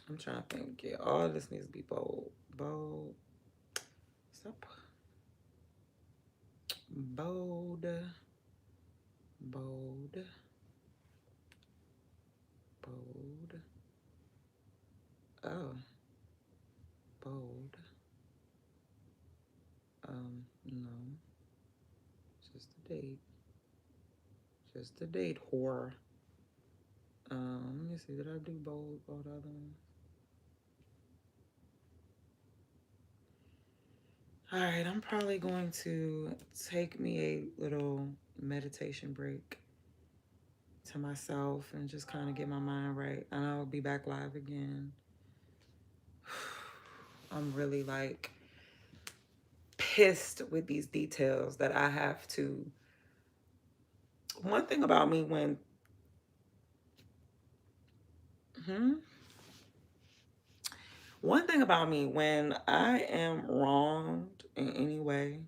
I'm trying to think. Yeah, all this needs to be bold. Bold. Stop. Bold. Bold. Bold. Oh. Bold. No. Just a date. Just a date, whore. Let me see. Did I do bold? Bold other one? All right, I'm probably going to take me a little meditation break to myself and just kind of get my mind right. And I'll be back live again. I'm really like pissed with these details that I have to. One thing about me when one thing about me when I am wronged in any way,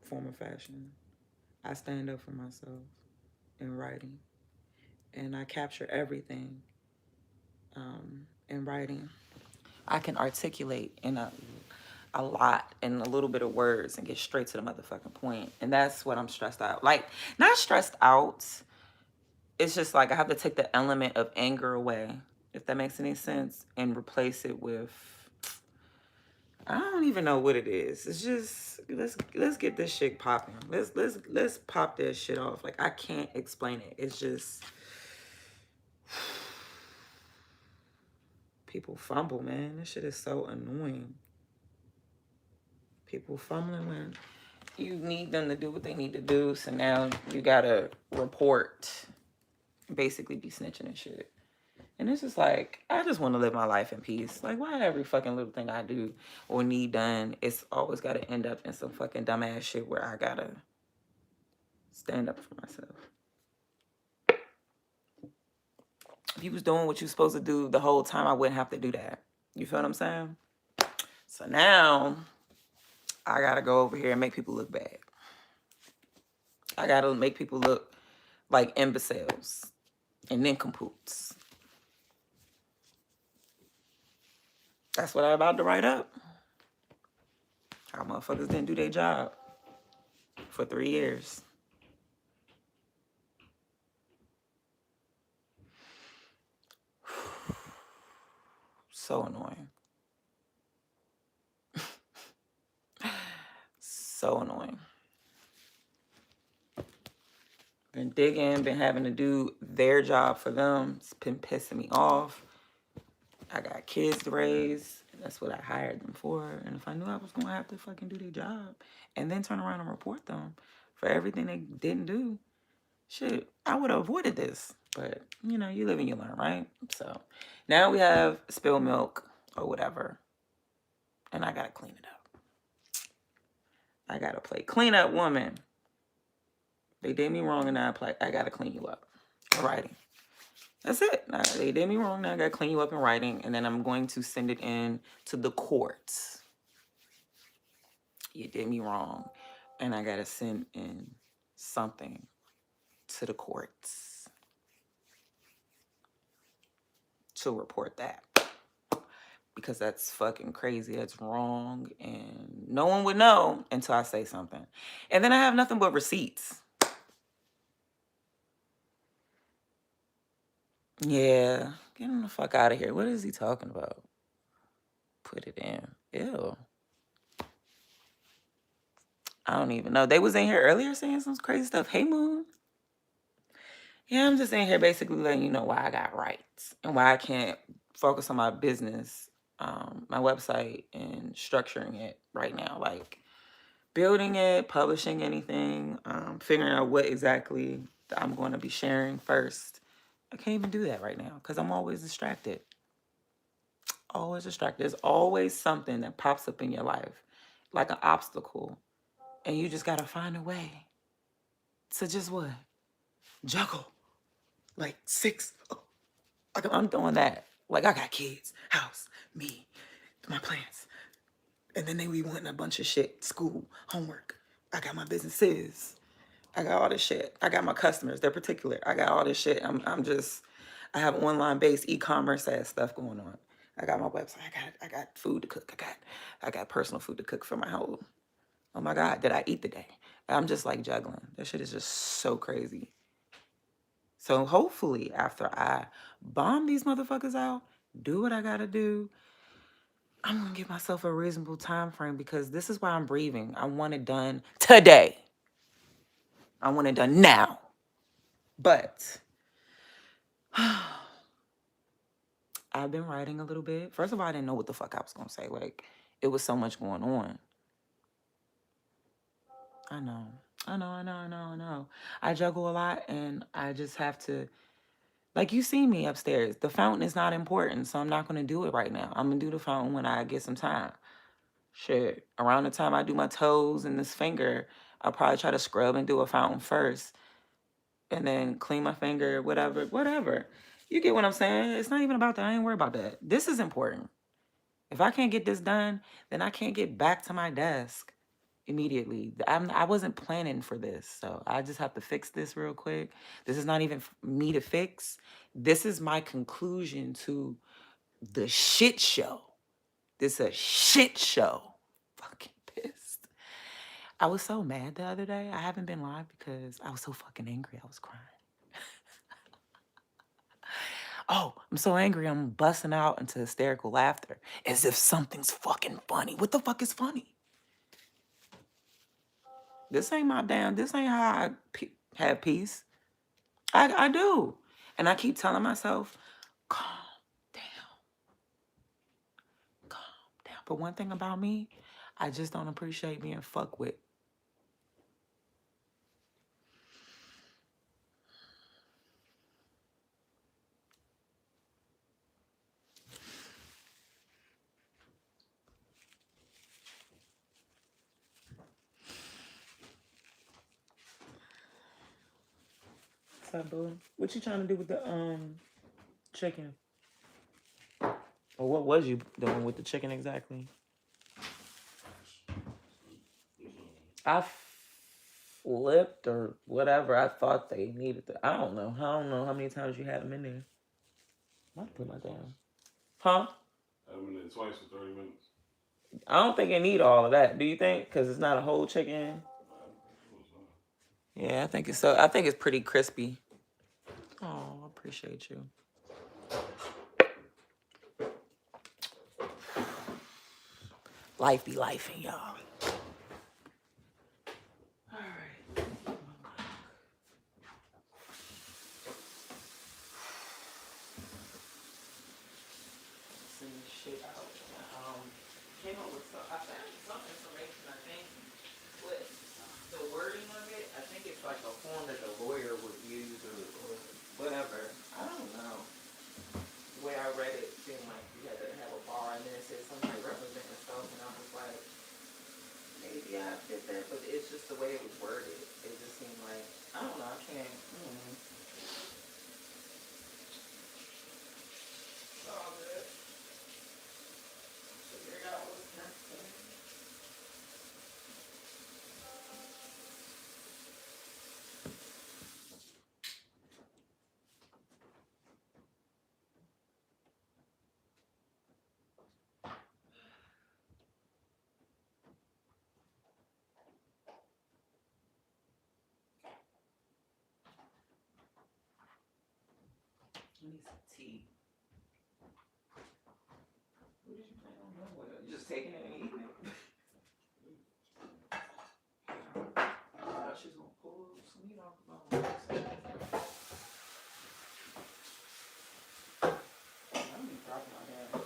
form or fashion, I stand up for myself in writing, and I capture everything in writing. I can articulate in a lot in a little bit of words and get straight to the motherfucking point. And that's what I'm stressed out. Like, not stressed out. It's just like I have to take the element of anger away, if that makes any sense, and replace it with, I don't even know what it is. It's just let's get this shit popping. Let's pop this shit off. Like, I can't explain it. It's just people fumble, man. This shit is so annoying. People fumbling when you need them to do what they need to do. So now you gotta report, basically be snitching and shit. And it's just like, I just want to live my life in peace. Like, why every fucking little thing I do or need done, it's always got to end up in some fucking dumbass shit where I gotta stand up for myself. If you was doing what you was supposed to do the whole time, I wouldn't have to do that. You feel what I'm saying? So now I gotta go over here and make people look bad. I gotta make people look like imbeciles and nincompoops. That's what I'm about to write up. How motherfuckers didn't do their job for 3 years. So annoying. So annoying. Been digging, been having to do their job for them. It's been pissing me off. I got kids to raise, and that's what I hired them for. And if I knew I was gonna have to fucking do their job and then turn around and report them for everything they didn't do, shit, I would have avoided this. But, you know, you live and you learn, right? So now we have spilled milk or whatever, and I gotta clean it up. I gotta play cleanup woman. They did me wrong, and now I gotta clean you up in writing. That's it. Now, they did me wrong, now I gotta clean you up in writing, and then I'm going to send it in to the courts. You did me wrong, and I gotta send in something to the courts to report that. Because that's fucking crazy. That's wrong, and no one would know until I say something. And then I have nothing but receipts. Yeah, get him the fuck out of here. What is he talking about? Put it in. Ew. I don't even know. They was in here earlier saying some crazy stuff. Hey, Moon. Yeah, I'm just in here basically letting you know why I got rights and why I can't focus on my business, my website, and structuring it right now. Like building it, publishing anything, figuring out what exactly I'm going to be sharing first. I can't even do that right now because I'm always distracted. Always distracted. There's always something that pops up in your life like an obstacle. And you just gotta find a way to just what? Juggle. Like 6. Like I'm doing that. Like I got kids, house, me, my plans. And then they be wanting a bunch of shit. School, homework. I got my businesses. I got all this shit. I got my customers. They're particular. I got all this shit. I have online based e-commerce ass stuff going on. I got my website. I got food to cook. I got personal food to cook for my whole. Oh my God, did I eat today? I'm just like juggling. That shit is just so crazy. So hopefully after I bomb these motherfuckers out, do what I gotta do, I'm gonna give myself a reasonable time frame because this is why I'm breathing. I want it done today. I want it done now. But I've been writing a little bit. First of all, I didn't know what the fuck I was gonna say. Like, it was so much going on. I know. I juggle a lot and I just have to, like, you see me upstairs. The fountain is not important, so I'm not gonna do it right now. I'm gonna do the fountain when I get some time. Shit. Around the time I do my toes and this finger, I'll probably try to scrub and do a fountain first. And then clean my finger, whatever. You get what I'm saying? It's not even about that. I ain't worried about that. This is important. If I can't get this done, then I can't get back to my desk immediately. I wasn't planning for this, so I just have to fix this real quick. This is not even me to fix. This is my conclusion to the shit show. This is a shit show. Fucking pissed. I was so mad the other day. I haven't been live because I was so fucking angry. I was crying. Oh, I'm so angry. I'm busting out into hysterical laughter as if something's fucking funny. What the fuck is funny? This ain't this ain't how I have peace. I do. And I keep telling myself, calm down. Calm down. But one thing about me, I just don't appreciate being fucked with. What's up, boo? What you trying to do with the chicken? Or what was you doing with the chicken exactly? I flipped or whatever. I thought they needed to. I don't know. I don't know how many times you had them in there. I put my down. Huh? I went in twice for 30 minutes. I don't think it need all of that. Do you think? Because it's not a whole chicken. Yeah, I think it's so. I think it's pretty crispy. Oh, I appreciate you. Life be lifing, y'all. All right. Send this shit out. Came up with some. I found some information. I think with the wording of it, I think it's like a form that the lawyer would use or whatever. I don't know. The way I read it seemed like you had to have a bar and then it said something like represent yourself, and I was like, maybe I fit that, but it's just the way it was worded. It just seemed like, I don't know, I can't. It's all good. Figure it out what's necessary. I need some tea. What did you plan on doing with it? You just taking it and eating it? I thought she was gonna pull some meat off the bone. I'm be dropping my damn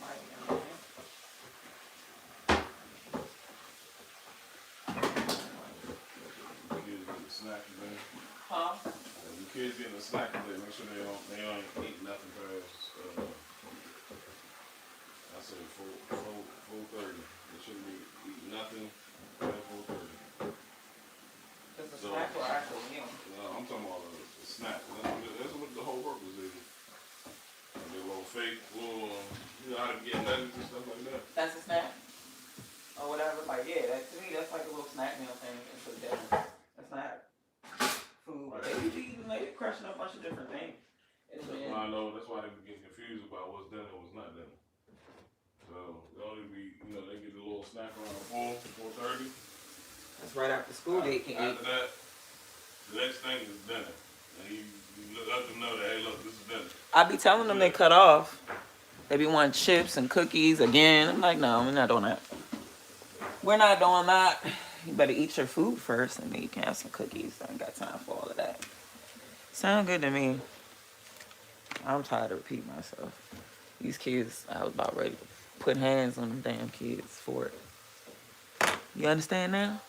mic down there. Kids getting a snack today. Huh? The kids getting a snack today. Make sure they don't eat nothing past. I say 4:30. They shouldn't be eating nothing at 4:30. It's a So, snack or actual meal? I'm talking about a snack. That's what the whole purpose is. Like a little fake, little, you know how to get nuggets and stuff like that. That's a snack? Or whatever. Like, yeah, that, to me, that's like a little snack meal thing. It's a dinner. That's not food. Right. They be eating, like, crushing up a bunch of different things. That's why I know. That's why they be getting confused about what's dinner and what's not dinner. So they only be, they get a little snack around 4:30. That's right after school they can eat. After that, the next thing is dinner. And you let them know that, hey, look, this is dinner. I be telling them they cut off. They be wanting chips and cookies again. I'm like, no, we're not doing that. We're not doing that. You better eat your food first, and then you can have some cookies. I ain't got time for all of that. Sound good to me. I'm tired of repeating myself. These kids, I was about ready to put hands on them damn kids for it. You understand now?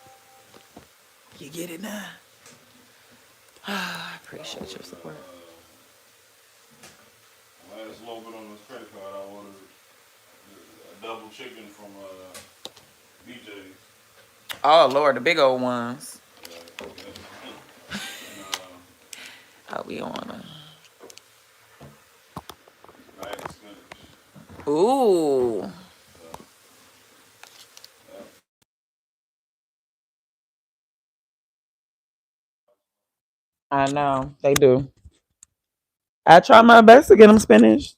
You get it now? I appreciate your support. Last little bit on this credit card, I ordered a double chicken from BJ's. Oh, Lord, the big old ones. And, I'll be on a... rice and spinach. Ooh. So, yeah. I know, they do. I try my best to get them spinach.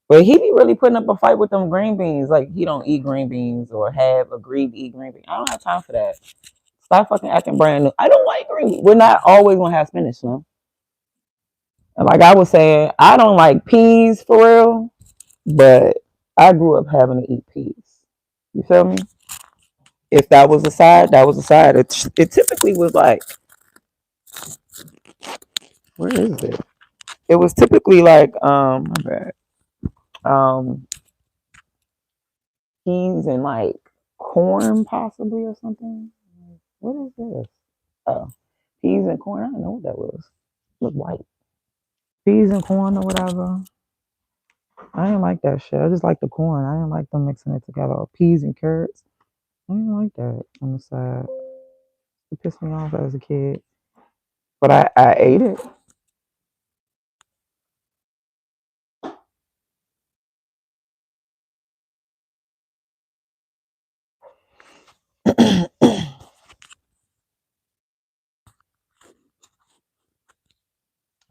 But he be really putting up a fight with them green beans. Like, he don't eat green beans or have agreed to eat green beans. I don't have time for that. Stop fucking acting brand new. I don't like green beans. We're not always going to have spinach, no? And like I was saying, I don't like peas for real, but I grew up having to eat peas. You feel me? If that was a side, that was a side. It typically was like, where is it? It was typically like, my bad. Um, peas and like corn possibly or something. What is this? Oh, peas and corn. I don't know what that was. It was white. Peas and corn or whatever. I didn't like that shit. I just like the corn. I didn't like them mixing it together. Or peas and carrots. I didn't like that on the side. It pissed me off as a kid. But I ate it.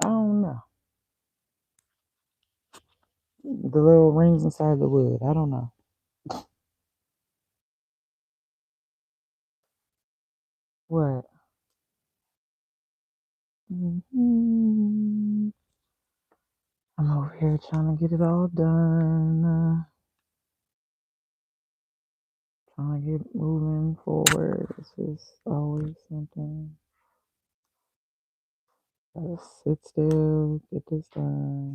I don't know. The little rings inside the wood. I don't know. What? Hmm. I'm over here trying to get it all done. Trying to get moving forward. It's just always something. Gotta sit still, get this done.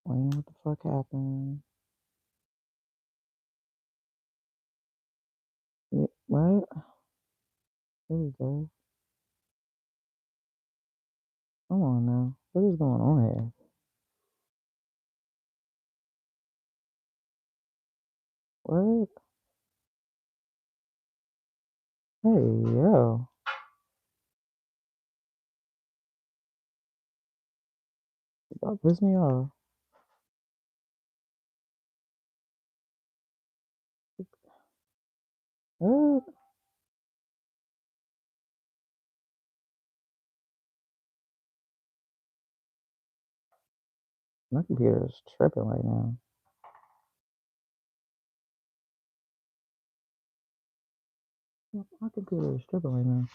Wayne, what the fuck happened? Yeah, right? There we go. Come on now. What is going on here? What? Hey, yo. That pissed me off. What? My computer is tripping right now. My computer is tripping right now.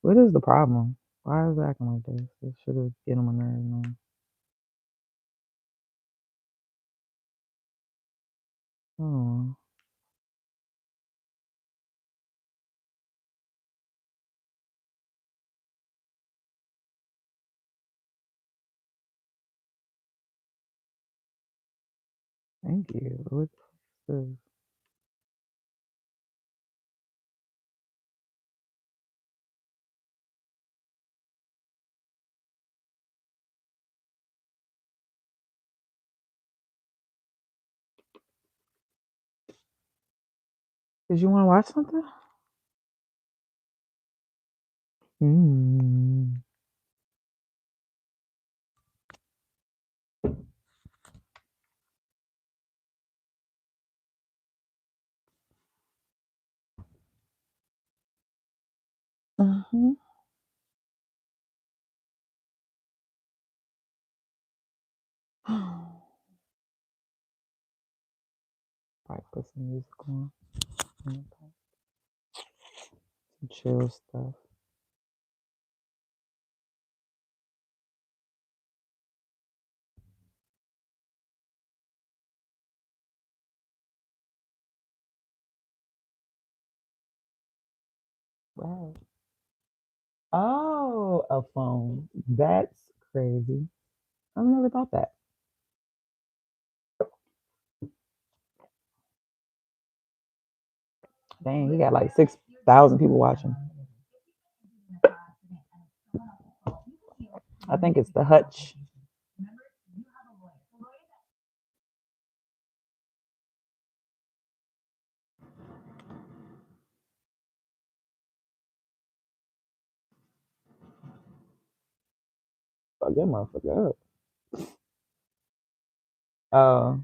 What is the problem? Why is it acting like this? It should have get on my nerves, man. Oh, thank you. What's this? Did you want to watch something? Mm. Mm-hmm. Right, put some music on. Some chill stuff. Right. Oh, a phone. That's crazy. I never thought that. Dang, he got like 6,000 people watching. I think it's the Hutch. Fuck that motherfucker up. Oh.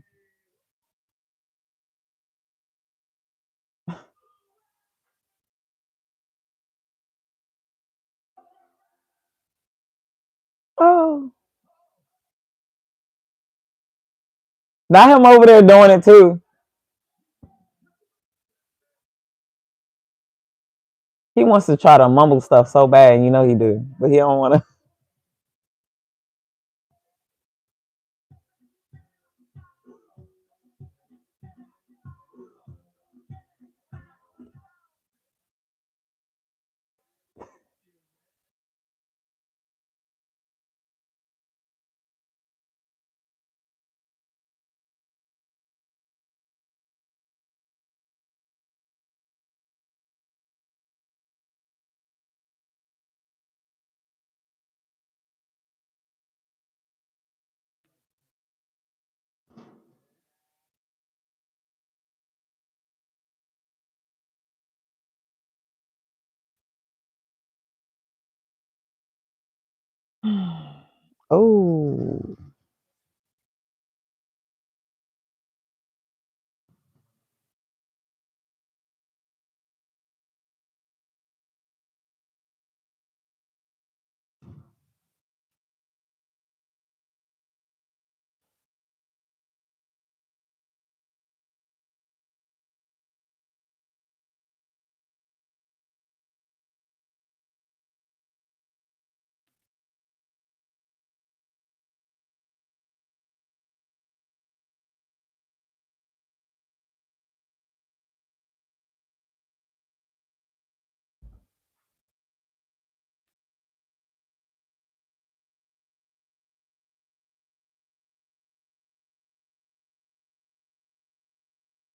Oh. Not him over there doing it too. He wants to try to mumble stuff so bad, you know he do, but he don't want to. Oh.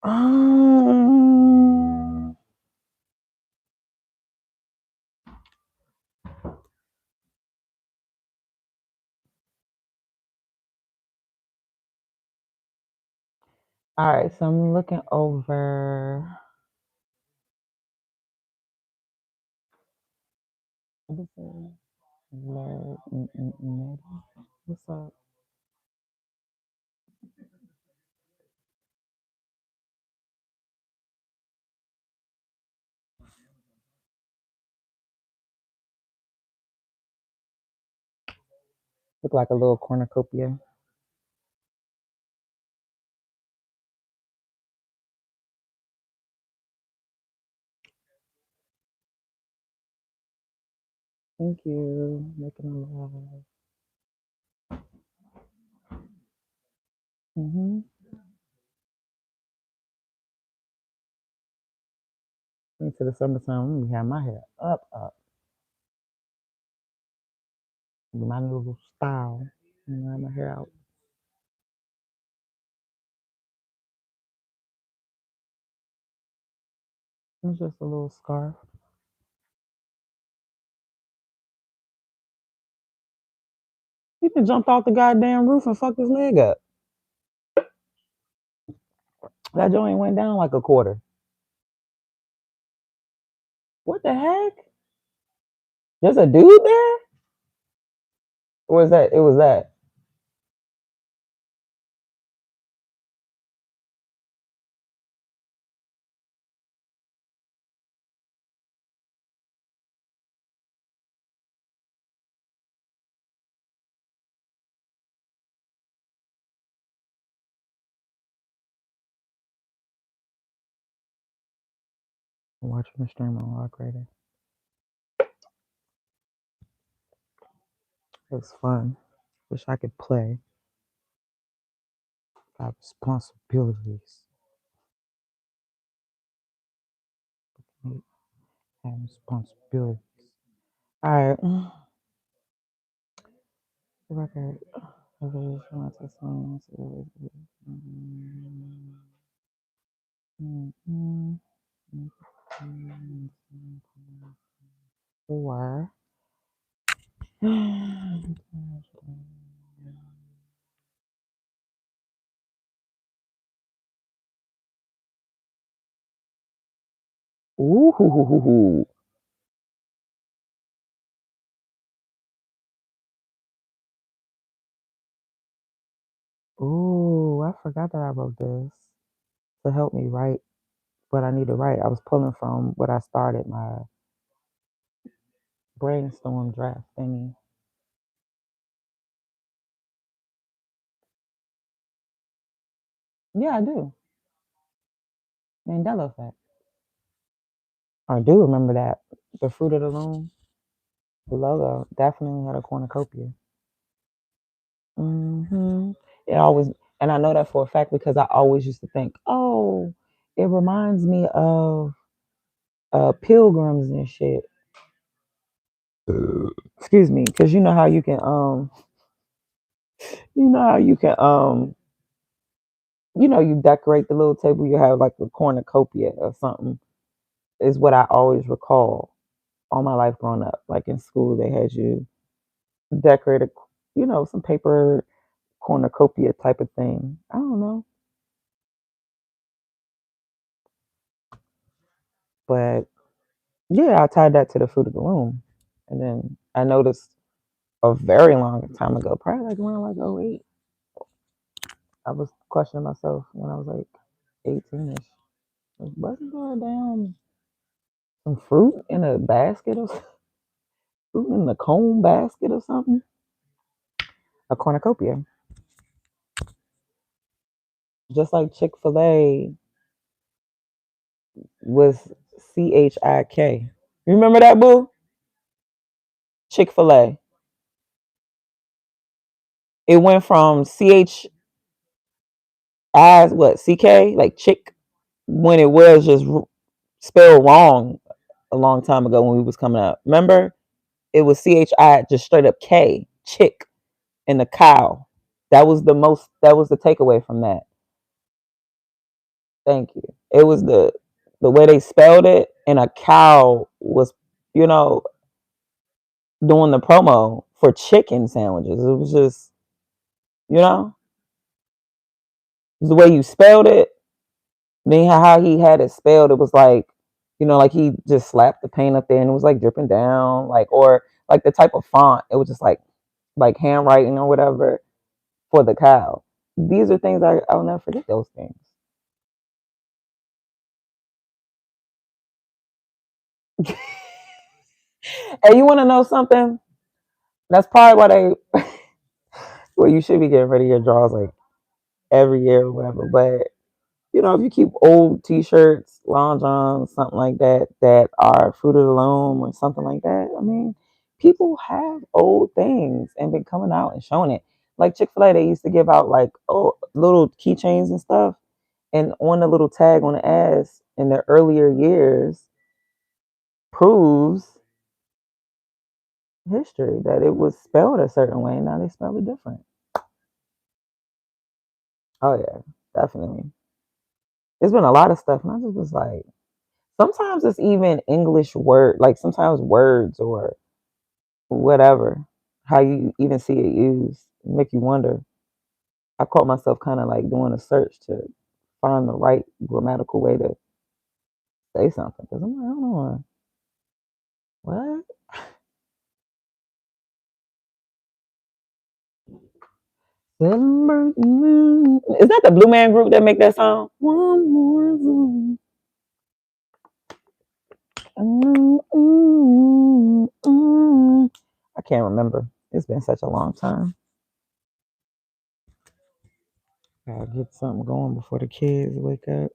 Um, all right, so I'm looking over. What is it? What's up? Look like a little cornucopia. Thank you. Making a live. Mm-hmm. Into the summertime, I'm gonna have my hair up. My little style. And have my hair out. It's just a little scarf. He just jumped off the goddamn roof and fucked his leg up. That joint went down like a quarter. What the heck? There's a dude there? Or was that? It was that. I'm watching the stream on Log Creator. It was fun. Wish I could play. Got responsibilities. Have responsibilities. All right. The record. Or ooh, ooh, I forgot that I wrote this to help me write what I need to write. I was pulling from what I started my brainstorm draft thingy. Yeah, I do. Mandela effect. I do remember that. The fruit of the loom, the logo, definitely had a cornucopia. It always, and I know that for a fact because I always used to think, oh, it reminds me of pilgrims and shit. Excuse me, because you know how you can you know how you can you decorate the little table, you have like a cornucopia or something, is what I always recall all my life growing up. Like in school they had you decorate a some paper cornucopia type of thing. I don't know. But yeah, I tied that to the fruit of the loom. And then I noticed a very long time ago, probably like around like '08, I was questioning myself when I was like 18ish. Like, wasn't there a damn some fruit in a basket or fruit in the cone basket or something? A cornucopia. Just like Chick-fil-A was CHIK. You remember that, boo? Chick-fil-A. It went from CK, like chick, when it was just spelled wrong a long time ago when we was coming up. Remember? It was CHI, just straight up K, chick, and the cow. That was the takeaway from that. Thank you. It was the way they spelled it, and a cow was, you know, doing the promo for chicken sandwiches. It was just, you know, the way you spelled it. Then how he had it spelled, it was like, like he just slapped the paint up there and it was like dripping down, like, or like the type of font. It was just like handwriting or whatever for the cow. These are things I'll never forget those things. And you want to know something? That's probably why well, you should be getting rid of your drawers like every year or whatever. But if you keep old T-shirts, long johns, something like that, that are fruit of the loom or something like that, I mean, people have old things and been coming out and showing it. Like Chick-fil-A, they used to give out like little keychains and stuff, and on the little tag on the ass in the earlier years proves history that it was spelled a certain way and now they spell it different. Oh yeah, definitely. There's been a lot of stuff, and I just was like, sometimes it's even English word, like sometimes words or whatever, how you even see it used, make you wonder. I caught myself kind of like doing a search to find the right grammatical way to say something because I'm like, I don't know. What? Is that the Blue Man Group that make that song? One more zoom. I can't remember. It's been such a long time. Gotta get something going before the kids wake up.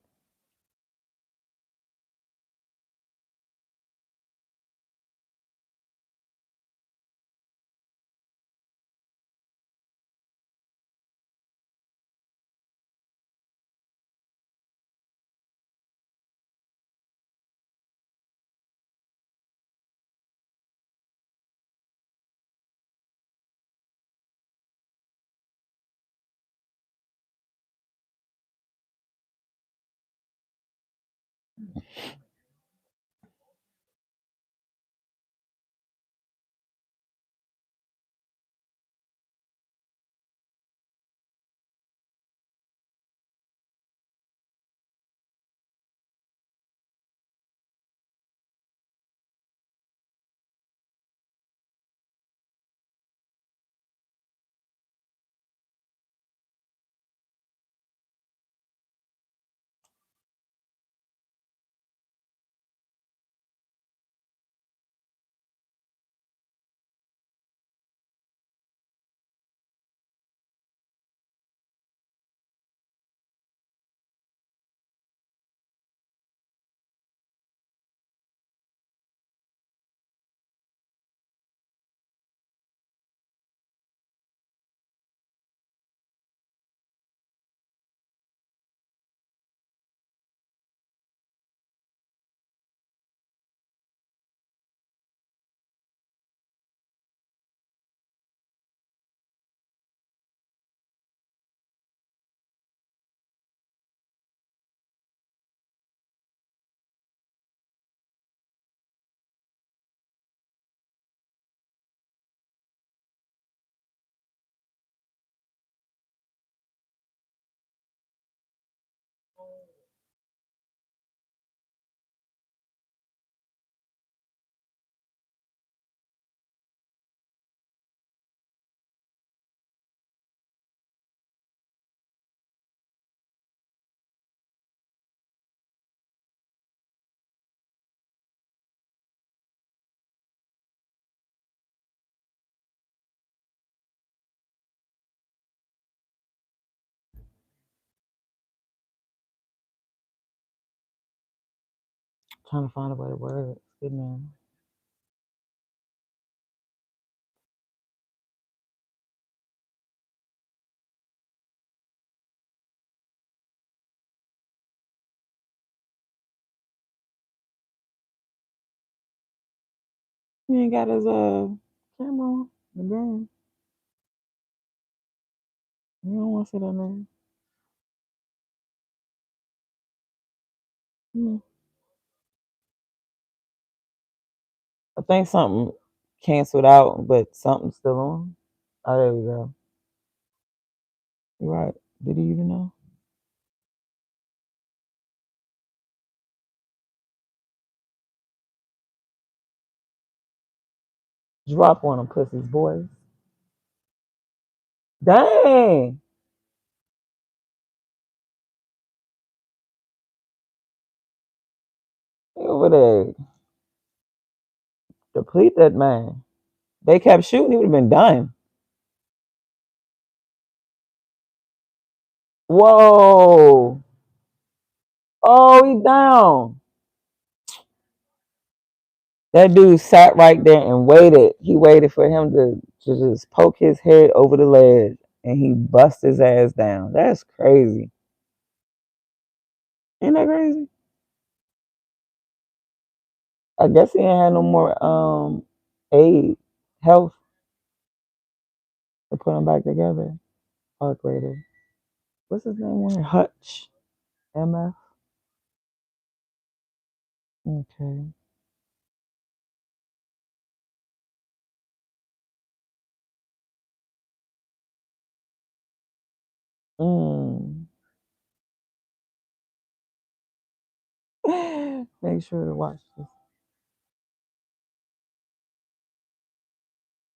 Trying to find a way to word it. Good man. He ain't got his camera on again. You don't want to sit on there. Hmm. I think something canceled out, but something's still on. Oh, there we go. You're right. Did he even know? Drop on him, pussies, boys. Dang. Over there. Deplete that man. They kept shooting, he would have been done. Whoa. Oh, he down. That dude sat right there and waited. He waited for him to just poke his head over the ledge and he bust his ass down. That's crazy. Ain't that crazy? I guess he ain't had no more aid, health to put him back together. Heart rater. What's his name? Hutch. MF. Okay. Mm. Make sure to watch this.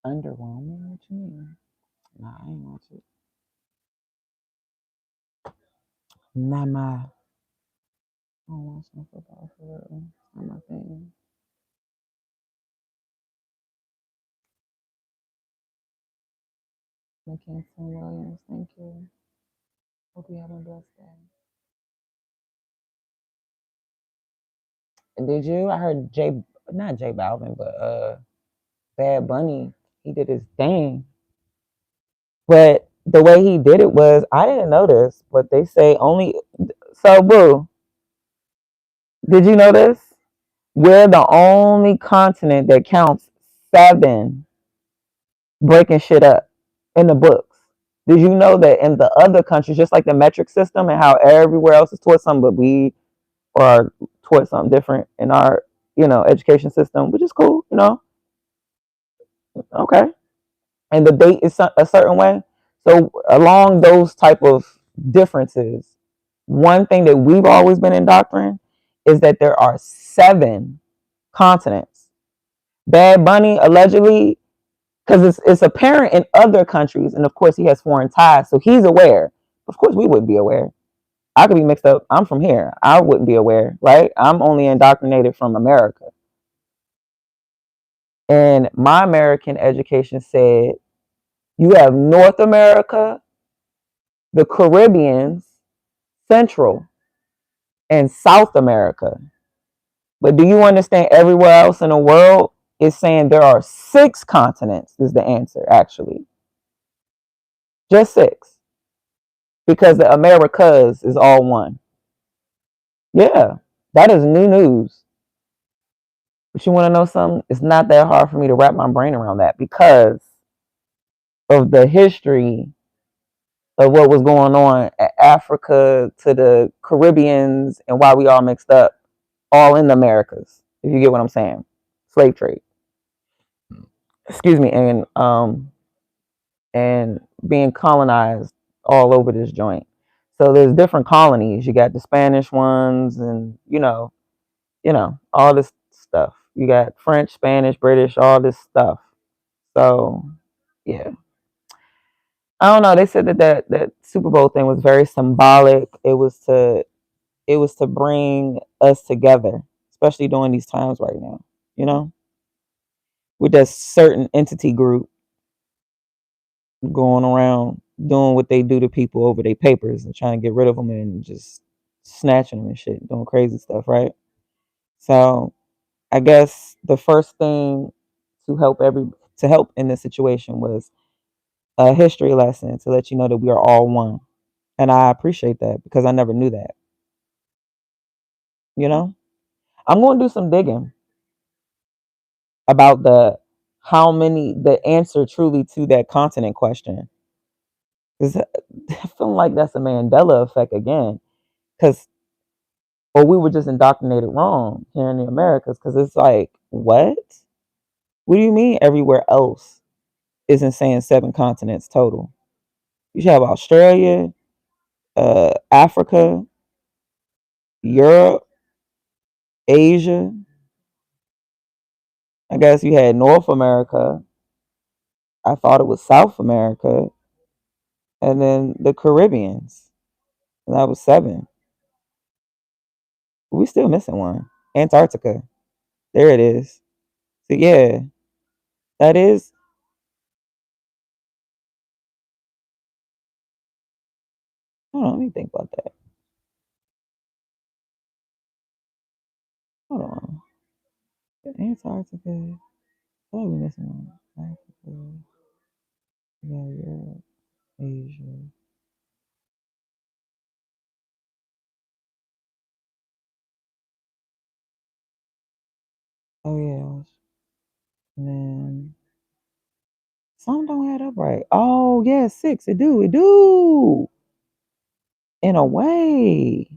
Underwhelming? What you mean? Nah, I ain't watch it. Not my. I don't watch no football for real. It's not my thing. McKinson Williams, thank you. Hope you have a blessed day. And did you? I heard not J Balvin, but Bad Bunny. He did his thing, but the way he did it was I didn't know this, but they say only. So, boo, did you know this? We're the only continent that counts seven breaking shit up in the books. Did you know that in the other countries, just like the metric system and how everywhere else is towards something, but we are towards something different in our, education system, which is cool, okay. And the date is a certain way. So along those type of differences, one thing that we've always been indoctrinated is that there are seven continents. Bad Bunny allegedly, because it's apparent in other countries, and of course he has foreign ties, so he's aware. Of course, we wouldn't be aware. I could be mixed up. I'm from here. I wouldn't be aware, right? I'm only indoctrinated from America. And my American education said you have North America, the Caribbeans, Central, and South America. But do you understand everywhere else in the world is saying there are six continents, is the answer, actually. Just six. Because the Americas is all one. Yeah, that is new news. But you want to know something? It's not that hard for me to wrap my brain around that because of the history of what was going on at Africa to the Caribbeans and why we all mixed up, all in the Americas. If you get what I'm saying, slave trade. Excuse me, and being colonized all over this joint. So there's different colonies. You got the Spanish ones, and all this stuff. You got French, Spanish, British, all this stuff. So yeah, I don't know. They said that Super Bowl thing was very symbolic. It was to bring us together, especially during these times right now. You know, with that certain entity group going around doing what they do to people over their papers and trying to get rid of them and just snatching them and shit, doing crazy stuff, right? So I guess the first thing to help in this situation was a history lesson to let you know that we are all one. And I appreciate that because I never knew that. You know? I'm going to do some digging about the answer truly to that continent question. Because I feel like that's a Mandela effect again. Because, or we were just indoctrinated wrong here in the Americas. Because it's like, what? What do you mean everywhere else isn't saying seven continents total? You should have Australia, Africa, Europe, Asia. I guess you had North America. I thought it was South America, and then the Caribbeans. And that was seven. We still missing one. Antarctica. There it is. So yeah, that is. Hold on, let me think about that. Hold on. Antarctica. What are we missing one? Africa. Yeah, Europe, Asia. Oh yeah. And then some don't add up right. Oh yeah, six. It do. It do. In a way.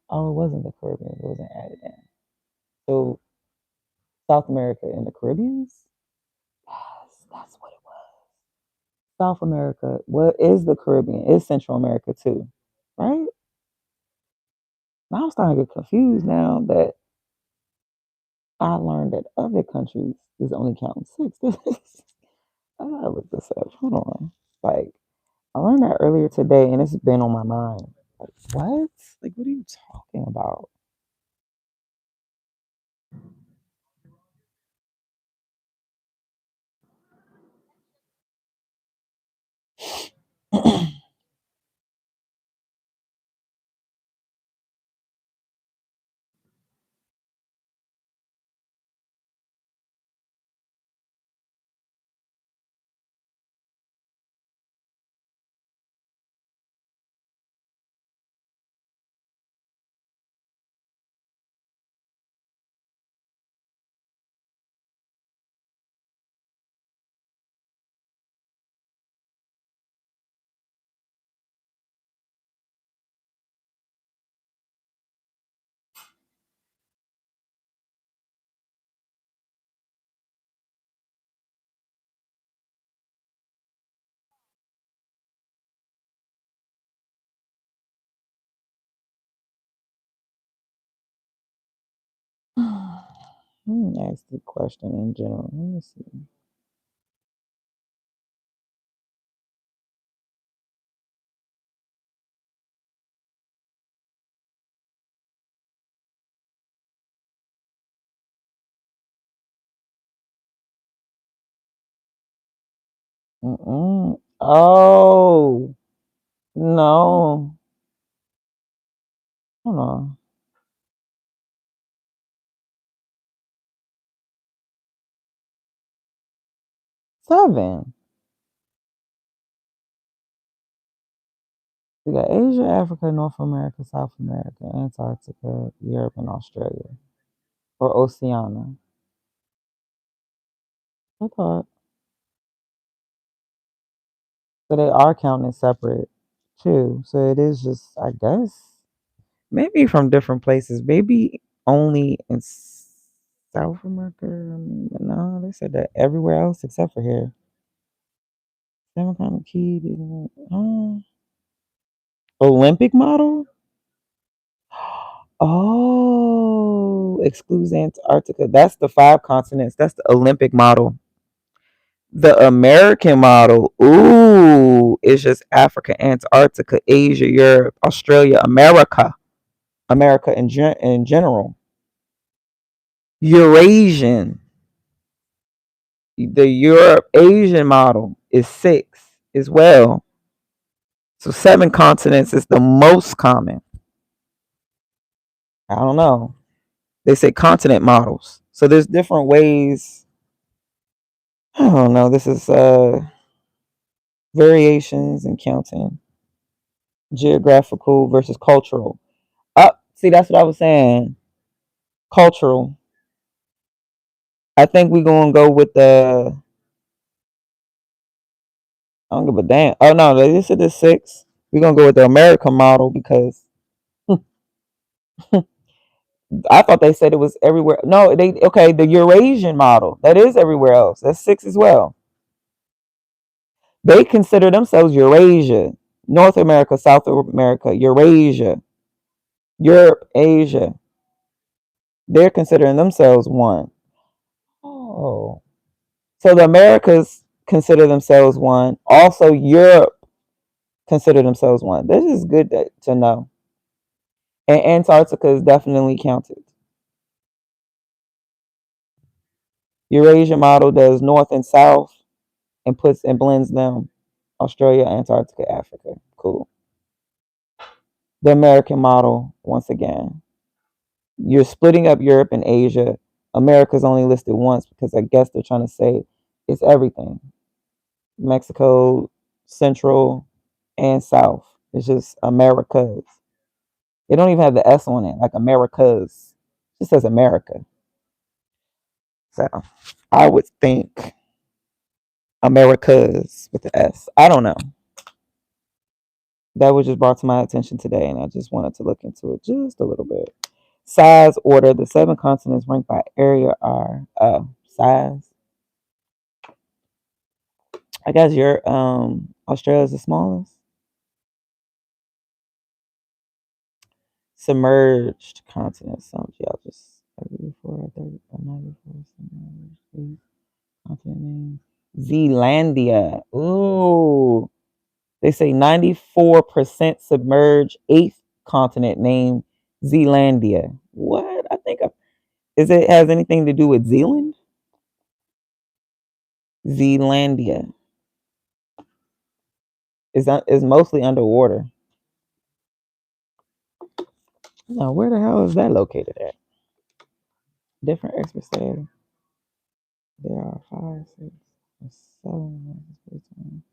Oh, it wasn't the Caribbean. It wasn't added in. So South America and the Caribbeans? Yes, that's what it was. South America. What is the Caribbean? It's Central America too, right? Now I'm starting to get confused now that I learned that other countries is only counting six. I gotta look this up. Hold on. Like, I learned that earlier today, and it's been on my mind. Like, what? Like, what are you talking about? Let me ask the question in general. Let me see. Mm-mm. Oh no! Hold on. 7. We got Asia, Africa, North America, South America, Antarctica, Europe, and Australia, or Oceania. I thought so. They are counting separate too. So it is just, I guess, maybe from different places. Maybe only in South America. I mean, no, they said that everywhere else except for here. Seven kind of key. Olympic model. Oh, excludes Antarctica. That's the 5 continents. That's the Olympic model. The American model, ooh, is just Africa, Antarctica, Asia, Europe, Australia, America in general. Eurasian, the Europe Asian model is 6 as well. So 7 continents is the most common. I don't know. They say continent models. So there's different ways. I don't know. This is variations in counting. Geographical versus cultural. See, that's what I was saying. Cultural. I think we're gonna go with the. I don't give a damn. Oh no, they said the 6. We're gonna go with the American model because I thought they said it was everywhere. No, they okay. The Eurasian model that is everywhere else. That's 6 as well. They consider themselves Eurasia, North America, South America, Eurasia, Europe, Asia. They're considering themselves one. Oh, so the Americas consider themselves one. Also, Europe consider themselves one. This is good to know. And Antarctica is definitely counted. Eurasia model does North and South and puts and blends them. Australia, Antarctica, Africa. Cool. The American model, once again, you're splitting up Europe and Asia. America's only listed once because I guess they're trying to say it's everything. Mexico, Central, and South. It's just Americas. They don't even have the S on it, like Americas. It just says America. So I would think Americas with the S. I don't know. That was just brought to my attention today, and I just wanted to look into it just a little bit. Size order: the 7 continents ranked by area are size. I guess your Australia is the smallest. Submerged continents, some geologists. 74, 30, 94, continent name. Zealandia. Ooh. They say 94% submerged, eighth continent named Zealandia. What? I think is it has anything to do with Zealand? Zealandia is mostly underwater. Now, where the hell is that located at? Different experts say there are 5, 6, or 7.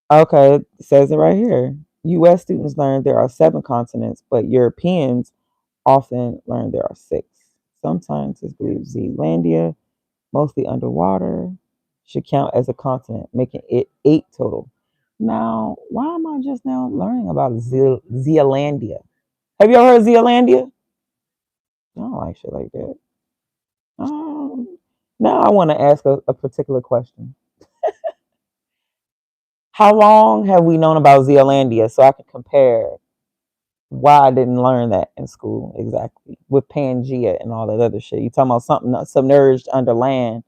Okay, it says it right here. U.S. students learn there are 7 continents, but Europeans often learn there are 6. Some scientists believe Zealandia, mostly underwater, should count as a continent, making it 8 total. Now, why am I just now learning about Zealandia? Have you ever heard of Zealandia? I don't like shit like that. Now I want to ask a particular question. How long have we known about Zealandia so I can compare why I didn't learn that in school exactly with Pangea and all that other shit? You talking about something submerged under land?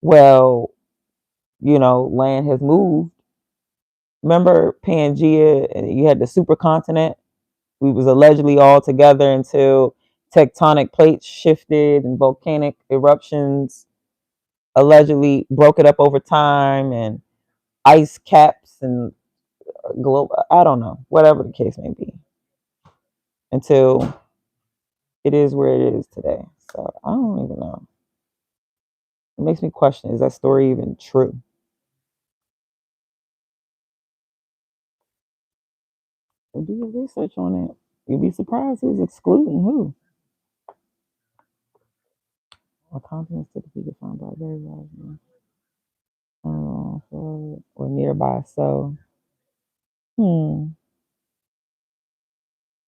Well, land has moved. Remember Pangea? You had the supercontinent. We was allegedly all together until tectonic plates shifted and volcanic eruptions allegedly broke it up over time, and ice caps and global. I don't know, whatever the case may be, until it is where it is today. So I don't even know. It makes me question: is that story even true? So do your research on it. You'll be surprised who's excluding who. Our continents typically defined by very large or nearby. So,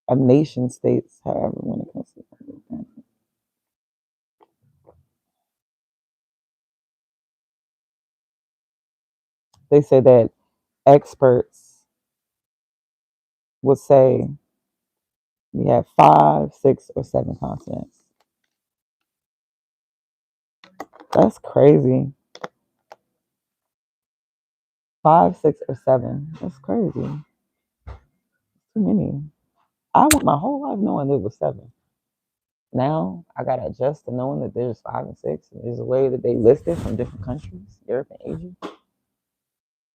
a nation states, however, when it comes to they say that experts would say we have 5, 6, or 7 continents. That's crazy. 5, 6, or 7. That's crazy. Too many. I went my whole life knowing it was 7. Now I gotta adjust to knowing that there's 5 and 6. And there's a way that they list it from different countries, Europe and Asia.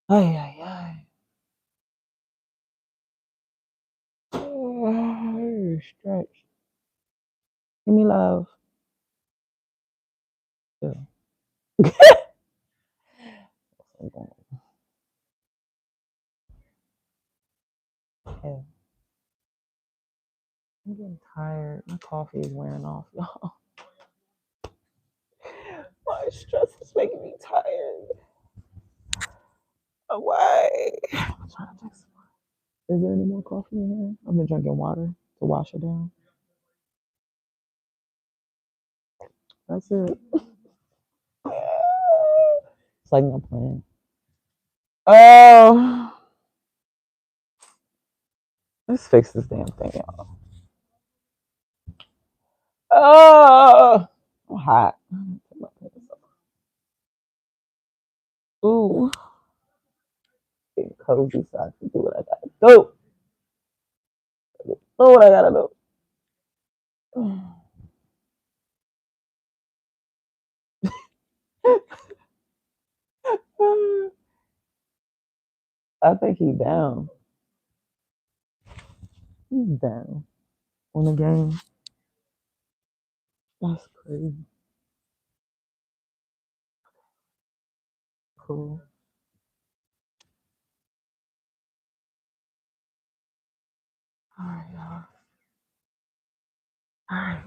Ay, ay, ay. Oh, stretch. Give me love. Yeah. Yeah. I'm getting tired. My coffee is wearing off, y'all. My stress is making me tired. Why? Is there any more coffee in here? I've been drinking water to wash it down. That's it. It's like no plan. Oh, let's fix this damn thing, y'all. Oh, I'm hot. Ooh, getting cozy so I can do what I gotta do. Do what I gotta do. I think he's down. He's down on the game. That's crazy. Cool. All right, y'all. All right,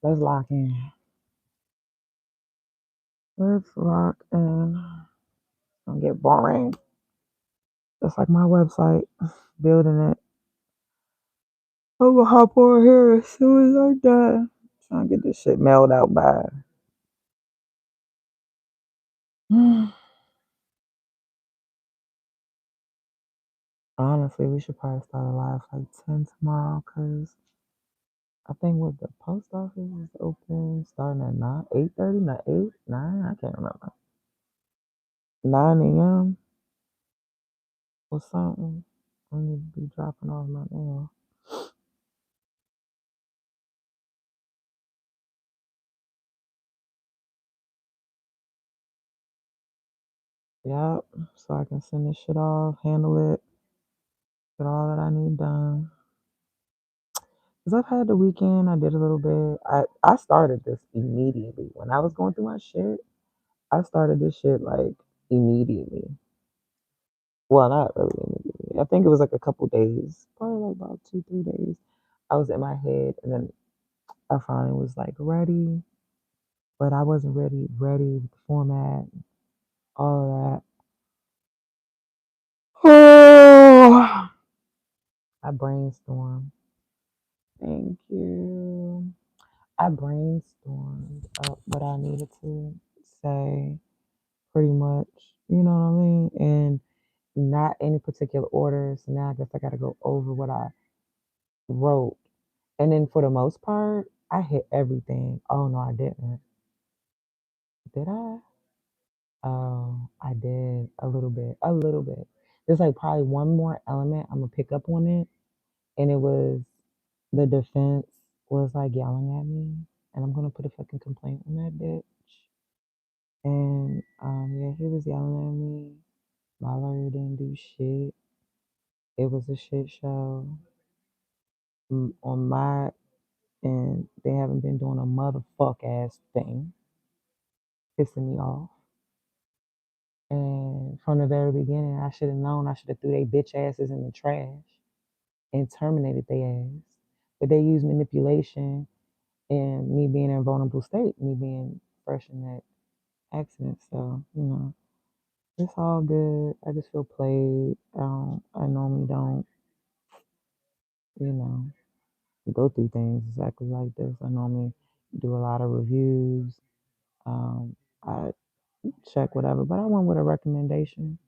let's lock in. Let's lock in. It's gonna get boring. Just like my website, building it. I'm gonna hop on here as soon as I'm done. Trying to get this shit mailed out by. Honestly, we should probably start a live like 10 tomorrow because I think what the post office is open starting at 9, 8:30, not 8, 9, I can't remember. 9 a.m. or something. I need to be dropping off my mail. Yep, so I can send this shit off, handle it, get all that I need done. Because I've had the weekend, I did a little bit. I started this immediately. When I was going through my shit, I started this shit like immediately. Well, not really immediately. I think it was like a couple days, probably like about 2, 3 days. I was in my head, and then I finally was like ready, but I wasn't ready with the format, all of that. I brainstormed. Thank you. I brainstormed up what I needed to say, pretty much. You know what I mean? And not any particular order. So now I guess I got to go over what I wrote. And then for the most part, I hit everything. Oh no, I didn't. Did I? Oh, I did a little bit. A little bit. There's like probably one more element I'm gonna pick up on it, and it was the defense was like yelling at me, and I'm gonna put a fucking complaint on that bitch. And yeah, he was yelling at me. My lawyer didn't do shit. It was a shit show on my end. They haven't been doing a motherfuck ass thing, pissing me off. And from the very beginning, I should have known. I should have threw they bitch asses in the trash and terminated their ass. But they use manipulation and me being in a vulnerable state, me being fresh in that accident. So, it's all good. I just feel played. I normally don't, you know, go through things exactly like this. I normally do a lot of reviews. I check whatever, but I went with a recommendation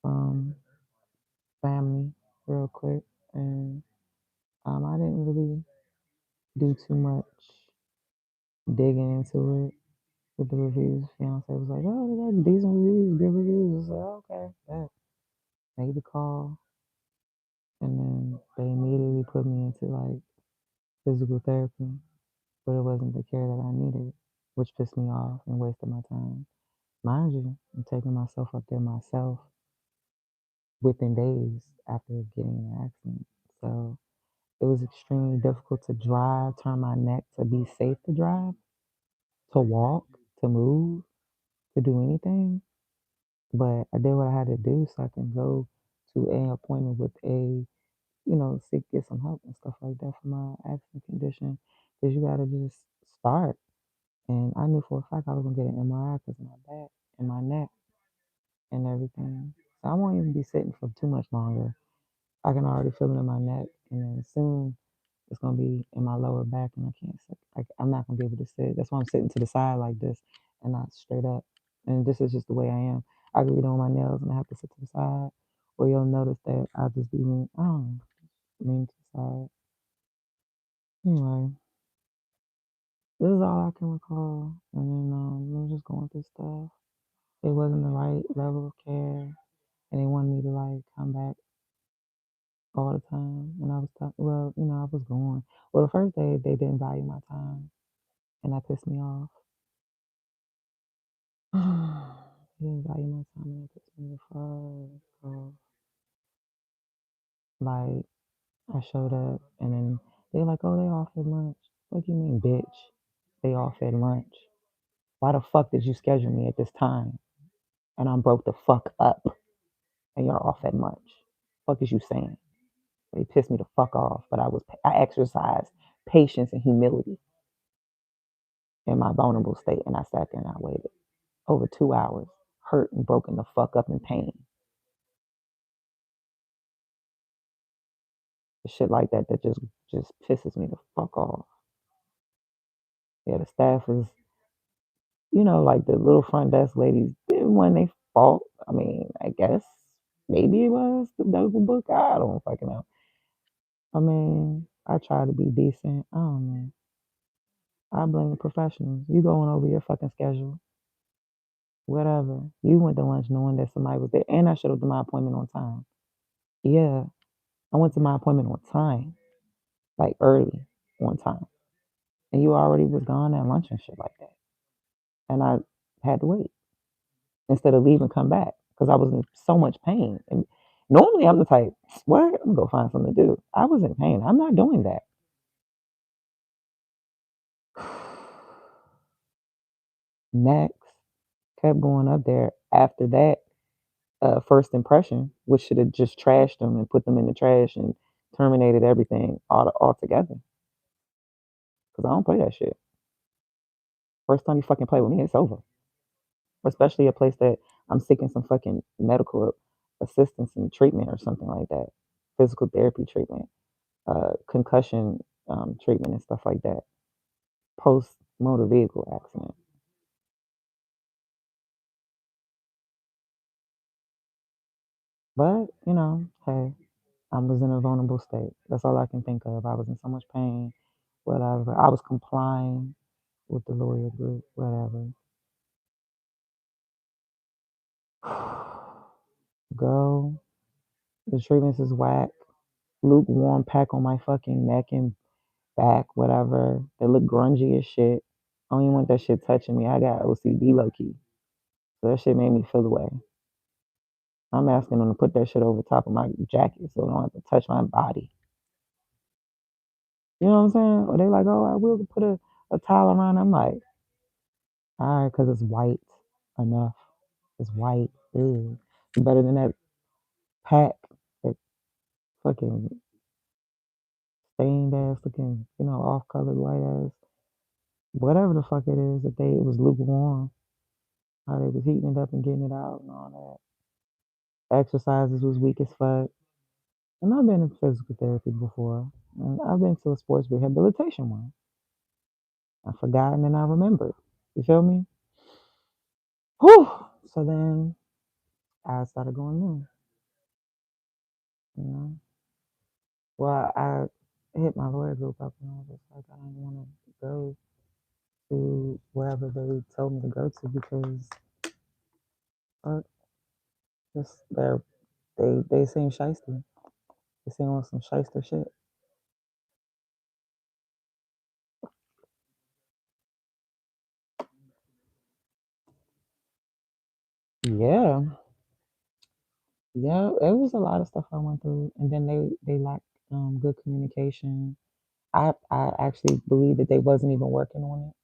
from family real quick, and I didn't really do too much digging into it with the reviews. Fiance was like, "Oh, they got decent reviews, good reviews." I was like, "Okay, bet." Made the call, and then they immediately put me into like physical therapy, but it wasn't the care that I needed, which pissed me off and wasted my time. Mind you, I'm taking myself up there myself within days after getting in an accident. So it was extremely difficult to drive, turn my neck to be safe to drive, to walk, to move, to do anything. But I did what I had to do so I can go to an appointment with seek get some help and stuff like that for my accident condition. Because you gotta just start. And I knew for a fact I was gonna get an MRI because of my back and my neck and everything. So I won't even be sitting for too much longer. I can already feel it in my neck, and then soon it's gonna be in my lower back, and I can't sit. Like I'm not gonna be able to sit. That's why I'm sitting to the side like this and not straight up. And this is just the way I am. I could be doing my nails and I have to sit to the side, or you'll notice that I'll just be leaning. I don't know, leaning to the side. Anyway, this is all I can recall. And then we were just going through stuff. It wasn't the right level of care, and they wanted me to like come back all the time. And I was well, I was going. Well, the first day they didn't value my time, and that pissed me off. They didn't value my time, and that pissed me the fuck off. Like I showed up, and then they're like, "Oh, they offered lunch." What do you mean, bitch? They offered lunch. Why the fuck did you schedule me at this time? And I'm broke the fuck up, and you're off at lunch. Fuck is you saying? They pissed me the fuck off, but I exercised patience and humility in my vulnerable state, and I sat there and I waited over 2 hours, hurt and broken the fuck up in pain. Shit like that that just pisses me the fuck off. Yeah, the staff is, like the little front desk ladies, didn't want their fault. I mean, I guess, Maybe it was the Noble book. I don't fucking know. I mean, I try to be decent. I don't know. I blame the professionals. You going over your fucking schedule. Whatever. You went to lunch knowing that somebody was there. And I showed up to my appointment on time. Yeah. I went to my appointment on time. Like early on time. And you already was gone at lunch and shit like that. And I had to wait instead of leave and come back because I was in so much pain. And normally I'm the type, what? I'm gonna go find something to do. I was in pain. I'm not doing that. Next, kept going up there. After that, first impression, which should have just trashed them and put them in the trash and terminated everything altogether. Because I don't play that shit. First time you fucking play with me, it's over. Especially a place that I'm seeking some fucking medical assistance and treatment or something like that. Physical therapy treatment, concussion treatment and stuff like that. Post motor vehicle accident. But, hey, I was in a vulnerable state. That's all I can think of. I was in so much pain, whatever. I was complying with the lawyer group, whatever. Go. The treatments is whack. Lukewarm pack on my fucking neck and back, whatever. They look grungy as shit. I don't even want that shit touching me. I got OCD low key. So that shit made me feel away. I'm asking them to put that shit over top of my jacket so I don't have to touch my body. You know what I'm saying? Or they like, oh, I will put a towel around. I'm like, all right, because it's white enough. It's white. Ew. It's better than that pack, that fucking stained ass looking, off colored white ass. Whatever the fuck it is, that it was lukewarm. How they was heating it up and getting it out and all that. Exercises was weak as fuck. And I've been in physical therapy before. And I've been to a sports rehabilitation one. I forgot and then I remembered. You feel me? Whew. So then I started going new. You know? Well, I hit my lawyer group up and I was just like, I don't want to go to wherever they told me to go to because just they seem shisty. They seem on some shyster shit. Yeah, yeah, it was a lot of stuff I went through, and then they lacked good communication. I actually believe that they wasn't even working on it.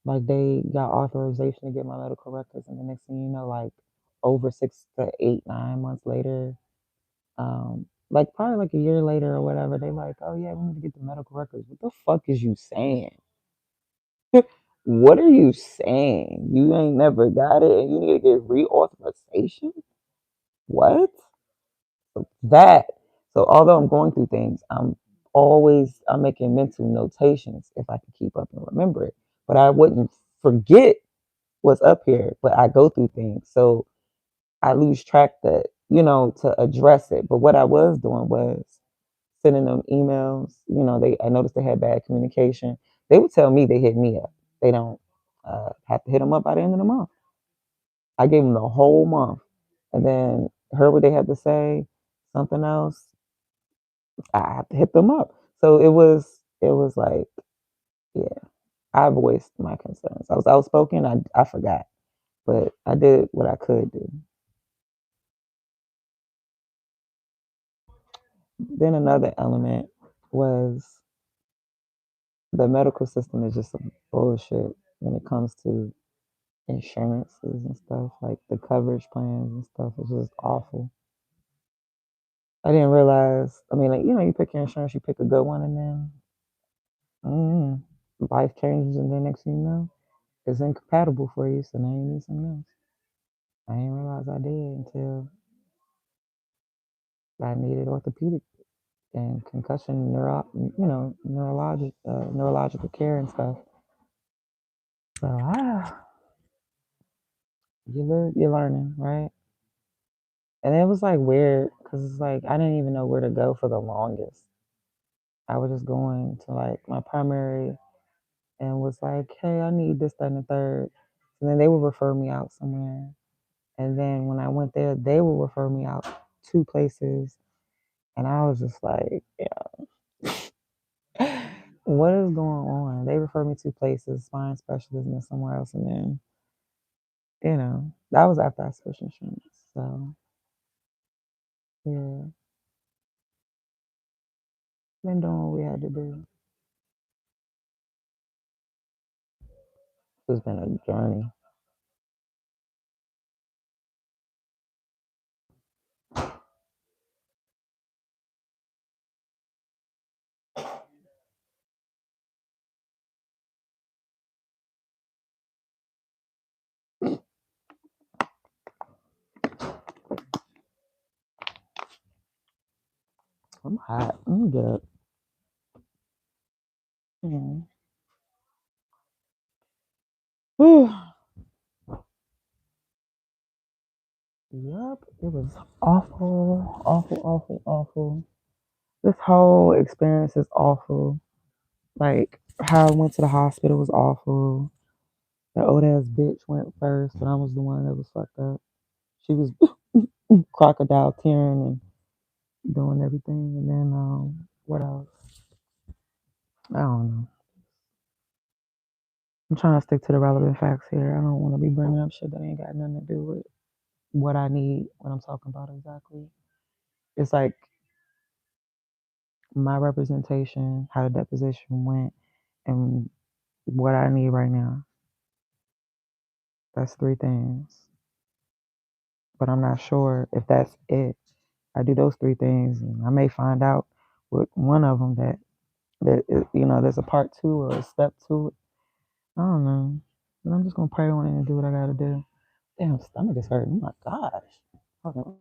Like they got authorization to get my medical records, and the next thing you know, like over 6 to 8, 9 months later, like probably like a year later or whatever, they like, oh yeah, we need to get the medical records. What the fuck is you saying? What are you saying? You ain't never got it, and you need to get reauthorization. What? So that. So although I'm going through things, I'm making mental notations if I can keep up and remember it. But I wouldn't forget what's up here. But I go through things, so I lose track that to address it. But what I was doing was sending them emails. I noticed they had bad communication. They would tell me they hit me up. They don't have to hit them up by the end of the month. I gave them the whole month, and then heard what they had to say, something else. I have to hit them up. So it was like, yeah, I voiced my concerns. I was outspoken. I forgot, but I did what I could do. Then another element was the medical system is just some bullshit when it comes to insurances and stuff. Like the coverage plans and stuff is just awful. I didn't realize. I mean, like you pick your insurance, you pick a good one, and then mm, life changes, and then next thing you know, it's incompatible for you. So now you need something else. I didn't realize I did until I needed orthopedic and concussion, neurological care and stuff. So you're learning, right? And it was like weird because it's like I didn't even know where to go for the longest. I was just going to like my primary and was like, hey, I need this, that, and the third. And then they would refer me out somewhere. And then when I went there, they would refer me out two places. And I was just like, yeah, what is going on? They referred me two places, spine specialist and then somewhere else. And then, that was after I switched insurance. So, yeah, been doing what we had to do. It's been a journey. I'm hot. I'm good. Mm. Whew. Yep, it was awful, awful, awful, awful. This whole experience is awful. Like how I went to the hospital was awful. The old ass bitch went first, but I was the one that was fucked up. She was crocodile tearing and doing everything, and then what else? I don't know. I'm trying to stick to the relevant facts here. I don't want to be bringing up shit that ain't got nothing to do with what I need when I'm talking about exactly. It's like my representation, how the deposition went, and what I need right now. That's three things. But I'm not sure if that's it. I do those three things, and I may find out with one of them that there's a part two or a step to it. I don't know. But I'm just gonna pray on it and do what I gotta do. Damn, stomach is hurting. Oh my gosh. Hold on.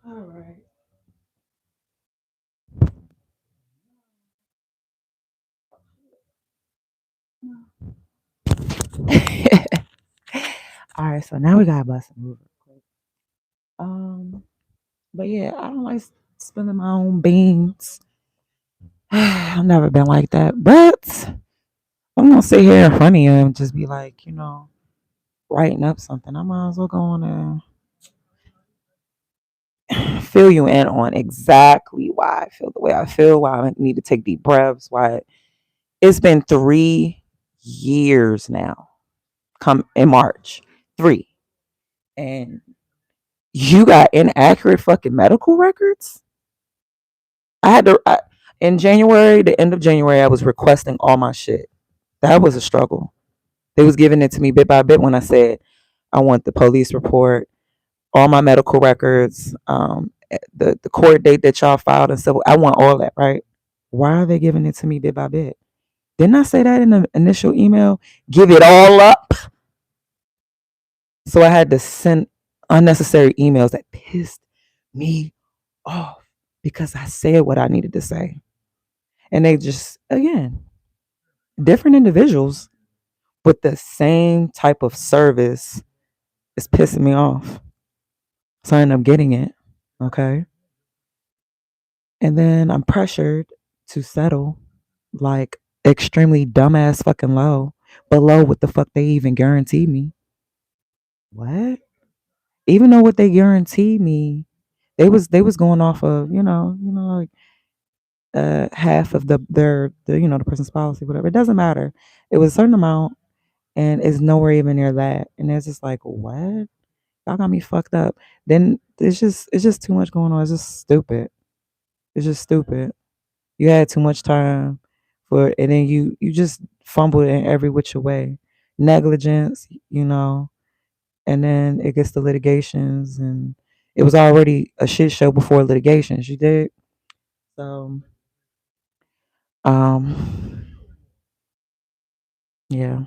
All right. All right, so now we gotta bust a move real quick. But yeah, I don't like spilling my own beans. I've never been like that, but I'm gonna sit here in front of you and just be like, writing up something. I might as well go on and fill you in on exactly why I feel the way I feel, why I need to take deep breaths, why it's been 3 years now. Come in March, 3, and you got inaccurate fucking medical records. I had to in January, the end of January, I was requesting all my shit. That was a struggle. They was giving it to me bit by bit when I said I want the police report, all my medical records, the court date that y'all filed and so I want all that, right? Why are they giving it to me bit by bit? Didn't I say that in the initial email? Give it all up. So I had to send unnecessary emails that pissed me off because I said what I needed to say. And they just, again, different individuals with the same type of service is pissing me off. So I end up getting it. Okay. And then I'm pressured to settle like extremely dumbass fucking low, below what the fuck they even guaranteed me. What? Even though what they guaranteed me, they was going off of, like half of the person's policy, whatever. It doesn't matter. It was a certain amount and it's nowhere even near that. And it's just like, what? Y'all got me fucked up. Then it's just too much going on. It's just stupid. It's just stupid. You had too much time for, and then you just fumbled in every which way. Negligence, and then it gets to litigations, and it was already a shit show before litigations. You did. So, um, yeah,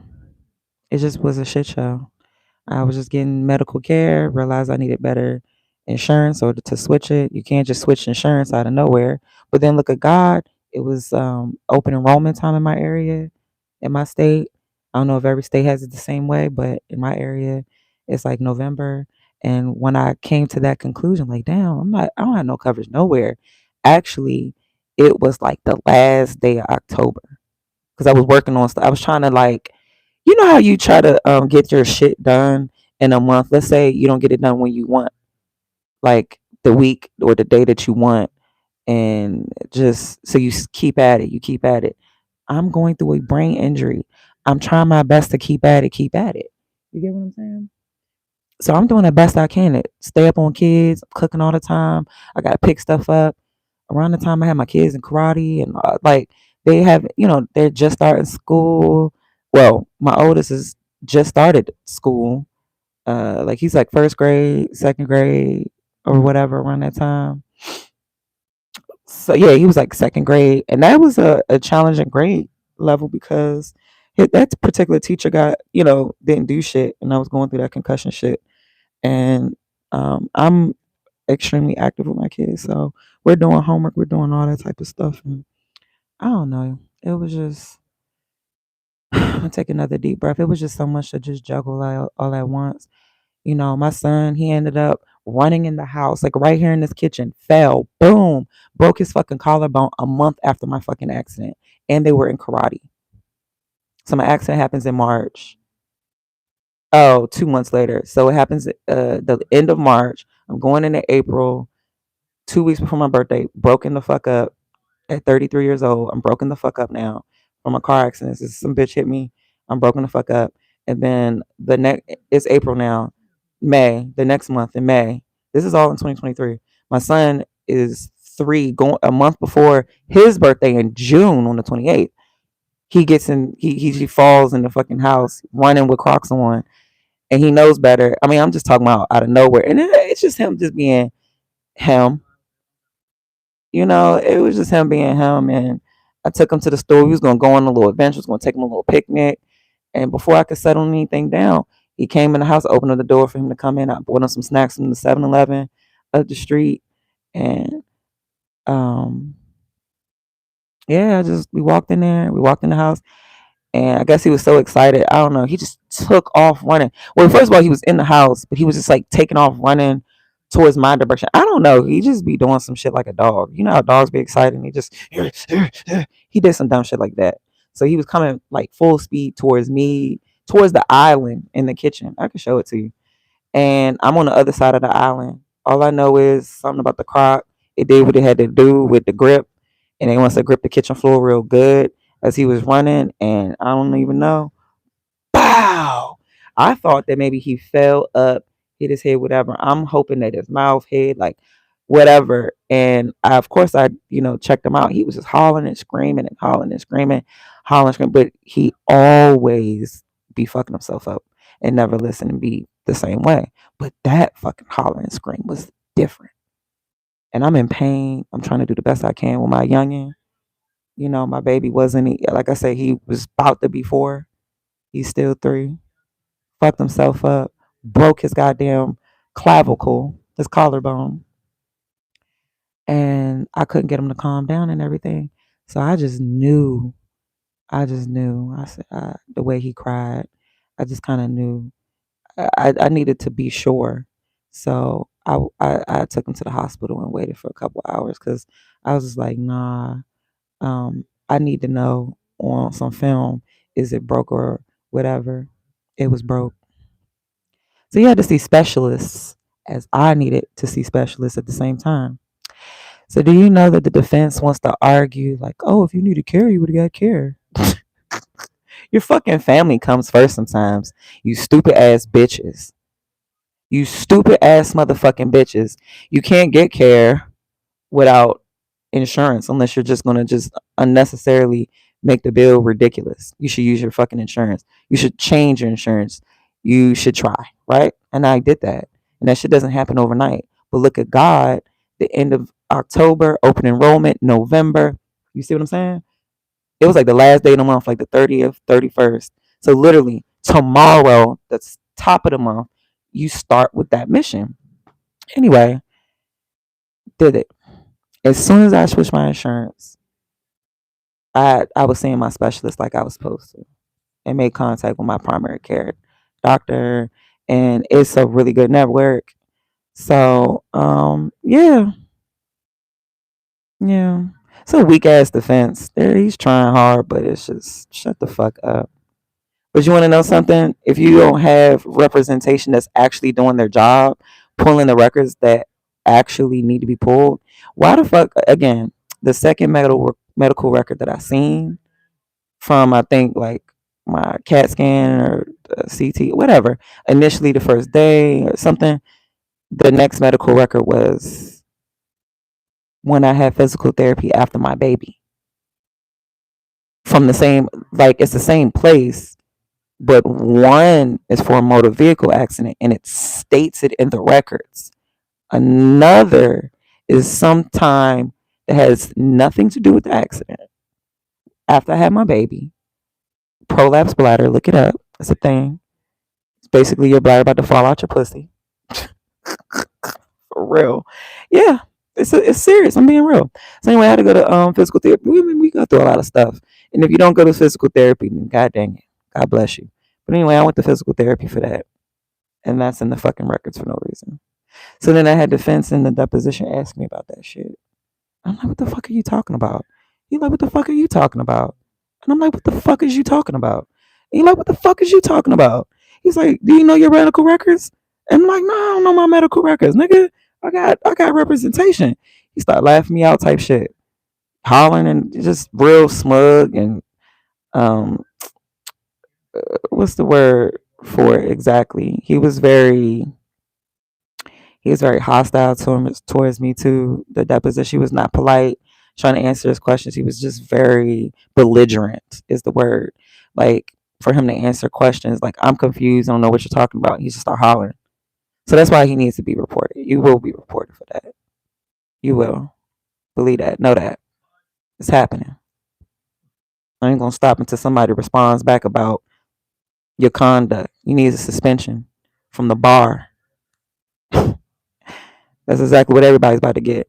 it just was a shit show. I was just getting medical care, realized I needed better insurance or to switch it. You can't just switch insurance out of nowhere. But then look at God. It was open enrollment time in my area, in my state. I don't know if every state has it the same way, but in my area, it's like November. And when I came to that conclusion, like, damn, I don't have no coverage nowhere. Actually, it was like the last day of October because I was working on stuff. I was trying to like, how you try to get your shit done in a month. Let's say you don't get it done when you want, like the week or the day that you want, and just so you keep at it. You keep at it. I'm going through a brain injury. I'm trying my best to keep at it. Keep at it. You get what I'm saying? So I'm doing the best I can to stay up on kids. I'm cooking all the time. I got to pick stuff up. Around the time I had my kids in karate and like they have, they're just starting school. Well, my oldest is just started school. Like he's like first grade, second grade, or whatever around that time. So yeah, he was like second grade, and that was a challenging grade level because that particular teacher got, didn't do shit, and I was going through that concussion shit, and I'm extremely active with my kids, so we're doing homework, we're doing all that type of stuff, and I don't know, it was just I take another deep breath. It was just so much to just juggle all at once. My son, he ended up running in the house, like right here in this kitchen, fell, boom, broke his fucking collarbone a month after my fucking accident. And they were in karate. So my accident happens in March. Oh, 2 months later. So it happens the end of March. I'm going into April, 2 weeks before my birthday, broken the fuck up at 33 years old. I'm broken the fuck up now from a car accident. Some bitch hit me. I'm broken the fuck up. And then the next, it's April now, May, the next month in May. This is all in 2023. My son is 3, going a month before his birthday in June on the 28th. He gets in, he falls in the fucking house running with Crocs on, and he knows better. I mean, I'm just talking about out of nowhere. And it's just him just being him. It was just him being him. And I took him to the store. We was going to go on a little adventure. I was going to take him a little picnic. And before I could settle anything down, he came in the house, opened the door for him to come in. I bought him some snacks from the 7-Eleven up the street. And um yeah, we walked in there, we walked in the house, and I guess he was so excited. I don't know. He just took off running. Well, first of all, he was in the house, but he was just like taking off running towards my direction. I don't know. He just be doing some shit like a dog. You know how dogs be excited? And he just he did some dumb shit like that. So he was coming like full speed towards me, towards the island in the kitchen. I can show it to you. And I'm on the other side of the island. All I know is something about the croc. It did what it had to do with the grip, and it wants to grip the kitchen floor real good as he was running. And I don't even know. Pow! I thought that maybe he fell up, hit his head, whatever. I'm hoping that his mouth, head, like whatever. And of course, checked him out. He was just hollering and screaming and hollering and screaming, hollering and screaming. But he always be fucking himself up and never listen and be the same way. But that fucking hollering and scream was different. And I'm in pain. I'm trying to do the best I can with my youngin. My baby wasn't, like I said, he was about to be 4. He's still 3. Fucked himself up, broke his goddamn clavicle, his collarbone, and I couldn't get him to calm down and everything. So I just knew. I just knew. I said the way he cried, I just kind of knew. I needed to be sure. So I took him to the hospital and waited for a couple hours because I was just like, nah. I need to know on some film, is it broke or whatever. It was broke. So you had to see specialists as I needed to see specialists at the same time. So do you know that the defense wants to argue like, oh, if you needed care, you would have got care. Your fucking family comes first sometimes. You stupid ass bitches. You stupid ass motherfucking bitches. You can't get care without insurance unless you're just gonna just unnecessarily make the bill ridiculous. You should use your fucking insurance. You should change your insurance. You should try, right? And I did that. And that shit doesn't happen overnight. But look at God, the end of October, open enrollment, November. You see what I'm saying? It was like the last day of the month, like the 30th, 31st. So literally tomorrow, that's top of the month, you start with that mission. Anyway, did it. As soon as I switched my insurance, I was seeing my specialist like I was supposed to and made contact with my primary care doctor, and it's a really good network. So yeah, yeah. It's a weak ass defense. There he's trying hard, but it's just shut the fuck up. But you want to know something? If you don't have representation that's actually doing their job, pulling the records that actually need to be pulled, why the fuck again? The second medical record that I seen from I think like my CAT scan or CT, whatever. Initially, the first day or something. The next medical record was when I had physical therapy after my baby. From the same, like it's the same place, but one is for a motor vehicle accident and it states it in the records. Another is sometime that has nothing to do with the accident. After I had my baby, prolapse bladder, look it up. It's a thing. It's basically your bladder about to fall out your pussy. For real. Yeah. It's serious. I'm being real. So anyway, I had to go to physical therapy. We go through a lot of stuff. And if you don't go to physical therapy, then god dang it. God bless you. But anyway, I went to physical therapy for that. And that's in the fucking records for no reason. So then I had defense in the deposition ask me about that shit. I'm like, what the fuck are you talking about? He like, what the fuck are you talking about? And I'm like, what the fuck is you talking about? And he like, what the fuck is you talking about? He's like, do you know your medical records? And I'm like, no, I don't know my medical records, nigga. I got representation. He started laughing me out type shit. Hollering and just real smug and um what's the word for it exactly? He was very hostile towards me too. The deposition, he was not polite, trying to answer his questions. He was just very belligerent, is the word. Like for him to answer questions, like I'm confused, I don't know what you're talking about. He just start hollering. So that's why he needs to be reported. You will be reported for that. You will. Believe that. Know that. It's happening. I ain't gonna stop until somebody responds back about your conduct. You need a suspension from the bar. That's exactly what everybody's about to get.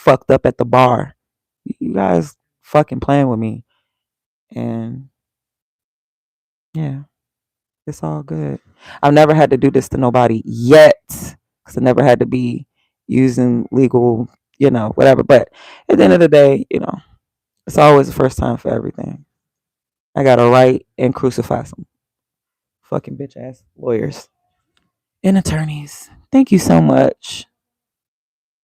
fucked up at the bar. You guys fucking playing with me. And yeah, it's all good. I've never had to do this to nobody yet. Because I never had to be using legal, whatever. But at the end of the day, it's always the first time for everything. I got to write and crucify some fucking bitch ass lawyers and attorneys. Thank you so much.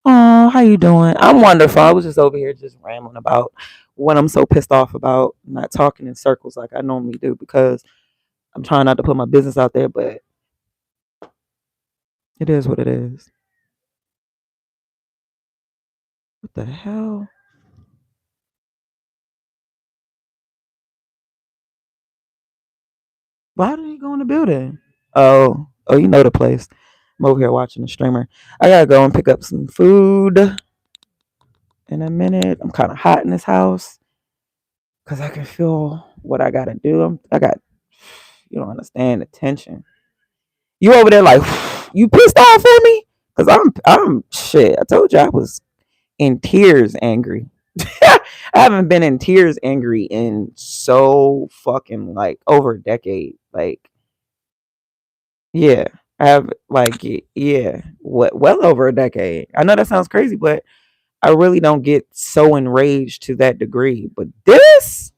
Oh, how you doing? I'm wonderful. I was just over here just rambling about what I'm so pissed off about, not talking in circles like I normally do because I'm trying not to put my business out there, but it is what it is. What the hell? Why did he go in the building? Oh, you know the place. I'm over here watching the streamer. I gotta go and pick up some food in a minute. I'm kind of hot in this house because I can feel what I gotta do. I got, you don't understand the tension. You over there like, you pissed off at me? Cause I'm shit. I told you I was in tears angry. I haven't been in tears angry in so fucking like over a decade. Like, yeah, I have like, yeah, what, well over a decade. I know that sounds crazy, but I really don't get so enraged to that degree. But this,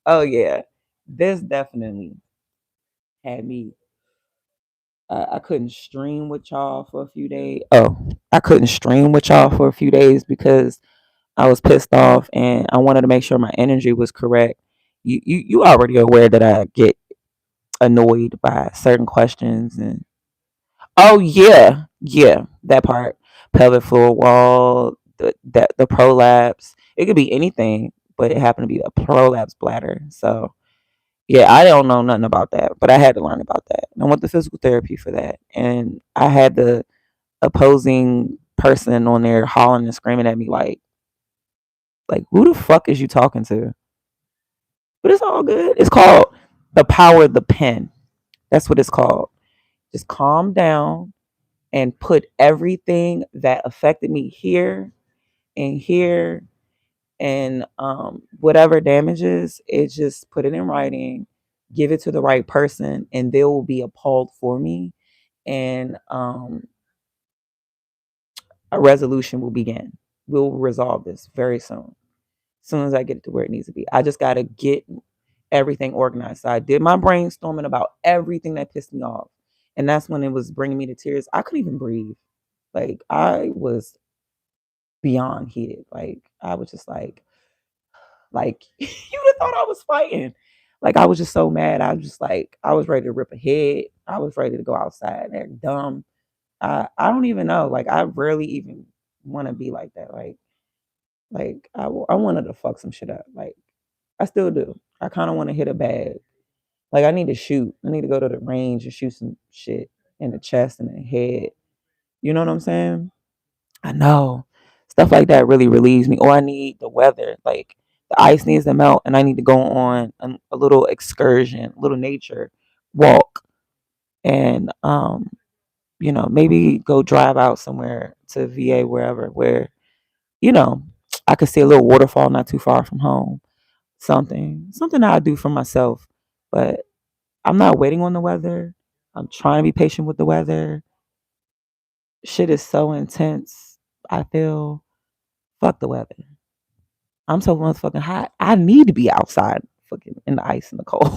oh yeah, this definitely had me. I couldn't stream with y'all for a few days. Oh, I couldn't stream with y'all for a few days because I was pissed off and I wanted to make sure my energy was correct. You already aware that I get annoyed by certain questions and oh yeah, that part, pelvic floor wall, the prolapse. It could be anything, but it happened to be a prolapse bladder. So yeah, I don't know nothing about that, but I had to learn about that. I went to physical therapy for that, and I had the opposing person on there hollering and screaming at me like who the fuck is you talking to? But it's all good. It's called the power of the pen. That's what it's called. Just calm down and put everything that affected me here and here and whatever damages, it just put it in writing, give it to the right person, and they will be appalled for me. And a resolution will begin. We'll resolve this very soon. As soon as I get it to where it needs to be. I just gotta get everything organized. So I did my brainstorming about everything that pissed me off. And that's when it was bringing me to tears. I couldn't even breathe. Like I was beyond heated. Like I was just like you would have thought I was fighting. Like I was just so mad. I was just like I was ready to rip a head. I was ready to go outside. They're dumb. I don't even know. Like I rarely even want to be like that. Like I wanted to fuck some shit up. Like I still do. I kind of want to hit a bag. Like I need to shoot. I need to go to the range and shoot some shit in the chest and the head. You know what I'm saying? I know. Stuff like that really relieves me. Or I need the weather. Like the ice needs to melt and I need to go on a little excursion, a little nature walk and maybe go drive out somewhere to VA wherever where, you know, I could see a little waterfall not too far from home. Something that I do for myself. But I'm not waiting on the weather. I'm trying to be patient with the weather. Shit is so intense. I feel fuck the weather. I'm so motherfucking hot. I need to be outside fucking in the ice and the cold.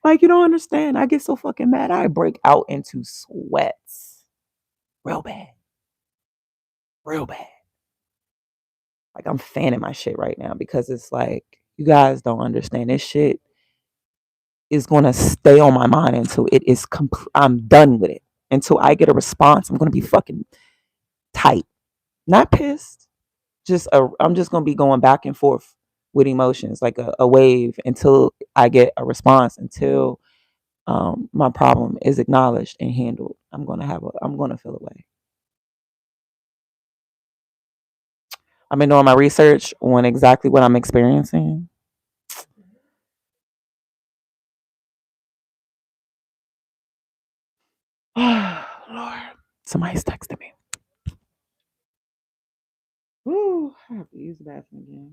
Like you don't understand. I get so fucking mad. I break out into sweats. Real bad. Real bad. Like I'm fanning my shit right now because it's like you guys don't understand. This shit is gonna stay on my mind until it is I'm done with it. Until I get a response, I'm gonna be fucking tight. Not pissed. I'm just gonna be going back and forth with emotions like a wave until I get a response. Until my problem is acknowledged and handled. I'm gonna feel away. I've been doing my research on exactly what I'm experiencing. Lord. Somebody's texting me. Woo, I have to use the bathroom again.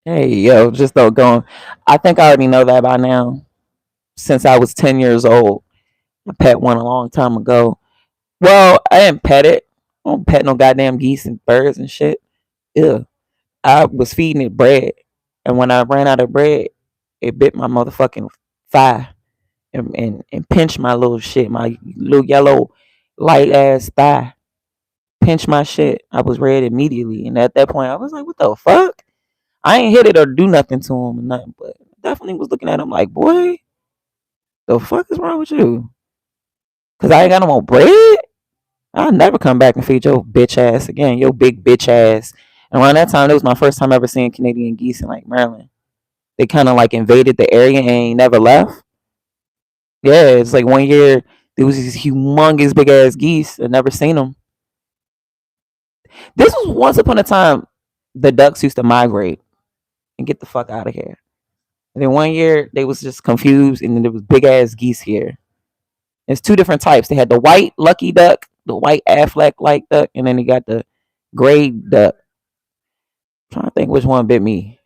Hey, yo, just don't go. I think I already know that by now. Since I was 10 years old, I pet one a long time ago. Well, I didn't pet it. I don't pet no goddamn geese and birds and shit. Ew. I was feeding it bread. And when I ran out of bread, it bit my motherfucking thigh and pinched my little shit, my little yellow light ass thigh. Pinched my shit. I was red immediately. And at that point, I was like, what the fuck? I ain't hit it or do nothing to him or nothing, but definitely was looking at him like, boy, the fuck is wrong with you? Cause I ain't got no more bread. I'll never come back and feed your bitch ass again, your big bitch ass. And around that time, it was my first time ever seeing Canadian geese in like Maryland. They kind of like invaded the area and ain't never left. Yeah, it's like one year there was these humongous big ass geese. I never seen them. This was once upon a time the ducks used to migrate and get the fuck out of here. And then one year they was just confused, and then there was big ass geese here. There's two different types. They had the white lucky duck, the white Affleck like duck, and then they got the gray duck. I'm trying to think which one bit me.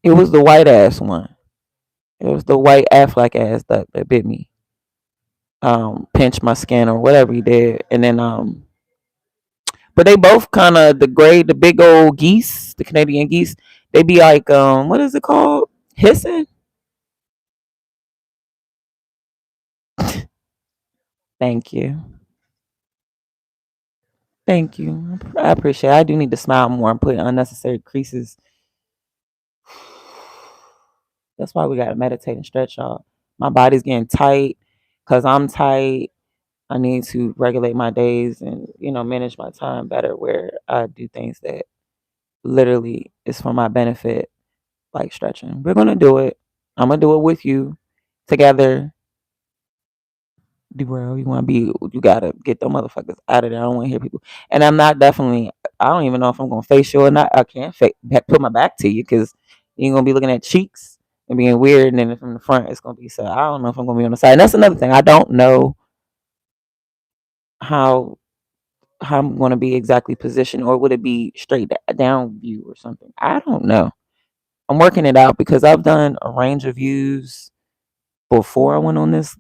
It was the white ass one. It was the white Affleck ass duck that bit me. Pinched my skin or whatever he did, and then but they both kind of the big old geese, the Canadian geese. They be like what is it called? Hissing. Thank you. Thank you. I appreciate it. I do need to smile more and put unnecessary creases. That's why we gotta meditate and stretch, y'all. My body's getting tight because I'm tight. I need to regulate my days and manage my time better where I do things that literally is for my benefit, like stretching. We're gonna do it. I'm gonna do it with you together. Derail, you gotta get them motherfuckers out of there. I don't want to hear people. And I'm not definitely. I don't even know if I'm gonna face you or not. I can't put my back to you because you're gonna be looking at cheeks and being weird, and then from the front it's gonna be so. I don't know if I'm gonna be on the side. And that's another thing. I don't know how I'm gonna be exactly positioned, or would it be straight down view or something? I don't know. I'm working it out because I've done a range of views before I went on this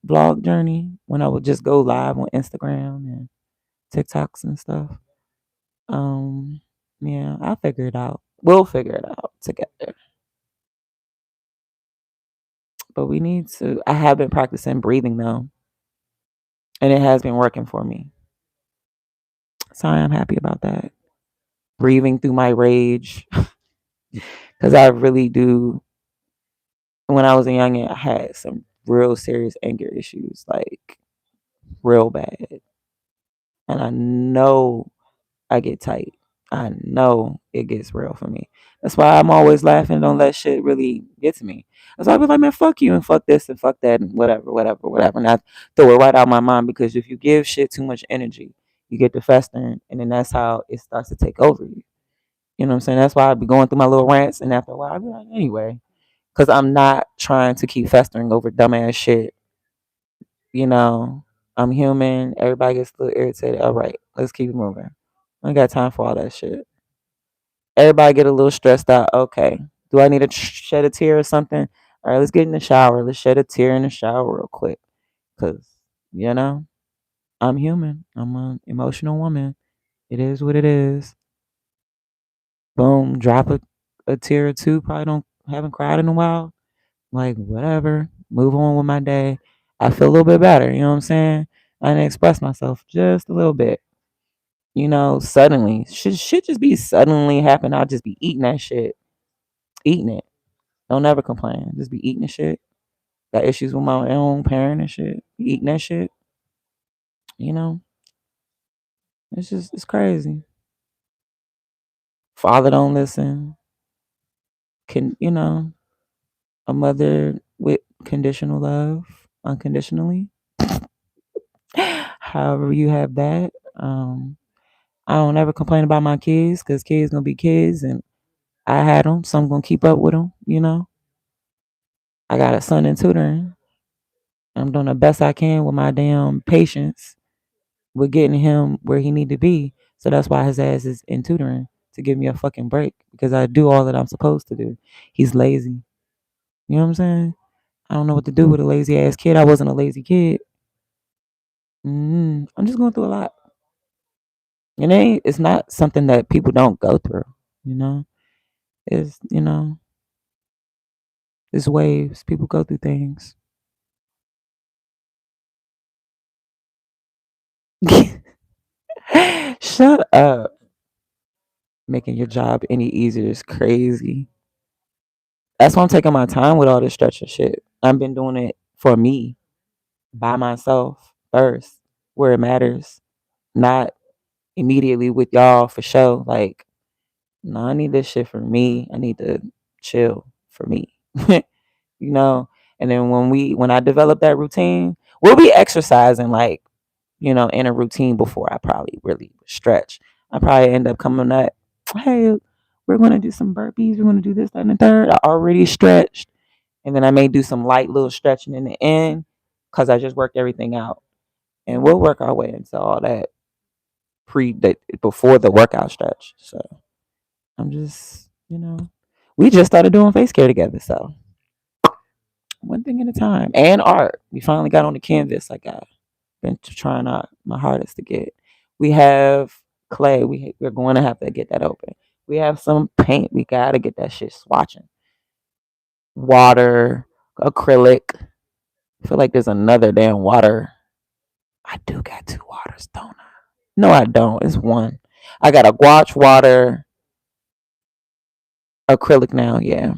vlog journey when I would just go live on Instagram and TikToks and stuff. Um yeah, I'll figure it out. We'll figure it out together. But we need to I have been practicing breathing though, and it has been working for me. So I am happy about that. Breathing through my rage cuz I really do. When I was a youngin', I had some real serious anger issues, like real bad. And I know I get tight. I know it gets real for me. That's why I'm always laughing. Don't let shit really get to me. That's why I be like, man, fuck you and fuck this and fuck that and whatever, whatever, whatever. And I throw it right out my mind because if you give shit too much energy, you get to festering, and then that's how it starts to take over you. You know what I'm saying? That's why I be going through my little rants, and after a while, I be like, anyway, because I'm not trying to keep festering over dumbass shit. You know, I'm human. Everybody gets a little irritated. All right, let's keep it moving. I ain't got time for all that shit. Everybody get a little stressed out. Okay. Do I need to shed a tear or something? All right, let's get in the shower. Let's shed a tear in the shower real quick. Because, you know, I'm human. I'm an emotional woman. It is what it is. Boom. Drop a tear or two. Probably haven't cried in a while. Like, whatever. Move on with my day. I feel a little bit better. You know what I'm saying? I didn't express myself just a little bit. Suddenly. Shit just be suddenly happen. I'll just be eating that shit. Eating it. Don't ever complain. Just be eating the shit. Got issues with my own parent and shit. Eating that shit. You know, it's crazy. Father don't listen. Can a mother with conditional love, unconditionally. However you have that. I don't ever complain about my kids because kids gonna be kids, and I had them, so I'm gonna keep up with them. I got a son in tutoring. I'm doing the best I can with my damn patience with getting him where he need to be. So that's why his ass is in tutoring to give me a fucking break because I do all that I'm supposed to do. He's lazy. You know what I'm saying? I don't know what to do with a lazy ass kid. I wasn't a lazy kid. I'm just going through a lot. It's not something that people don't go through. You know, it's it's waves. People go through things. Shut up. Making your job any easier is crazy. That's why I'm taking my time with all this stretching shit. I've been doing it for me, by myself first, where it matters, not immediately with y'all for show. Like, no, I need this shit for me. I need to chill for me. you know. And then when I develop that routine, we'll be exercising like, in a routine before I probably really stretch. I probably end up coming up, hey, we're gonna do some burpees, we're gonna do this, that, and the third. I already stretched. And then I may do some light little stretching in the end because I just worked everything out. And we'll work our way into all that before the workout stretch. So I'm just, we just started doing face care together. So one thing at a time. And art. We finally got on the canvas like I've been trying my hardest to get. We have clay. We're going to have to get that open. We have some paint. We got to get that shit swatching. Water, acrylic. I feel like there's another damn water. I do got two waters, don't I? No, I don't. It's one. I got a gouache water, acrylic now, yeah,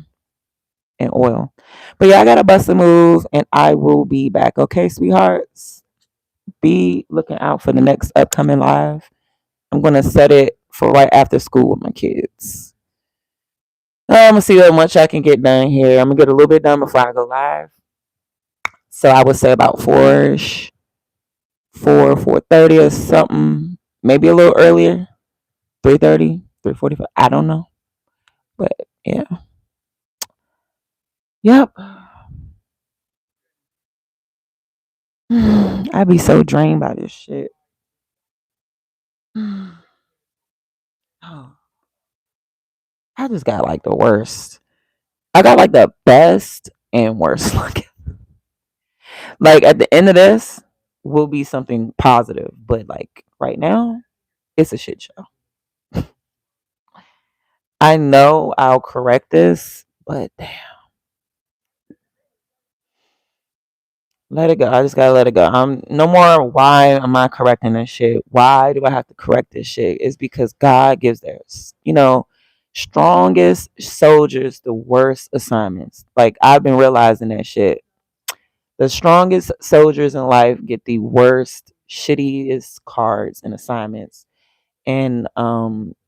and oil. But yeah, I got to bust a move and I will be back. Okay, sweethearts? Be looking out for the next upcoming live. I'm going to set it for right after school with my kids. I'm going to see how much I can get done here. I'm going to get a little bit done before I go live. So I would say about 4-ish, 4:30 or something. Maybe a little earlier. 3:30, 3:45. I don't know. But yeah. Yep. I be so drained by this shit. Oh, I just got like the worst. I got like the best and worst. Like at the end of this will be something positive, but like right now, it's a shit show. I know I'll correct this, but damn, let it go. I just gotta let it go. I'm no more. Why am I correcting this shit? Why do I have to correct this shit? It's because God gives their, strongest soldiers the worst assignments. Like I've been realizing that shit. The strongest soldiers in life get the worst, shittiest cards and assignments. And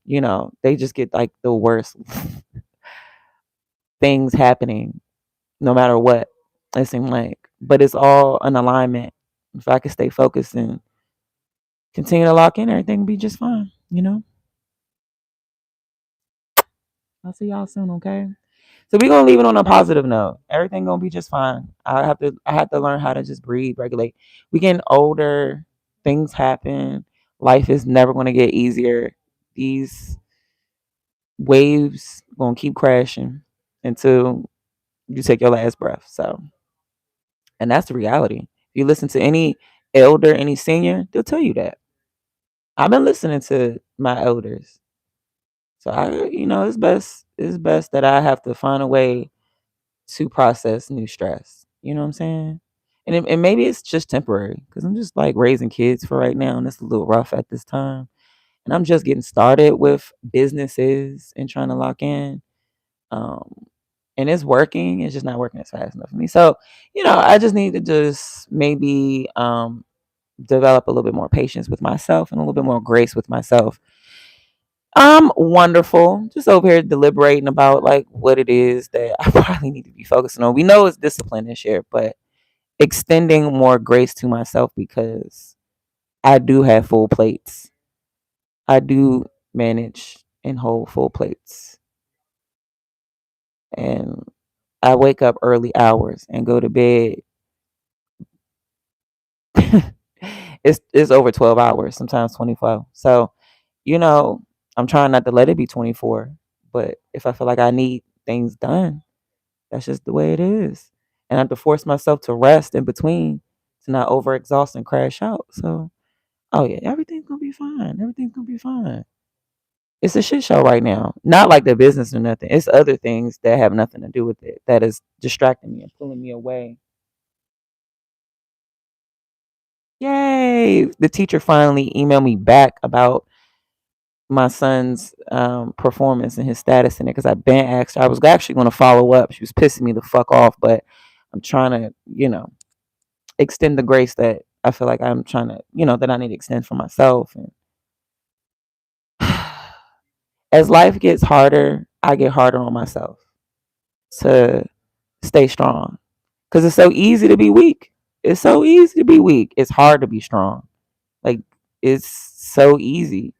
they just get like the worst things happening no matter what it seems like. But it's all an alignment. If I can stay focused and continue to lock in, everything will be just fine. I'll see y'all soon, okay? So we're gonna leave it on a positive note. Everything gonna be just fine. I have to learn how to just breathe, regulate. We getting older, things happen. Life is never gonna get easier. These waves gonna keep crashing until you take your last breath. So, and that's the reality. If you listen to any elder, any senior, they'll tell you that. I've been listening to my elders. So it's best that I have to find a way to process new stress. You know what I'm saying? And maybe it's just temporary because I'm just like raising kids for right now, and it's a little rough at this time. And I'm just getting started with businesses and trying to lock in. Um, and it's working. It's just not working as fast enough for me. So, I just need to just maybe develop a little bit more patience with myself and a little bit more grace with myself. I'm wonderful. Just over here deliberating about like what it is that I probably need to be focusing on. We know it's discipline this year, but extending more grace to myself because I do have full plates. I do manage and hold full plates. And I wake up early hours and go to bed. It's over 12 hours, sometimes 24. So, you know, I'm trying not to let it be 24, but if I feel like I need things done, that's just the way it is. And I have to force myself to rest in between to not overexhaust and crash out. So, oh yeah, everything's gonna be fine. Everything's gonna be fine. It's a shit show right now. Not like the business or nothing. It's other things that have nothing to do with it that is distracting me and pulling me away. Yay! The teacher finally emailed me back about my son's performance and his status in it because I've been asked her. I was actually going to follow up. She was pissing me the fuck off, but I'm trying to, extend the grace that I feel like I'm trying to, that I need to extend for myself. And as life gets harder, I get harder on myself to stay strong because it's so easy to be weak. It's so easy to be weak. It's hard to be strong. Like, it's so easy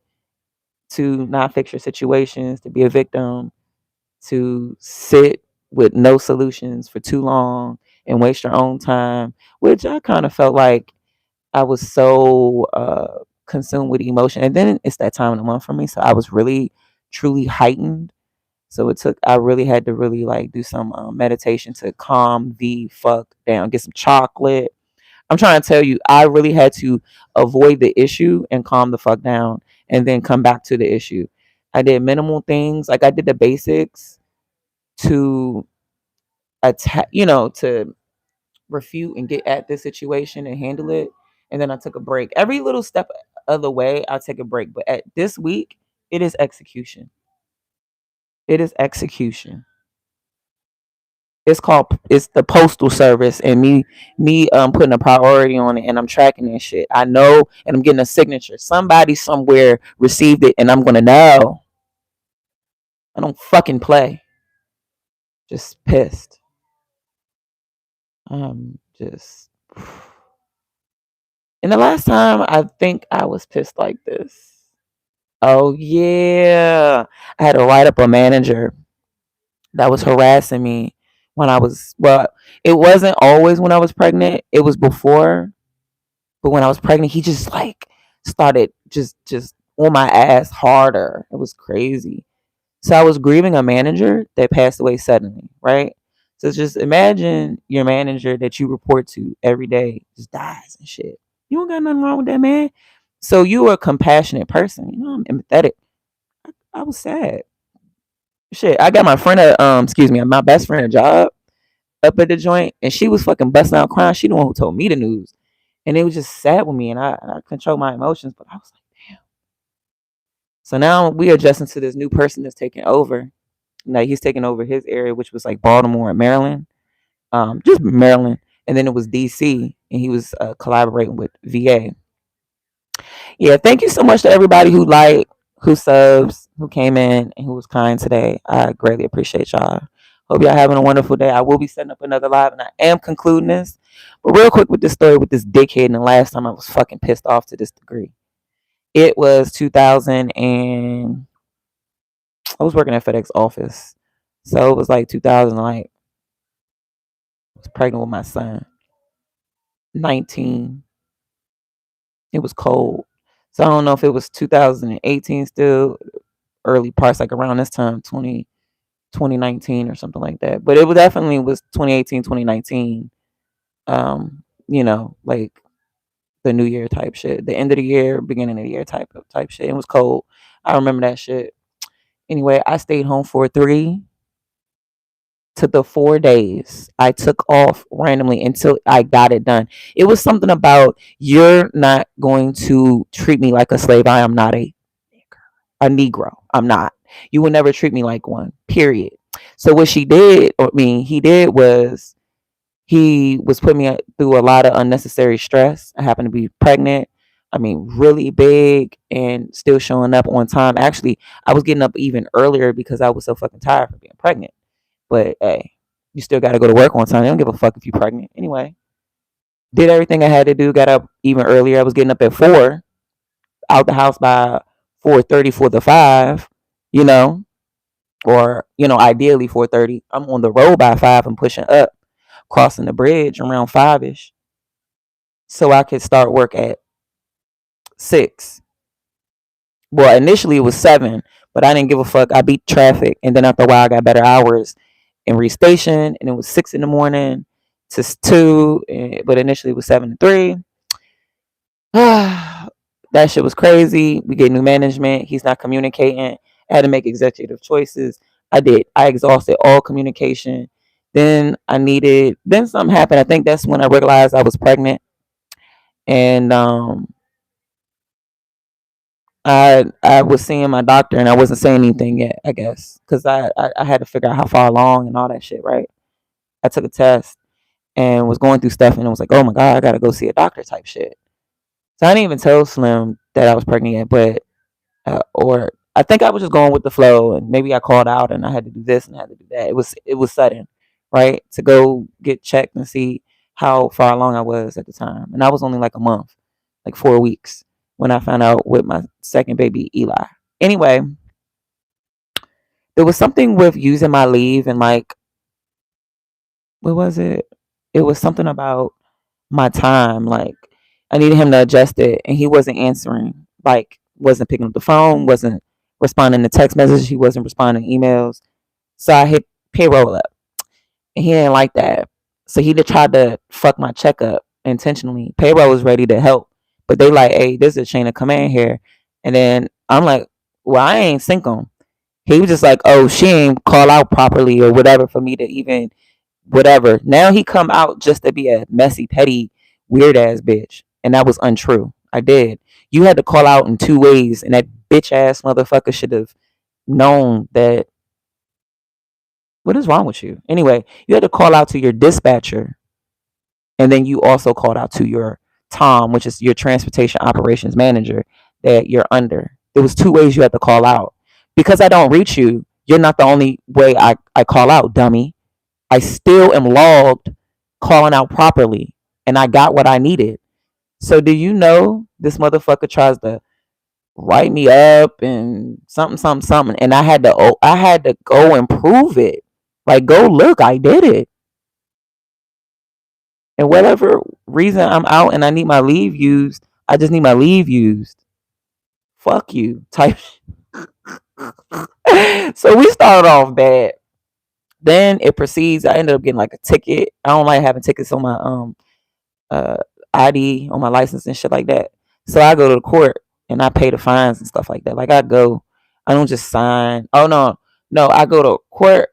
to not fix your situations, to be a victim, to sit with no solutions for too long and waste your own time, which I kind of felt like I was so consumed with emotion. And then it's that time of the month for me. So I was really, truly heightened. So I really had to really like do some meditation to calm the fuck down, get some chocolate. I'm trying to tell you, I really had to avoid the issue and calm the fuck down and then come back to the issue. I did minimal things, like I did the basics to attack, to refute and get at this situation and handle it. And then I took a break. Every little step of the way, I'll take a break. But at this week, it is execution. It is execution. It's the postal service and me putting a priority on it and I'm tracking that shit. I know and I'm getting a signature. Somebody somewhere received it and I'm gonna know. I don't fucking play. Just pissed. Just and the last time I think I was pissed like this. Oh yeah. I had to write up a manager that was harassing me when it wasn't always when I was pregnant. It was before. But when I was pregnant, he just like started just on my ass harder. It was crazy. So I was grieving a manager that passed away suddenly, right? So just imagine your manager that you report to every day just dies and shit. You don't got nothing wrong with that man. So you are a compassionate person. I'm empathetic. I was sad. Shit, I got my friend my best friend a job up at the joint, and she was fucking busting out crying. She the one who told me the news, and it was just sad with me, and I control my emotions, but I was like, damn. So now we adjusting to this new person that's taking over. Like he's taking over his area, which was like Baltimore and Maryland, just Maryland, and then it was DC, and he was collaborating with VA. Yeah, thank you so much to everybody who liked, who subs, who came in, and who was kind today. I greatly appreciate y'all. Hope y'all having a wonderful day. I will be setting up another live, and I am concluding this. But real quick with this story with this dickhead, and the last time I was fucking pissed off to this degree. It was 2000 and I was working at FedEx office. So it was like 2000, like I was pregnant with my son. 19. It was cold. So I don't know if it was 2018 still, early parts, like around this time, 2019 or something like that. But it was definitely was 2018, 2019. Like the new year type shit. The end of the year, beginning of the year type shit. It was cold. I remember that shit. Anyway, I stayed home for 3 to the 4 days. I took off randomly until I got it done. It was something about you're not going to treat me like a slave. I am not a Negro. I'm not. You will never treat me like one. Period. So what he did was he was putting me through a lot of unnecessary stress. I happened to be pregnant. I mean, really big and still showing up on time. Actually, I was getting up even earlier because I was so fucking tired from being pregnant. But hey, you still got to go to work on time. They don't give a fuck if you're pregnant. Anyway, Did everything I had to do. Got up even earlier. I was getting up at 4, out the house by 4:30 for the 5. You know, or ideally 4:30. I'm on the road by 5 and pushing up, crossing the bridge around 5ish, so I could start work at 6. Well, initially it was 7, but I didn't give a fuck. I beat traffic, and then after a while, I got better hours and restation, and it was 6 in the morning to 2, but initially it was 7 to 3. That shit was crazy. We get new management. He's not communicating. I had to make executive choices. I did. I exhausted all communication. Then something happened. I think that's when I realized I was pregnant, and I was seeing my doctor, and I wasn't saying anything yet, I guess, because I had to figure out how far along and all that shit, right? I took a test and was going through stuff, and it was like, oh my God, I gotta go see a doctor type shit. So I didn't even tell Slim that I was pregnant yet, but or I think I was just going with the flow, and maybe I called out and I had to do this and I had to do that. It was sudden, right? To go get checked and see how far along I was at the time, and I was only like a month, like 4 weeks when I found out with my second baby Eli. Anyway, there was something with using my leave and like what was it? It was something about my time. Like I needed him to adjust it, and he wasn't answering. Like wasn't picking up the phone, wasn't responding to text messages, he wasn't responding to emails. So I hit payroll up, and he didn't like that. So he tried to fuck my check up intentionally. Payroll was ready to help, but they like, hey, there's a chain of command here, and then I'm like, well, I ain't sync him. He was just like, oh, she ain't call out properly or whatever for me to even whatever. Now he come out just to be a messy, petty, weird ass bitch. And that was untrue. I did. You had to call out in 2 ways, and that bitch ass motherfucker should have known that. What is wrong with you? Anyway, you had to call out to your dispatcher, and then you also called out to your Tom, which is your transportation operations manager that you're under. There was 2 ways you had to call out. Because I don't reach you, you're not the only way I call out, dummy. I still am logged calling out properly, and I got what I needed. So do you know this motherfucker tries to write me up and something, something, something, and I had to go and prove it. Like go look, I did it. And whatever reason I'm out and I need my leave used, I just need my leave used. Fuck you, type. So we started off bad. Then it proceeds. I ended up getting like a ticket. I don't like having tickets on my uh ID on my license and shit like that. So I go to the court and I pay the fines and stuff like that. Like I don't just sign. Oh no, I go to court.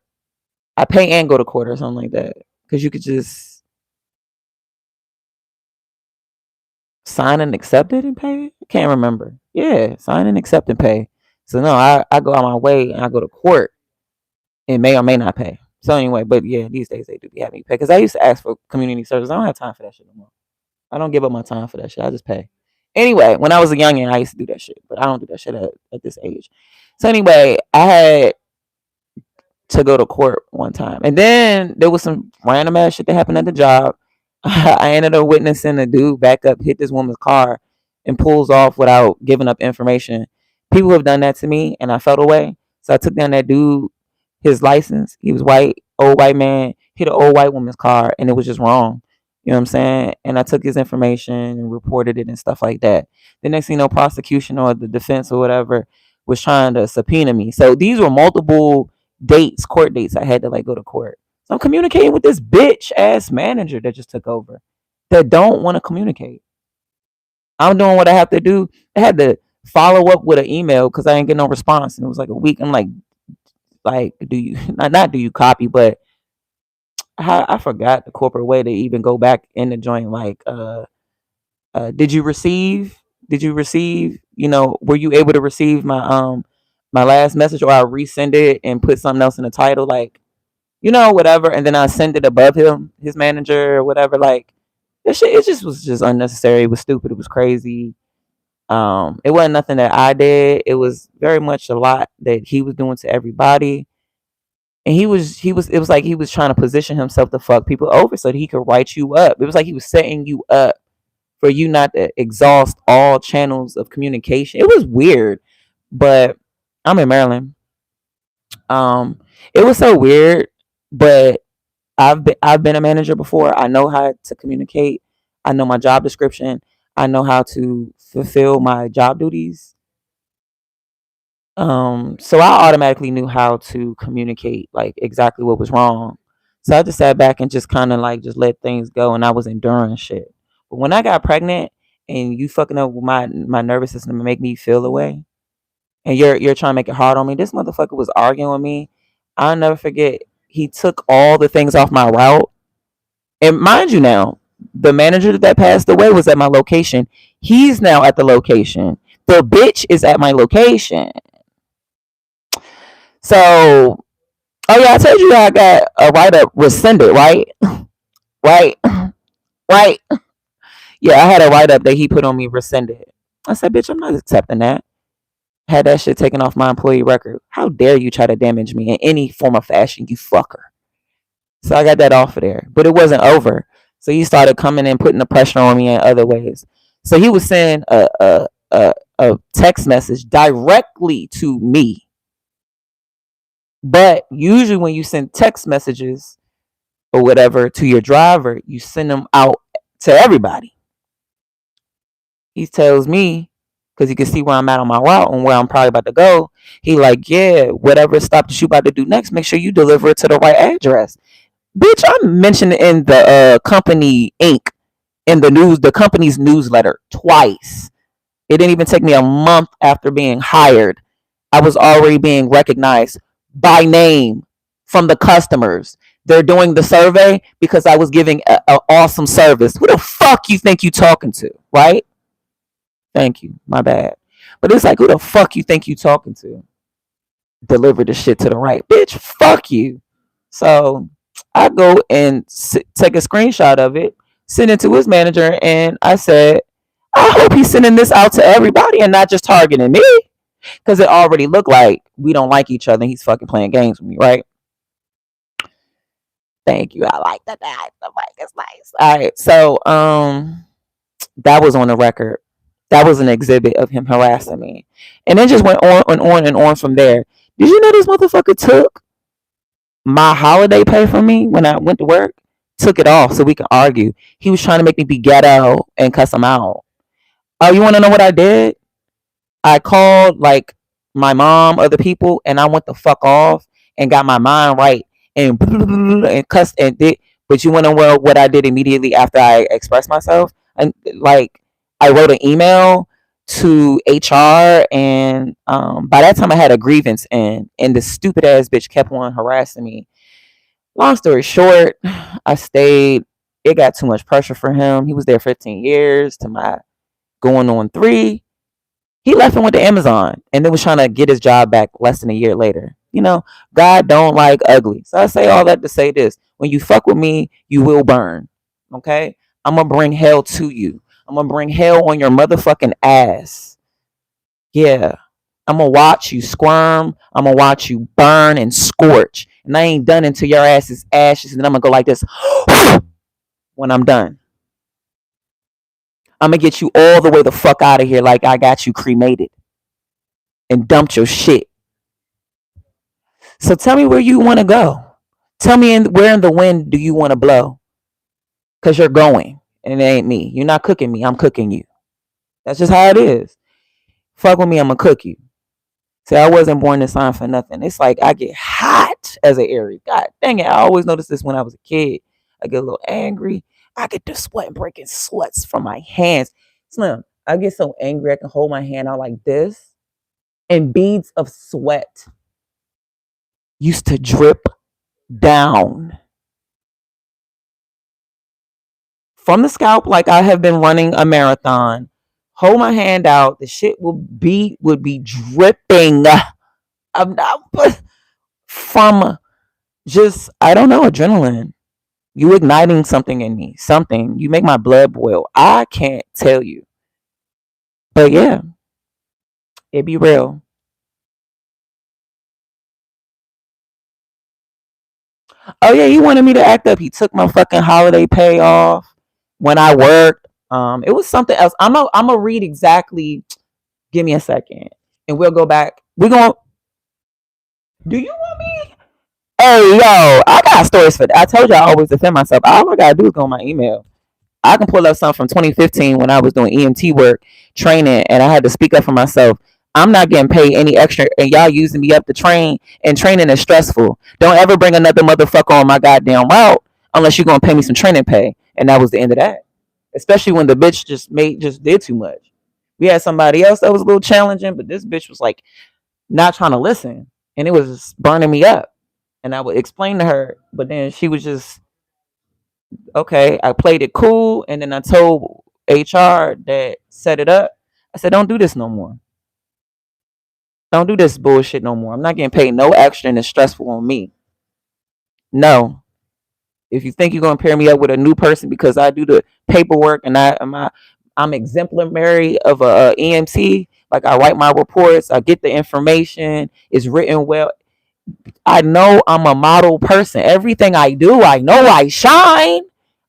I pay and go to court or something like that. Because you could just sign and accept it and pay. I can't remember. Yeah, sign and accept and pay. So no, I go out my way and I go to court and may or may not pay. So anyway, but yeah, these days they do be having me pay. Because I used to ask for community service. I don't have time for that shit no more. I don't give up my time for that shit. I just pay. Anyway, when I was a youngin', I used to do that shit, but I don't do that shit at this age. So anyway, I had to go to court one time, and then there was some random ass shit that happened at the job. I ended up witnessing a dude back up, hit this woman's car, and pulls off without giving up information. People have done that to me, and I felt away. So I took down that dude, his license. He was white, old white man, hit an old white woman's car, and it was just wrong. You know what I'm saying? And I took his information and reported it and stuff like that. The next thing you know, prosecution or the defense or whatever was trying to subpoena me. So these were multiple dates, court dates. I had to like go to court. So I'm communicating with this bitch ass manager that just took over that don't want to communicate. I'm doing what I have to do. I had to follow up with an email because I didn't get no response, and it was like a week. I'm like, do you not do you copy, but I forgot the corporate way to even go back in the joint. Like, did you receive? Did you receive? Were you able to receive my last message, or I resend it and put something else in the title, like whatever, and then I send it above him, his manager or whatever. Like that shit, it just was just unnecessary. It was stupid. It was crazy. It wasn't nothing that I did. It was very much a lot that he was doing to everybody. And it was like he was trying to position himself to fuck people over so that he could write you up. It was like he was setting you up for you not to exhaust all channels of communication. It was weird, but I'm in Maryland. Um, it was so weird, but I've been a manager before. I know how to communicate. I know my job description. I know how to fulfill my job duties. So I automatically knew how to communicate like exactly what was wrong. So I just sat back and just kind of like just let things go, and I was enduring shit. But when I got pregnant and you fucking up with my nervous system and make me feel away, and you're trying to make it hard on me, this motherfucker was arguing with me. I'll never forget. He took all the things off my route, and mind you, now the manager that passed away was at my location. He's now at the location. The bitch is at my location. So, oh yeah, I told you I got a write up rescinded, right? Right, right. Yeah, I had a write up that he put on me rescinded. I said, bitch, I'm not accepting that. Had that shit taken off my employee record. How dare you try to damage me in any form of fashion, you fucker. So I got that off of there. But it wasn't over. So he started coming and putting the pressure on me in other ways. So he was sending a text message directly to me. But usually when you send text messages or whatever to your driver, you send them out to everybody. He tells me, because he can see where I'm at on my route and where I'm probably about to go. He like, yeah, whatever stop that you about to do next, make sure you deliver it to the right address. Bitch, I'm mentioned in the company Inc. in the company's newsletter twice. It didn't even take me a month after being hired. I was already being recognized by name from the customers. They're doing the survey because I was giving an awesome service. Who the fuck you think you talking to, right? Thank you. My bad. But it's like, who the fuck you think you talking to? Deliver the shit to the right. Bitch, fuck you. So I go and take a screenshot of it, send it to his manager, and I said, I hope he's sending this out to everybody and not just targeting me. Because it already looked like we don't like each other and he's fucking playing games with me, right? Thank you. I like that. The mic is nice. All right. So that was on the record. That was an exhibit of him harassing me. And it just went on and on and on from there. Did you know this motherfucker took my holiday pay from me when I went to work? Took it off so we could argue. He was trying to make me be ghetto and cuss him out. Oh, you want to know what I did? I called like my mom, other people, and I went the fuck off and got my mind right and and cussed and did. But you want to know what I did immediately after I expressed myself? And like I wrote an email to HR, and by that time I had a grievance in, and the stupid ass bitch kept on harassing me. Long story short, I stayed. It got too much pressure for him. He was there 15 years to my going on 3. He left and went to Amazon and then was trying to get his job back less than a year later. You know, God don't like ugly. So I say all that to say this. When you fuck with me, you will burn. Okay? I'm going to bring hell to you. I'm going to bring hell on your motherfucking ass. Yeah. I'm going to watch you squirm. I'm going to watch you burn and scorch. And I ain't done until your ass is ashes. And then I'm going to go like this when I'm done. I'm going to get you all the way the fuck out of here like I got you cremated and dumped your shit. So tell me where you want to go. Tell me where in the wind do you want to blow? Because you're going. And it ain't me. You're not cooking me. I'm cooking you. That's just how it is. Fuck with me, I'm going to cook you. See, I wasn't born this sign for nothing. It's like I get hot as an Aries. God dang it. I always noticed this when I was a kid. I get a little angry. I get the sweat breaking sweats from my hands. Slim, I get so angry I can hold my hand out like this. And beads of sweat used to drip down from the scalp like I have been running a marathon. Hold my hand out. The shit would be dripping. I'm not from just I don't know adrenaline. You igniting something in me. Something. You make my blood boil. I can't tell you. But yeah, it be real. Oh yeah, he wanted me to act up. He took my fucking holiday pay off when I worked. It was something else. I'm gonna read exactly. Give me a second, and we'll go back. We're going. Do you want me? Hey yo, I got stories for that. I told you I always defend myself. All I gotta do is go on my email. I can pull up something from 2015 when I was doing EMT work training, and I had to speak up for myself. I'm not getting paid any extra, and y'all using me up to train. And training is stressful. Don't ever bring another motherfucker on my goddamn route unless you're gonna pay me some training pay. And that was the end of that. Especially when the bitch just did too much. We had somebody else that was a little challenging, but this bitch was like not trying to listen, and it was just burning me up. And I would explain to her, but then she was just okay. I played it cool, and then I told HR that set it up. I said, "Don't do this no more. Don't do this bullshit no more. I'm not getting paid no extra, and it's stressful on me. No, if you think you're gonna pair me up with a new person because I do the paperwork and I'm exemplary of a EMT. Like I write my reports, I get the information, it's written well. I know I'm a model person. Everything I do, I know I shine.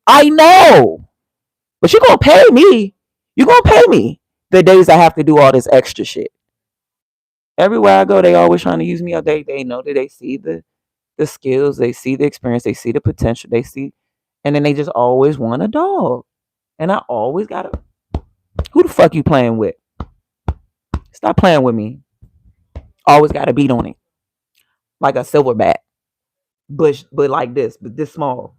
I know. But you're gonna pay me. You're gonna pay me the days I have to do all this extra shit. Everywhere I go, they always trying to use me up. They know that they see the skills, they see the experience, they see the potential, they see, and then they just always want a dog. And I always gotta, who the fuck you playing with? Stop playing with me. Always gotta beat on it. Like a silverback. But like this, but this small.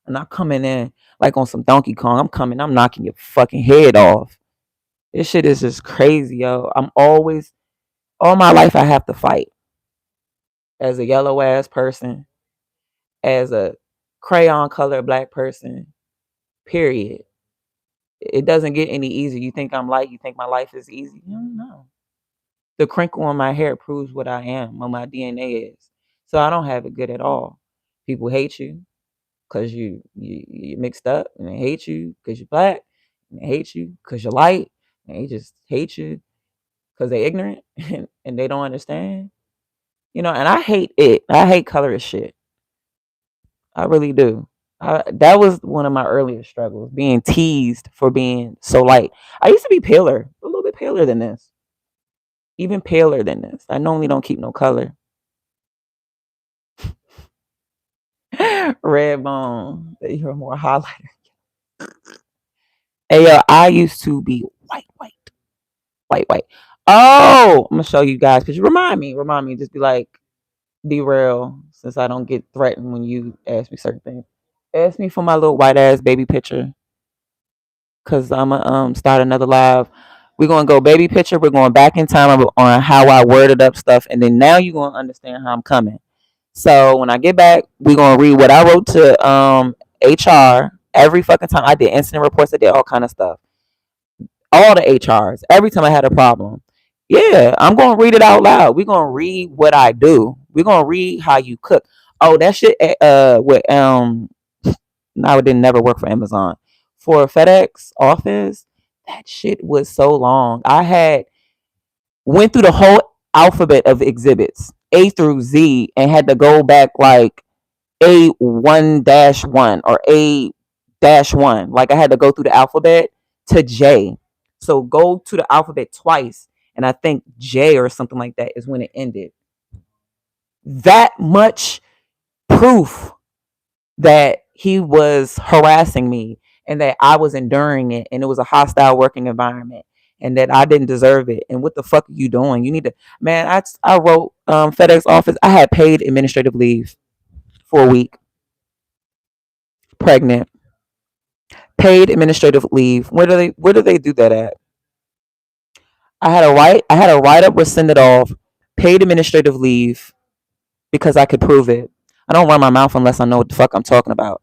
And I'm coming in like on some Donkey Kong. I'm knocking your fucking head off. This shit is just crazy, yo. I'm always, all my life, I have to fight as a yellow ass person, as a crayon colored black person, period. It doesn't get any easier. You think I'm light? You think my life is easy? No. The crinkle on my hair proves what I am, what my DNA is. So I don't have it good at all. People hate you because you mixed up, and they hate you because you're black, and they hate you because you're light, and they just hate you because they're ignorant and they don't understand. And I hate it. I hate colorist shit. I really do. That was one of my earliest struggles, being teased for being so light. I used to be paler, a little bit paler than this, even paler than this. I normally don't keep no color. Red bone, you're more highlighter. Hey yo, I used to be white, white, white, white. Oh, I'm gonna show you guys because you remind me. Just be like, be real, since I don't get threatened when you ask me certain things. Ask me for my little white ass baby picture, cause I'm gonna start another live. We're gonna go baby picture. We're going back in time on how I worded up stuff, and then now you're gonna understand how I'm coming. So when I get back, we're gonna read what I wrote to HR every fucking time. I did incident reports. I did all kind of stuff. All the HRs. Every time I had a problem. Yeah, I'm gonna read it out loud. We're gonna read what I do. We're gonna read how you cook. Oh, that shit. With no, it didn't never work for Amazon. For FedEx office, that shit was so long. I had went through the whole alphabet of exhibits, A through Z, and had to go back like A1-1 or A-1. Like I had to go through the alphabet to J. So go to the alphabet twice, and I think J or something like that is when it ended. That much proof that he was harassing me and that I was enduring it, and it was a hostile working environment, and that I didn't deserve it. And what the fuck are you doing? You need to, man. I wrote FedEx office. I had paid administrative leave for a week, pregnant, paid administrative leave. Where do they do that at? I had a write up rescinded off, paid administrative leave because I could prove it. I don't run my mouth unless I know what the fuck I'm talking about.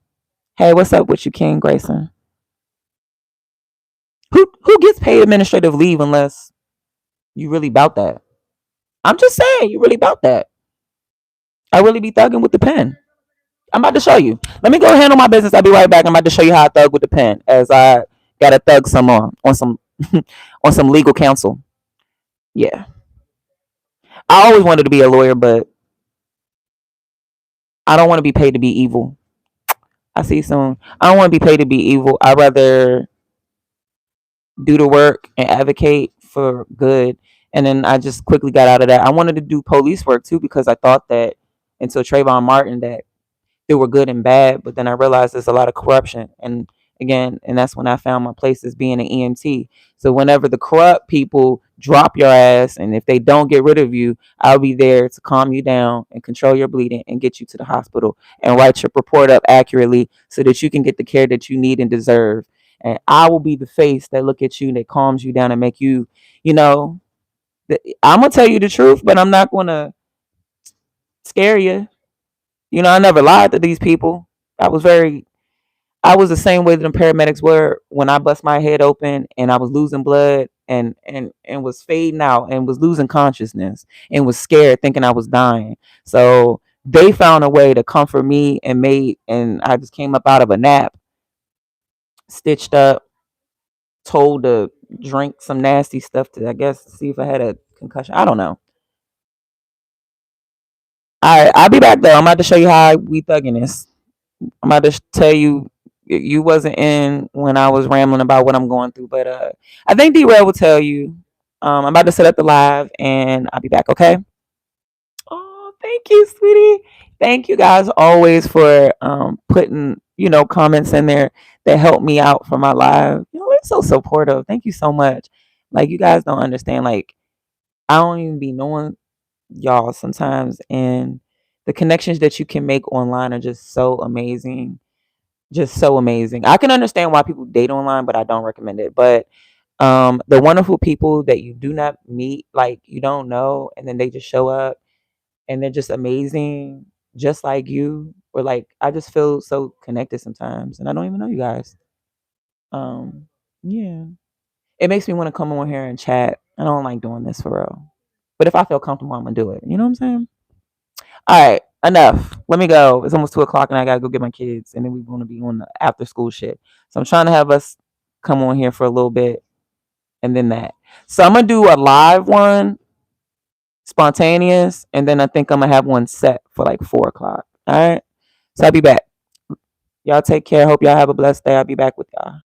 Hey, what's up with you, King Grayson? Who gets paid administrative leave unless you really about that? I'm just saying, you really about that. I really be thugging with the pen. I'm about to show you. Let me go handle my business. I'll be right back. I'm about to show you how I thug with the pen as I gotta thug some more on some on some legal counsel. Yeah. I always wanted to be a lawyer, but I don't want to be paid to be evil. I see some. I don't want to be paid to be evil. I'd rather do the work and advocate for good. And then I just quickly got out of that. I wanted to do police work too because I thought that until Trayvon Martin that they were good and bad, but then I realized there's a lot of corruption. And again, and that's when I found my place as being an EMT. So whenever the corrupt people drop your ass and if they don't get rid of you, I'll be there to calm you down and control your bleeding and get you to the hospital and write your report up accurately so that you can get the care that you need and deserve. And I will be the face that look at you and that calms you down and make you, you know, I'm gonna tell you the truth, but I'm not gonna scare you. I never lied to these people. I was very I was the same way that the paramedics were when I bust my head open and I was losing blood and was fading out and was losing consciousness and was scared thinking I was dying. So they found a way to comfort me and I just came up out of a nap, stitched up, told to drink some nasty stuff to I guess see if I had a concussion. I don't know. All right, I'll be back though. I'm about to show you how we thugging this. I'm about to tell you you wasn't in when I was rambling about what I'm going through, but I think D-Rail will tell you. I'm about to set up the live and I'll be back, okay? Oh, thank you, sweetie. Thank you guys always for putting, comments in there that help me out for my live. It's so supportive. Thank you so much. Like you guys don't understand. Like I don't even be knowing y'all sometimes and the connections that you can make online are just so amazing, just so amazing. I can understand why people date online, but I don't recommend it. But the wonderful people that you do not meet, like you don't know, and then they just show up and they're just amazing, just like you. Or like I just feel so connected sometimes, and I don't even know you guys. Um, yeah, it makes me want to come on here and chat. I don't like doing this for real, but if I feel comfortable, I'm gonna do it. You know what I'm saying? All right, enough. Let me go. It's almost 2 o'clock, and I gotta go get my kids, and then we want to be on the after school shit. So I'm trying to have us come on here for a little bit, and then that. So I'm gonna do a live one, spontaneous, and then I think I'm gonna have one set for like 4 o'clock. All right. So I'll be back. Y'all take care. Hope y'all have a blessed day. I'll be back with y'all.